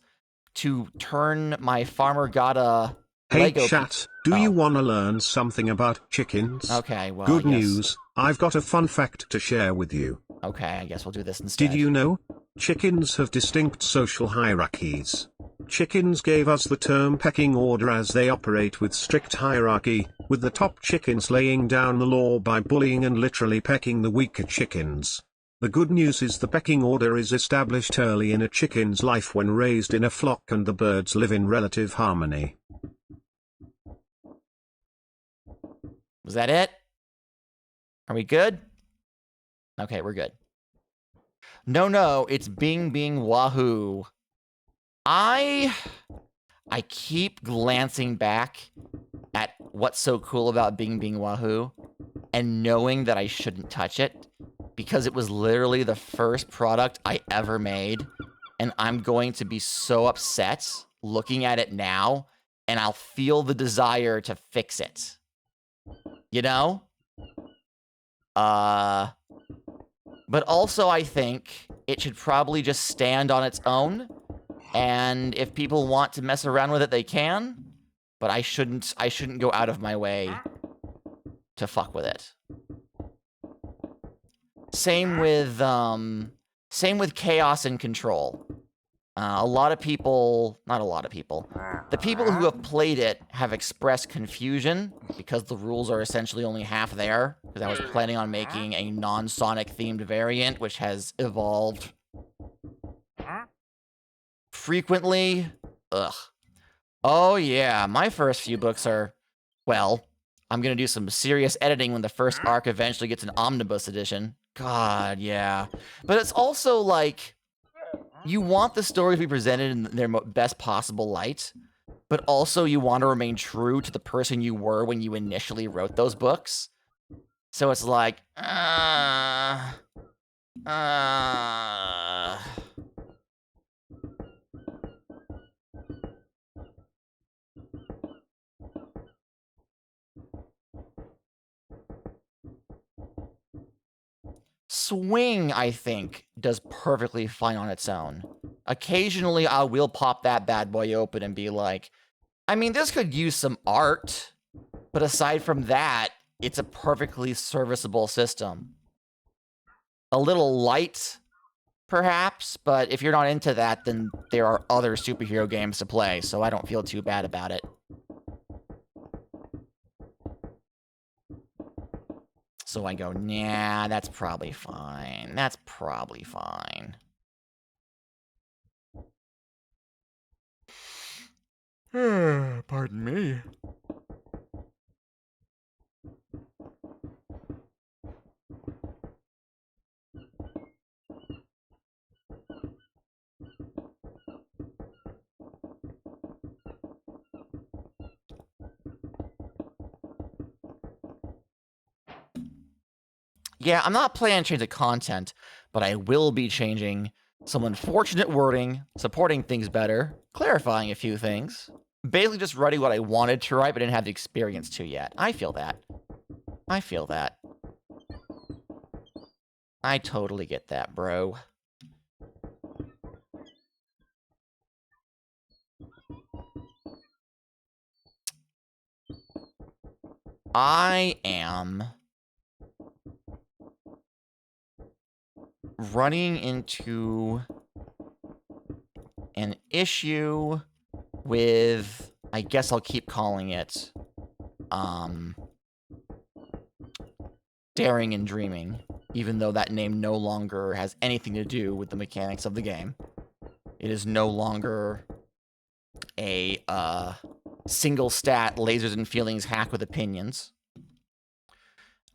to turn my Farmer Gata Hey Lego chat, do you want to learn something about chickens? Okay, well, Good I guess... news, I've got a fun fact to share with you. Okay, I guess we'll do this instead. Did you know? Chickens have distinct social hierarchies. Chickens gave us the term pecking order as they operate with strict hierarchy, with the top chickens laying down the law by bullying and literally pecking the weaker chickens. The good news is the pecking order is established early in a chicken's life when raised in a flock and the birds live in relative harmony. Was that it? Are we good? Okay, we're good. No, it's Bing Bing Wahoo. I keep glancing back at what's so cool about Bing Bing Wahoo and knowing that I shouldn't touch it because it was literally the first product I ever made, and I'm going to be so upset looking at it now, and I'll feel the desire to fix it. You know? But also I think it should probably just stand on its own, and if people want to mess around with it, they can, but I shouldn't go out of my way to fuck with it. Same with Chaos and Control. A lot of people, not a lot of people, the people who have played it have expressed confusion because the rules are essentially only half there, because I was planning on making a non-Sonic themed variant, which has evolved frequently. Ugh. Oh yeah, my first few books are, well, I'm gonna do some serious editing when the first arc eventually gets an omnibus edition. God, yeah. But it's also like, you want the story to be presented in their best possible light, but also you want to remain true to the person you were when you initially wrote those books. So it's like, Uh... Swing, I think, does perfectly fine on its own. Occasionally, I will pop that bad boy open and be like, I mean, this could use some art, but aside from that, it's a perfectly serviceable system. A little light, perhaps, but if you're not into that, then there are other superhero games to play, so I don't feel too bad about it. So I go, nah, that's probably fine. That's probably fine. Pardon me. Yeah, I'm not planning to change the content, but I will be changing some unfortunate wording, supporting things better, clarifying a few things. Basically just writing what I wanted to write, but didn't have the experience to yet. I feel that. I feel that. I totally get that, bro. I am running into an issue with, I guess I'll keep calling it, Daring and Dreaming, even though that name no longer has anything to do with the mechanics of the game. It is no longer a, single stat, lasers and feelings hack with opinions.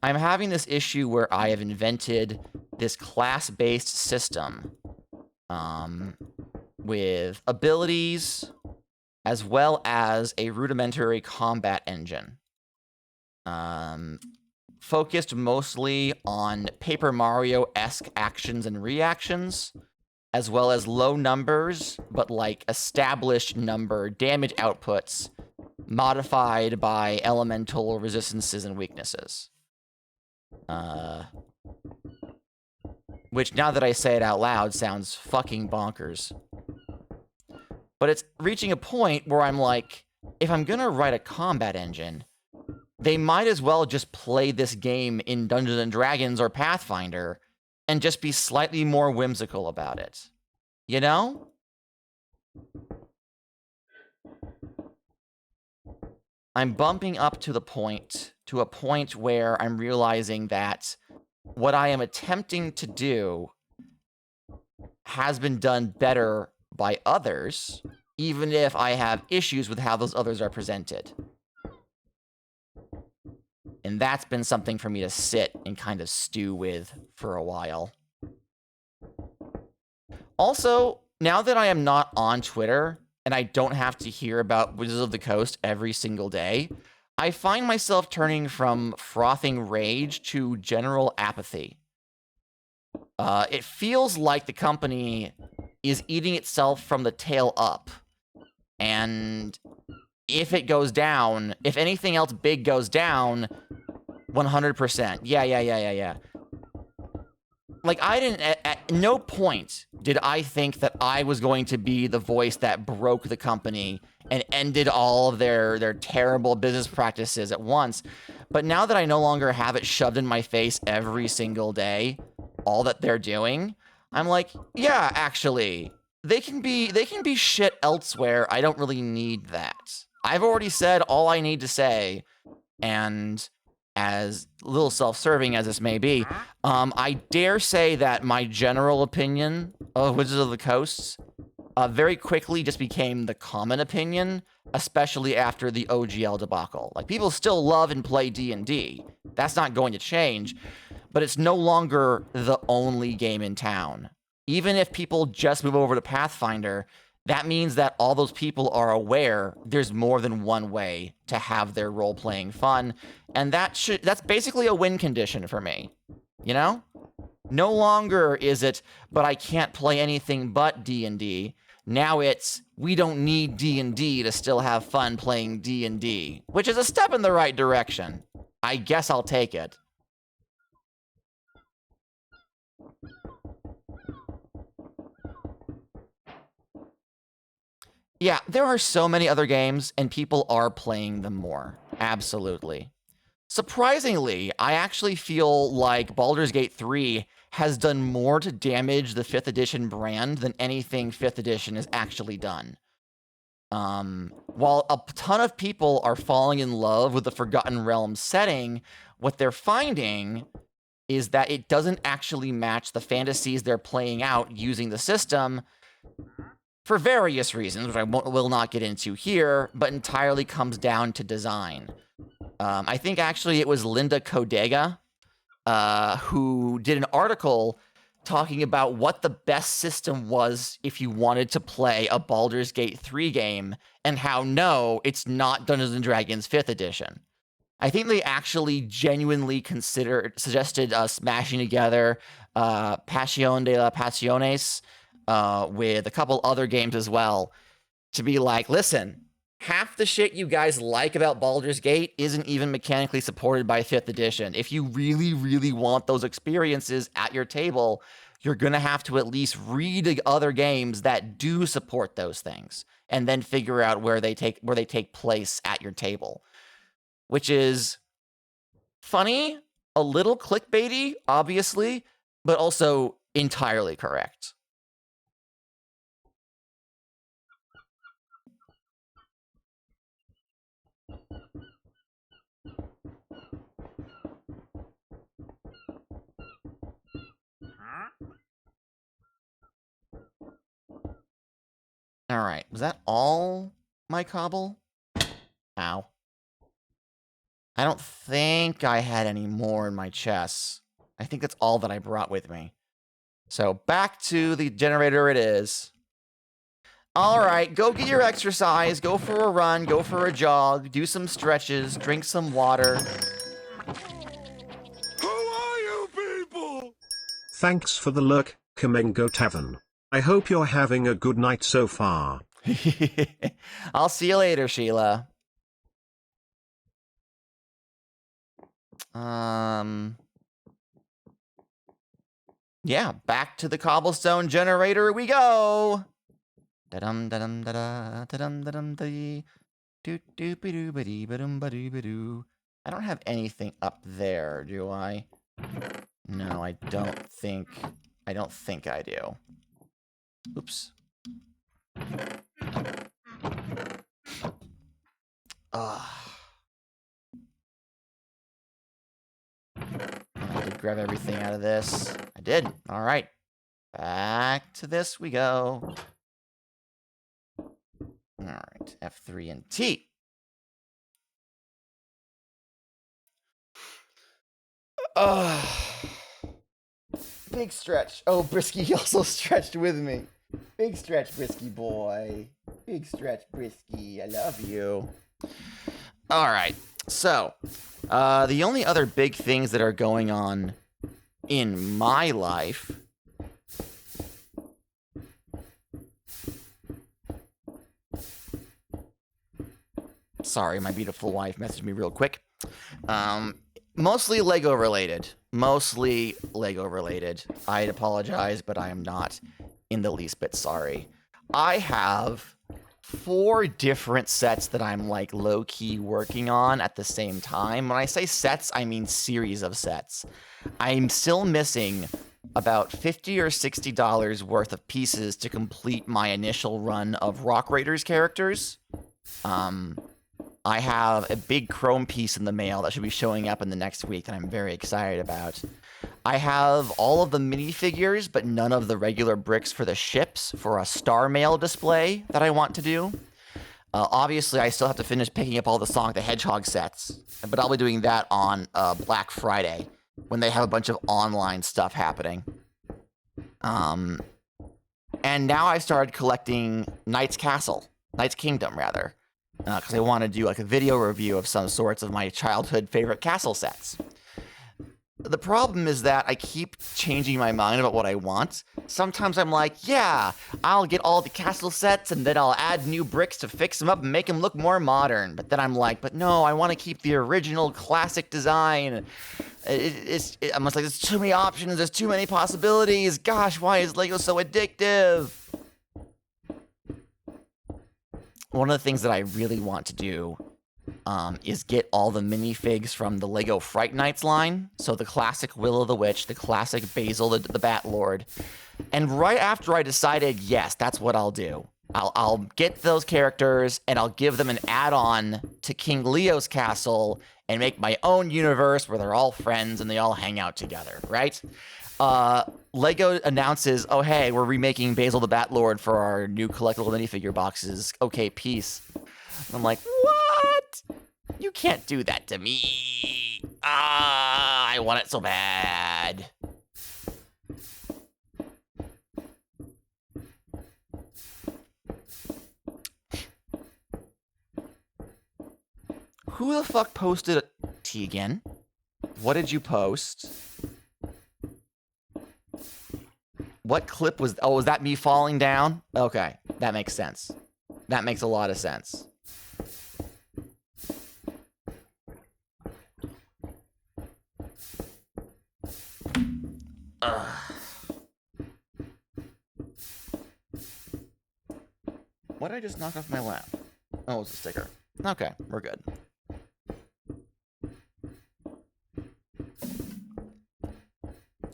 I'm having this issue where I have invented this class-based system with abilities as well as a rudimentary combat engine. Focused mostly on Paper Mario-esque actions and reactions, as well as low numbers, but like established number damage outputs modified by elemental resistances and weaknesses. Which, now that I say it out loud, sounds fucking bonkers. But it's reaching a point where I'm like, if I'm gonna write a combat engine, they might as well just play this game in Dungeons & Dragons or Pathfinder and just be slightly more whimsical about it. You know? I'm bumping up to a point where I'm realizing that what I am attempting to do has been done better by others, even if I have issues with how those others are presented. And that's been something for me to sit and kind of stew with for a while. Also, now that I am not on Twitter, and I don't have to hear about Wizards of the Coast every single day, I find myself turning from frothing rage to general apathy. It feels like the company is eating itself from the tail up. And if it goes down, if anything else big goes down, 100%. Yeah. Like, I didn't, at no point did I think that I was going to be the voice that broke the company and ended all of their terrible business practices at once. But now that I no longer have it shoved in my face every single day, all that they're doing, I'm like, yeah, actually, they can be shit elsewhere. I don't really need that. I've already said all I need to say, and as little self-serving as this may be, I dare say that my general opinion of Wizards of the Coast very quickly just became the common opinion, especially after the OGL debacle. Like, people still love and play D&D. That's not going to change, but it's no longer the only game in town. Even if people just move over to Pathfinder, that means that all those people are aware there's more than one way to have their role-playing fun, and that's basically a win condition for me, you know? No longer is it, but I can't play anything but D&D. Now it's, we don't need D&D to still have fun playing D&D, which is a step in the right direction. I guess I'll take it. Yeah, there are so many other games, and people are playing them more. Absolutely. Surprisingly, I actually feel like Baldur's Gate 3 has done more to damage the 5th edition brand than anything 5th edition has actually done. While a ton of people are falling in love with the Forgotten Realms setting, what they're finding is that it doesn't actually match the fantasies they're playing out using the system for various reasons, which I will not get into here, but entirely comes down to design. I think actually it was Linda Codega who did an article talking about what the best system was if you wanted to play a Baldur's Gate 3 game, and how no, it's not Dungeons & Dragons 5th edition. I think they actually genuinely suggested smashing together Pasión de las Pasiones with a couple other games as well, to be like, listen, half the shit you guys like about Baldur's Gate isn't even mechanically supported by 5th edition. If you really, really want those experiences at your table, you're going to have to at least read other games that do support those things, and then figure out where they take place at your table. Which is funny, a little clickbaity, obviously, but also entirely correct. All right, was that all my cobble? Ow. I don't think I had any more in my chests. I think that's all that I brought with me. So back to the generator it is. All right, go get your exercise, go for a run, go for a jog, do some stretches, drink some water. Who are you people? Thanks for the lurk, Kamengo Tavern. I hope you're having a good night so far. I'll see you later, Sheila. Yeah, back to the cobblestone generator we go. Da-dum da-dum da-da, da-dum da-dum da-dee. Do-do-be-do-ba-dee-ba-dum-ba-doo-ba-doo. I don't have anything up there, do I? No, I don't think I do. Oops. I did grab everything out of this. I did. All right. Back to this we go. All right. F3 and T. Big stretch. Oh, Brisky also stretched with me. Big stretch, Brisky boy. Big stretch, Brisky. I love you. All right. So, the only other big things that are going on in my life. Sorry, my beautiful wife messaged me real quick. Mostly Lego related. I'd apologize, but I am not in the least bit sorry. I have 4 different sets that I'm like low-key working on at the same time. When I say sets, I mean series of sets. I'm still missing about $50 or $60 worth of pieces to complete my initial run of Rock Raiders characters. I have a big chrome piece in the mail that should be showing up in the next week that I'm very excited about. I have all of the minifigures, but none of the regular bricks for the ships for a Star Mail display that I want to do. Obviously, I still have to finish picking up all the Sonic the Hedgehog sets, but I'll be doing that on Black Friday when they have a bunch of online stuff happening. And now I started collecting Knight's Kingdom, rather. Because I want to do like a video review of some sorts of my childhood favorite castle sets. The problem is that I keep changing my mind about what I want. Sometimes I'm like, yeah, I'll get all the castle sets and then I'll add new bricks to fix them up and make them look more modern. But then I'm like, but no, I want to keep the original classic design. I'm just like, there's too many options, there's too many possibilities. Gosh, why is Lego so addictive? One of the things that I really want to do is get all the minifigs from the Lego Fright Nights line. So the classic Willow the Witch, the classic Basil the Bat Lord. And right after I decided, yes, that's what I'll do. I'll get those characters and I'll give them an add-on to King Leo's castle and make my own universe where they're all friends and they all hang out together, right? Lego announces, oh hey, we're remaking Basil the Bat Lord for our new collectible minifigure boxes. Okay, peace. I'm like, what? You can't do that to me. I want it so bad. Who the fuck posted Tegan? What did you post? What clip was... Oh, was that me falling down? Okay, that makes sense. That makes a lot of sense. What did I just knock off my lap? Oh, it's a sticker. Okay, we're good.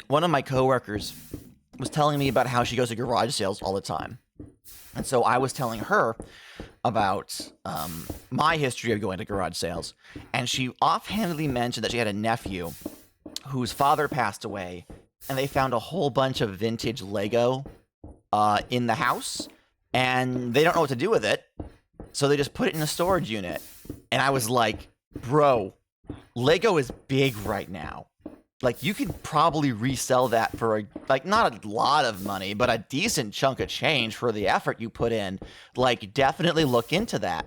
One of my coworkers was telling me about how she goes to garage sales all the time. And so I was telling her about my history of going to garage sales. And she offhandedly mentioned that she had a nephew whose father passed away. And they found a whole bunch of vintage Lego in the house. And they don't know what to do with it. So they just put it in a storage unit. And I was like, bro, Lego is big right now. Like, you could probably resell that for, not a lot of money, but a decent chunk of change for the effort you put in. Like, definitely look into that.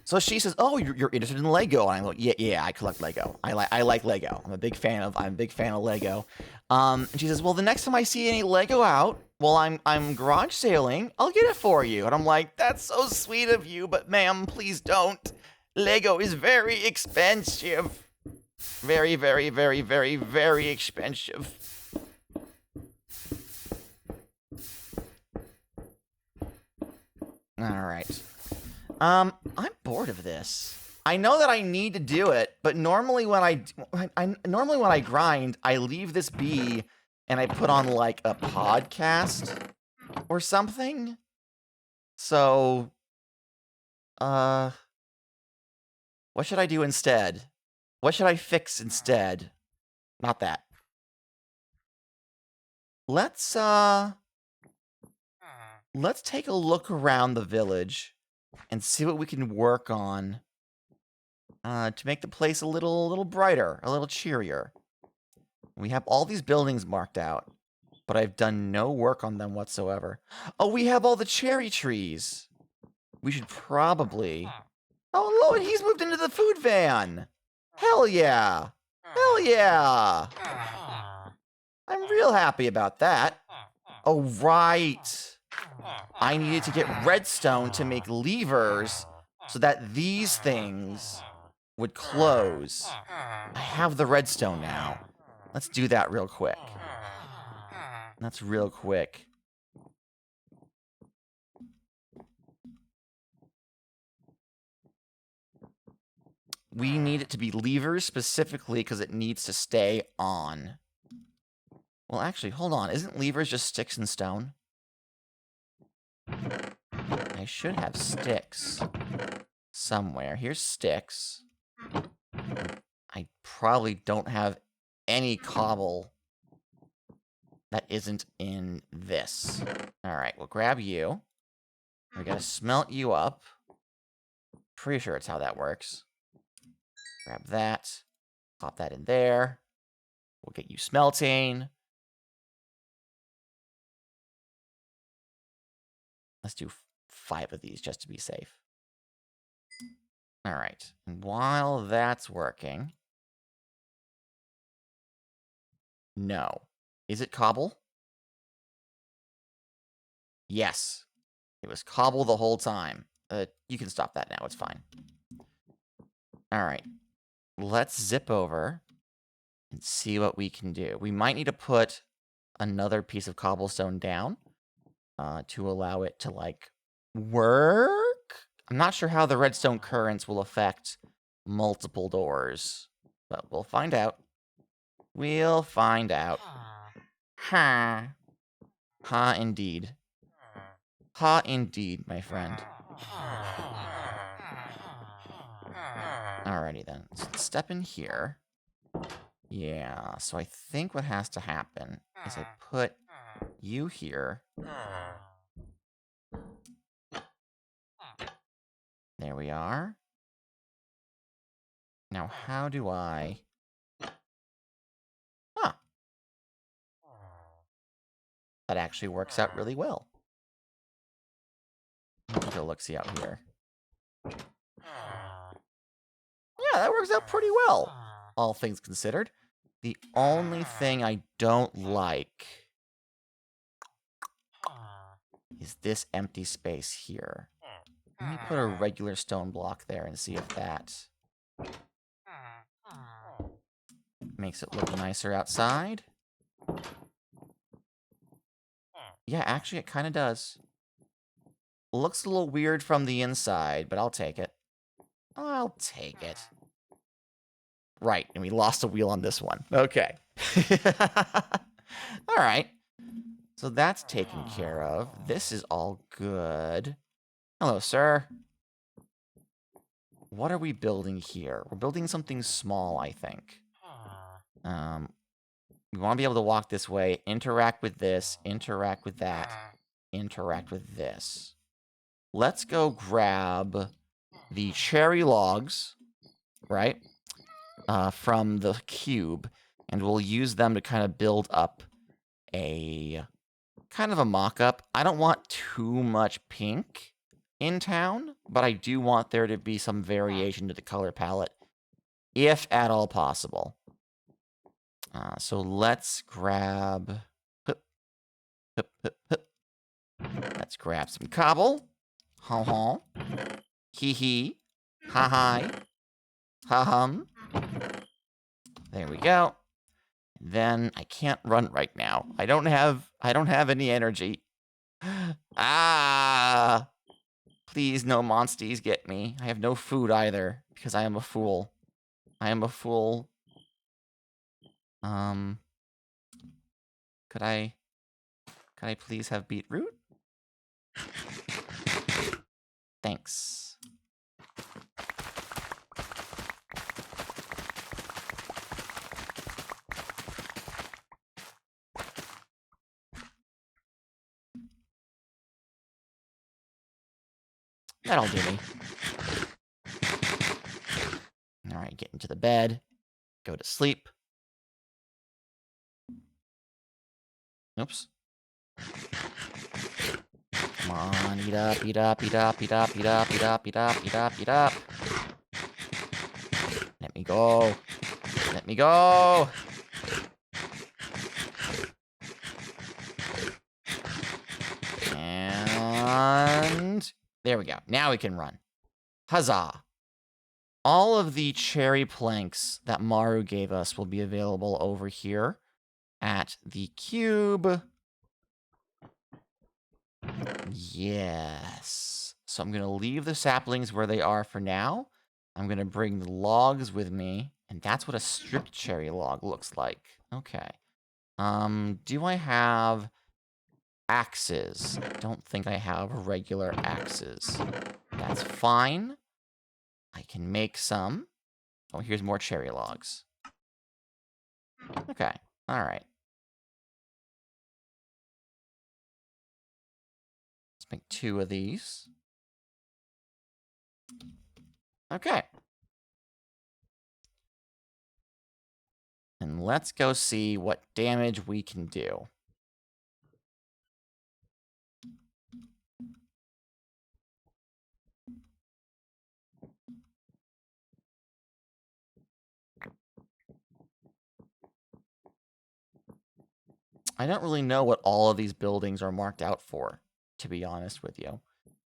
So she says, oh, you're interested in Lego. And I'm like, yeah, I collect Lego. I like Lego. I'm a big fan of Lego. And she says, well, the next time I see any Lego out, while I'm garage sailing, I'll get it for you. And I'm like, that's so sweet of you, but ma'am, please don't. Lego is very expensive. Very, very, very, very, very expensive. Alright. I'm bored of this. I know that I need to do it, but normally when I grind, I leave this be and I put on like a podcast or something. So, what should I do instead? What should I fix instead? Not that. Let's take a look around the village and see what we can work on to make the place a little brighter, a little cheerier. We have all these buildings marked out, but I've done no work on them whatsoever. Oh, we have all the cherry trees. We should probably... Oh, Lord, he's moved into the food van. Hell yeah. Hell yeah. I'm real happy about that. Oh, right. I needed to get redstone to make levers so that these things would close. I have the redstone now. Let's do that real quick. That's real quick. We need it to be levers specifically because it needs to stay on. Well, actually, hold on. Isn't levers just sticks and stone? I should have sticks somewhere. Here's sticks. I probably don't have any cobble that isn't in this. Alright, we'll grab you. We gotta smelt you up. Pretty sure it's how that works. Grab that. Pop that in there. We'll get you smelting. Let's do 5 of these just to be safe. All right. And while that's working... No. Is it cobble? Yes. It was cobble the whole time. You can stop that now. It's fine. All right. Let's zip over and see what we can do. We might need to put another piece of cobblestone down to allow it to, like, work. I'm not sure how the redstone currents will affect multiple doors, but we'll find out. We'll find out. Ha. Ha, indeed. Ha, indeed, my friend. Alrighty then. So let's step in here. Yeah, so I think what has to happen is I put you here. There we are. Now, how do I... Huh. That actually works out really well. Let me go look-see out here. Yeah, that works out pretty well, all things considered. The only thing I don't like is this empty space here. Let me put a regular stone block there and see if that makes it look nicer outside. Yeah, actually, it kind of does. Looks a little weird from the inside, but I'll take it. I'll take it. Right, and we lost a wheel on this one. Okay. All right. So that's taken care of. This is all good. Hello, sir. What are we building here? We're building something small, I think. We want to be able to walk this way, interact with this, interact with that, interact with this. Let's go grab the cherry logs, right, from the cube, and we'll use them to kind of build up a kind of a mock-up. I don't want too much pink in town, but I do want there to be some variation to the color palette, if at all possible. So let's grab... Let's grab some cobble. Ha-ha. Hee-hee. Ha-hi. Ha-hum. There we go. Then I can't run right now. I don't have any energy. Ah! Please, no monsties get me. I have no food either, because I am a fool. I am a fool. Could I please have beetroot? Thanks. That'll do me. Alright, get into the bed. Go to sleep. Oops. Come on, eat up, eat up, eat up, eat up, eat up, eat up, eat up, eat up, eat up. Let me go. Let me go. And there we go. Now we can run. Huzzah. All of the cherry planks that Maru gave us will be available over here at the cube. Yes. So I'm going to leave the saplings where they are for now. I'm going to bring the logs with me. And that's what a stripped cherry log looks like. Okay. Do I have axes? I don't think I have regular axes. That's fine. I can make some. Oh, here's more cherry logs. Okay. All right. Let's make 2 of these. Okay. And let's go see what damage we can do. I don't really know what all of these buildings are marked out for, to be honest with you.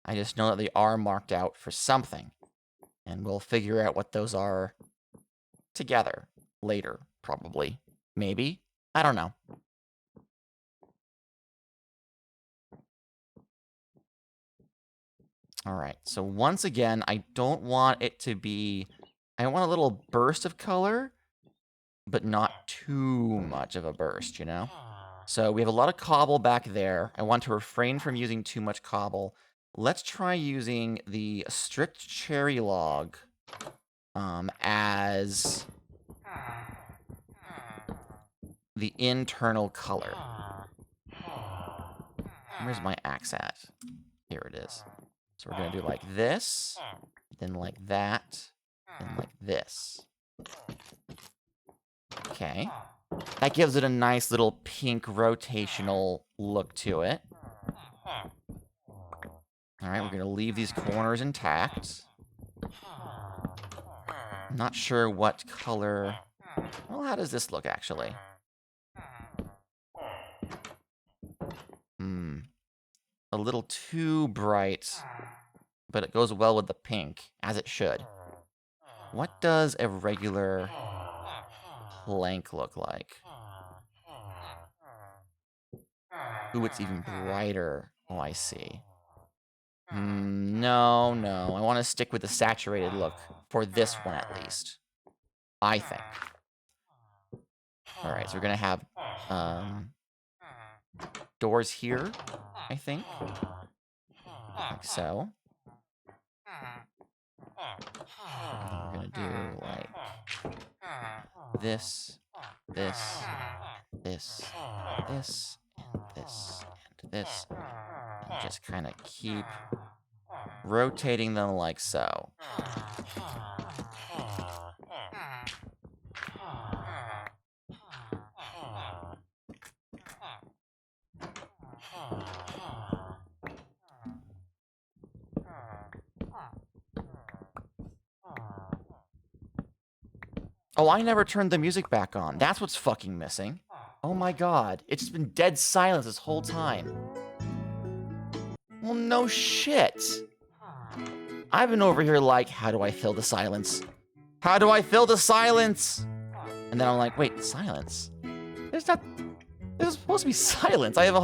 I just know that they are marked out for something. And we'll figure out what those are together later, probably. Maybe? I don't know. Alright, so once again, I don't want it to be... I want a little burst of color, but not too much of a burst, you know? So we have a lot of cobble back there. I want to refrain from using too much cobble. Let's try using the strict cherry log as the internal color. Where's my axe at? Here it is. So we're going to do like this, then like that, and like this. Okay. That gives it a nice little pink rotational look to it. Alright, we're going to leave these corners intact. I'm not sure what color... Well, how does this look, actually? A little too bright, but it goes well with the pink, as it should. What does a regular plank look like? Ooh, it's even brighter. Oh, I see. No. I want to stick with the saturated look for this one, at least. I think. Alright, so we're going to have doors here, I think. Like so. We're going to do like this, this, this, this, and this, and this. And just kind of keep rotating them like so. Oh, I never turned the music back on. That's what's fucking missing. Oh my god. It's just been dead silence this whole time. Well, no shit. I've been over here like, how do I fill the silence? How do I fill the silence? And then I'm like, wait, silence? There's supposed to be silence. I have a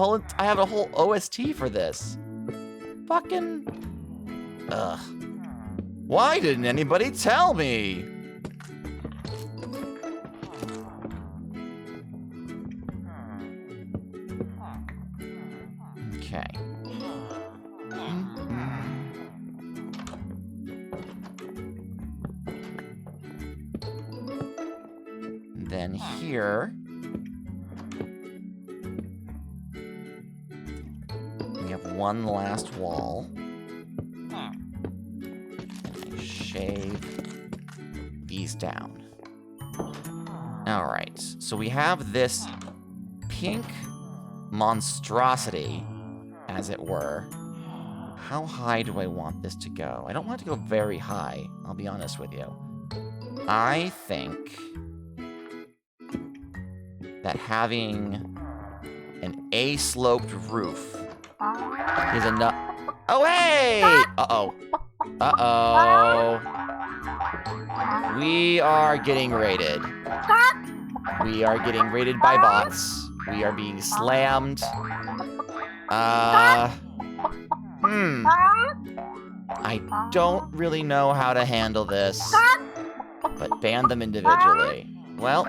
whole OST for this. Fucking... Ugh. Why didn't anybody tell me? Okay. Then here... we have one last wall. And I shave these down. Alright, so we have this pink monstrosity, as it were. How high do I want this to go? I don't want it to go very high, I'll be honest with you. I think that having an A-sloped roof is enough. Oh, hey! Uh-oh. Uh-oh. We are getting raided. We are getting raided by bots. We are being slammed. I don't really know how to handle this, but ban them individually. Well,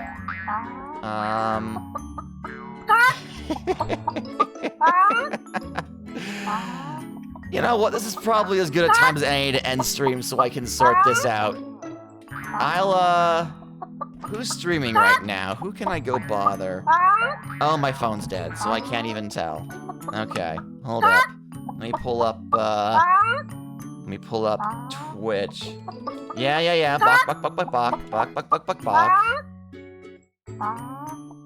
you know what? This is probably as good a time as any to end stream so I can sort this out. Who's streaming right now? Who can I go bother? Oh, my phone's dead, so I can't even tell. Okay, hold up. Let me pull up Twitch. Yeah. Bok.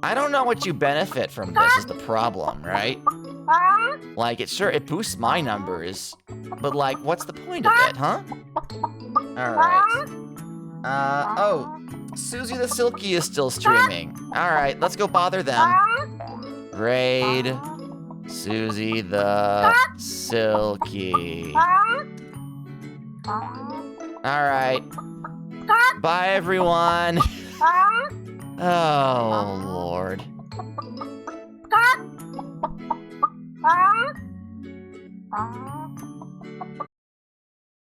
I don't know what you benefit from this is the problem, right? Like, it boosts my numbers, but like, what's the point of it, huh? Alright. Oh, Susie the Silky is still streaming. Alright, let's go bother them. Raid Susie the Silky. Alright. Bye, everyone. Oh, Lord.